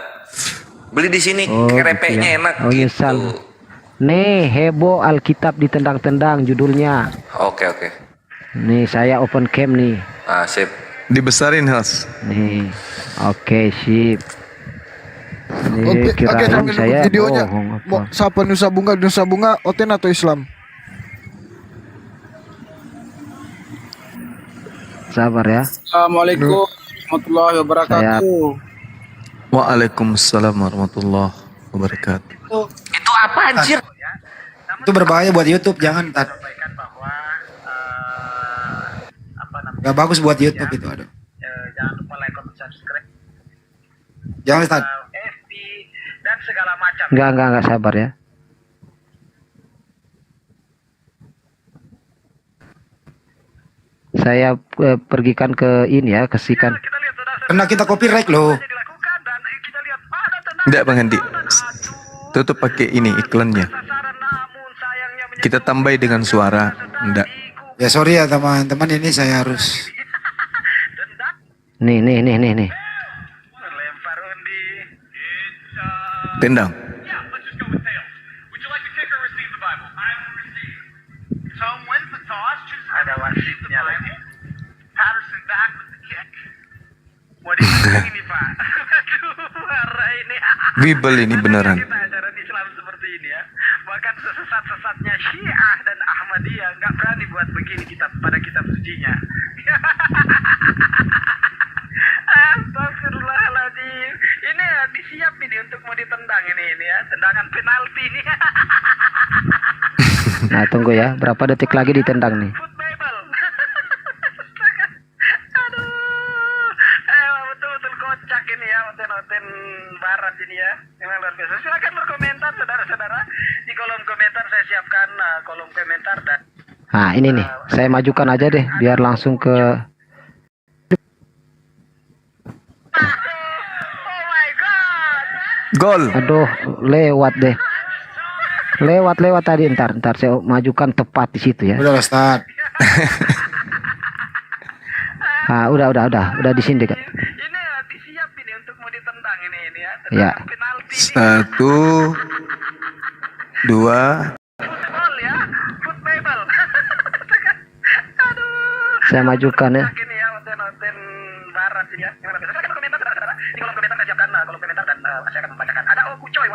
Beli di sini, Oh, kerepeknya gitu ya. enak Oh, gitu. nyesal. Nih, heboh Alkitab ditendang-tendang judulnya. Oke. Nih, saya open cam nih. Ah, sip. Dibesarin, Has. Nih. Oke, sip. Nih, Oke, kirain sambil saya videonya. bohong apa. Mau siapa Nusa Bunga Oten atau Islam? Sabar ya. Assalamualaikum warahmatullahi wabarakatuh. Waalaikumsalam warahmatullahi wabarakatuh. Itu apa anjir? Itu berbahaya buat YouTube, jangan Tat. Gak bagus buat YouTube itu, aduh. Jangan lupa like, comment, subscribe, Jangan Tat. FB dan segala macam. Enggak sabar ya. Saya pergikan ke ini ya, kesikan. Kena kita copyright loh. Enggak, Bang Handi. Tutup pakai ini iklannya. Kita tambah dengan suara. Enggak. Ya sorry ya teman-teman, ini saya harus. Nih. Tendang. Ada wasitnya lagi. Patterson back with the kick. Mau dibilang ini Pak. Aduh, marah ini. Wibel ini beneran. Kita ajaran Islam seperti ini ya. Bahkan sesat-sesatnya Syiah dan Ahmadiyah nggak berani buat begini pada kitab sucinya. Astagfirullahaladzim. Ini ya disiap ini untuk mau ditendang ini ya. Tendangan penalti ini. Nah, tunggu ya, berapa detik lagi ditendang nih. Betul-betul kocak ini ya, oten-oten barat ini ya. Memang luar biasa. Silakan berkomentar saudara-saudara. Di kolom komentar saya siapkan kolom komentar dan Nah, ini nih, saya majukan aja deh, biar langsung ke. Gol. Aduh, lewat deh. Lewat tadi, ntar saya majukan tepat di situ ya. Udah Ustaz. Ah, udah di sini dekat. Ya. 1, 2. Saya majukan ya. barat ini ya. Gimana biasa? Silakan berkomentar saudara-saudara. Di kolom komentar saya siapkan kolom komentar dan saya akan membacakan. Ada Kucoy,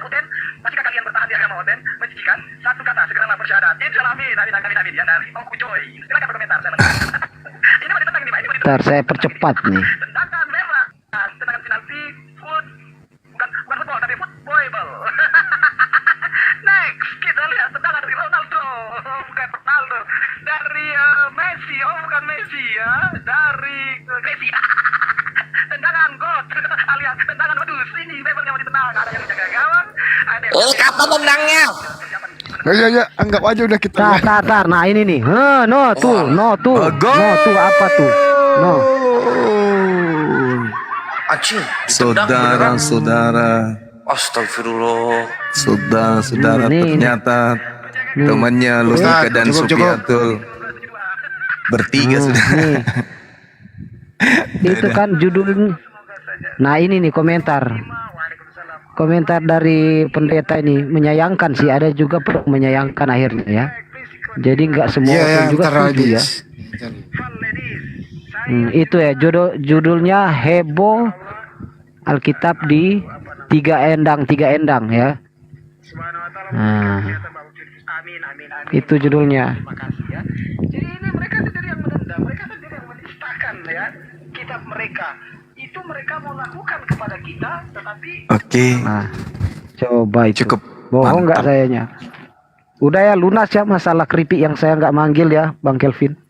Oten, masihkah kalian bertahan di agama Oten? Mencijikan. Satu kata, segeralah bersyahadat. Insya amin, amin ya dari Kucoy. Silakan berkomentar. Saya ini mau ditentang ini Pak. Ntar saya percepat nih. Tendangan merah. Tendangan penalti foot. Bukan football tapi football. Next, kita lihat tendangan dari Ronaldo. Bukan Ronaldo. Dari Messi, bukan Messi ya. Dari Messi. Tendangan God alias tendangan wedus. Ini levelnya mau ditendang. Ada yang jaga gawang. Ada yang kapan tendangnya? Ya, anggap aja udah kita. Tar. Nah ini nih. No tuh. No tuh apa tuh? No. Saudara-saudara. Astagfirullah. Saudara ternyata temannya Logika dan Supiatul bertiga sudah. Itu kan judulnya. Nah ini nih komentar dari pendeta ini menyayangkan sih, ada juga menyayangkan akhirnya ya. Jadi nggak semua orang juga setuju ya. Itu ya judulnya heboh Alkitab di tiga endang ya. Nah, itu judulnya. Jadi ini mereka sendiri yang menendang, mereka sendiri yang menistakan ya kitab mereka. Itu mereka mau lakukan kepada kita, tetapi Oke. Nah, coba itu. Cukup bohong nggak sayanya? Udah ya lunas ya masalah keripik yang saya nggak manggil ya, Bang Kelvin.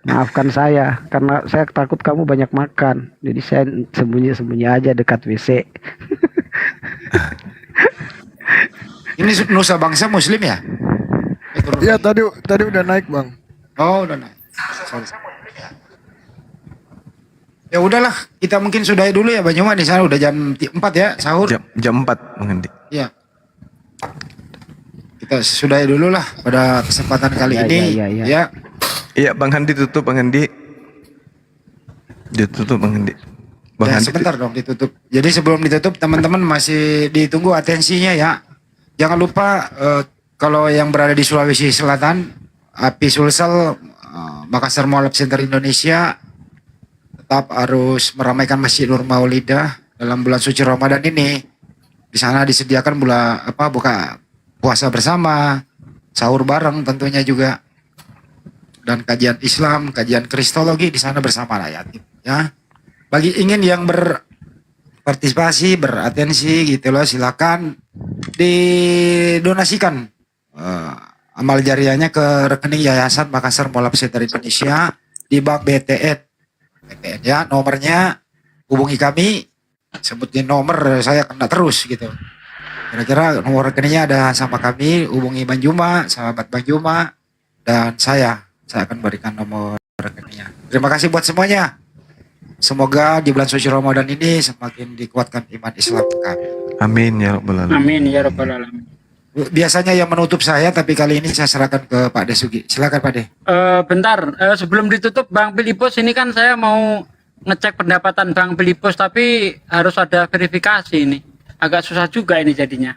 Maafkan saya karena saya takut kamu banyak makan. Jadi saya sembunyi-sembunyi aja dekat WC. Ini Nusa Bangsa Muslim ya? Ya tadi udah naik Bang. Oh udah naik. Sorry. Ya udahlah, kita mungkin sudahi dulu ya Banyuma di sana udah jam 4 ya sahur. Jam 4 Bang Andi. Iya. Kita sudahi dulu lah pada kesempatan kali ini. Ya. Iya Bang Handi tutup Bang Handi. Ditutup Bang Handi. Bang Handi sebentar dong ditutup. Jadi sebelum ditutup teman-teman masih ditunggu atensinya ya. Jangan lupa kalau yang berada di Sulawesi Selatan, API Sulsel, Makassar Mualaf Center Indonesia tetap harus meramaikan Masjid Nur Maulidah dalam bulan suci Ramadan ini. Di sana disediakan buka puasa bersama, sahur bareng tentunya juga. Dan kajian Islam, kajian Kristologi di sana bersama rakyat ya. Bagi ingin yang berpartisipasi, beratensi gitu loh, silakan didonasikan amal jariahnya ke rekening Yayasan Makassar Mualaf Center Indonesia di Bank BTN ya. Nomornya hubungi kami, sebutin nomor saya kena terus gitu. Kira-kira nomor rekeningnya ada sama kami, hubungi Bang Juma, sahabat Bang Juma dan saya akan berikan nomor rekeningnya. Terima kasih buat semuanya. Semoga di bulan suci Ramadan ini semakin dikuatkan iman Islam kami. Amin ya rabbal alamin. Amin ya rabbal alamin. Biasanya yang menutup saya, tapi kali ini saya serahkan ke Pak Desugi. Silakan Pak De. Bentar, sebelum ditutup Bang Filipus, ini kan saya mau ngecek pendapatan Bang Filipus, tapi harus ada verifikasi ini. Agak susah juga ini jadinya.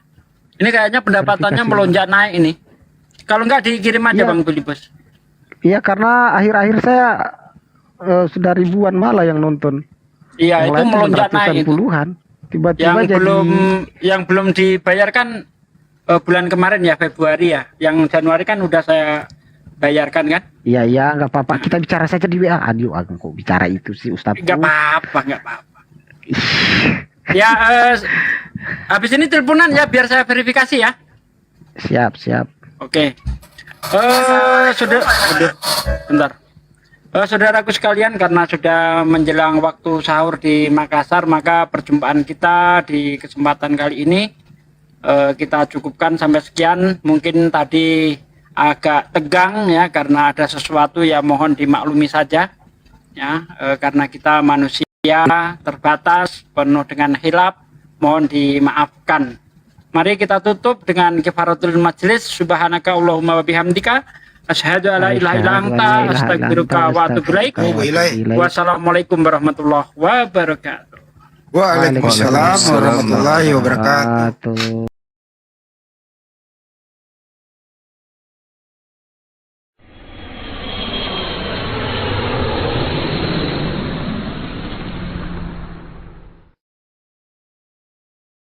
Ini kayaknya pendapatannya melonjak naik ini. Kalau enggak dikirim aja Bang Filipus. Iya karena akhir-akhir saya sudah ribuan malah yang nonton. Iya yang itu melonjak naik. Puluhan. Tiba-tiba yang belum dibayarkan bulan kemarin ya, Februari ya. Yang Januari kan udah saya bayarkan kan? Iya nggak apa-apa. Kita bicara saja di WA. Aduh, kok bicara itu sih Ustaz. Nggak apa-apa. Ya habis ini teleponan ya biar saya verifikasi ya. Siap, siap. Oke. Bentar. Saudaraku sekalian, karena sudah menjelang waktu sahur di Makassar, maka perjumpaan kita di kesempatan kali ini kita cukupkan sampai sekian. Mungkin tadi agak tegang ya, karena ada sesuatu yang mohon dimaklumi saja ya, karena kita manusia terbatas, penuh dengan hilaf, mohon dimaafkan. Mari kita tutup dengan kifaratul majlis. Subhanaka Allahumma wa bihamdika asyhadu alla ilaha illa anta astaghfiruka wa atubu ilaik. Wassalamualaikum warahmatullahi wabarakatuh. Waalaikumsalam warahmatullahi wabarakatuh.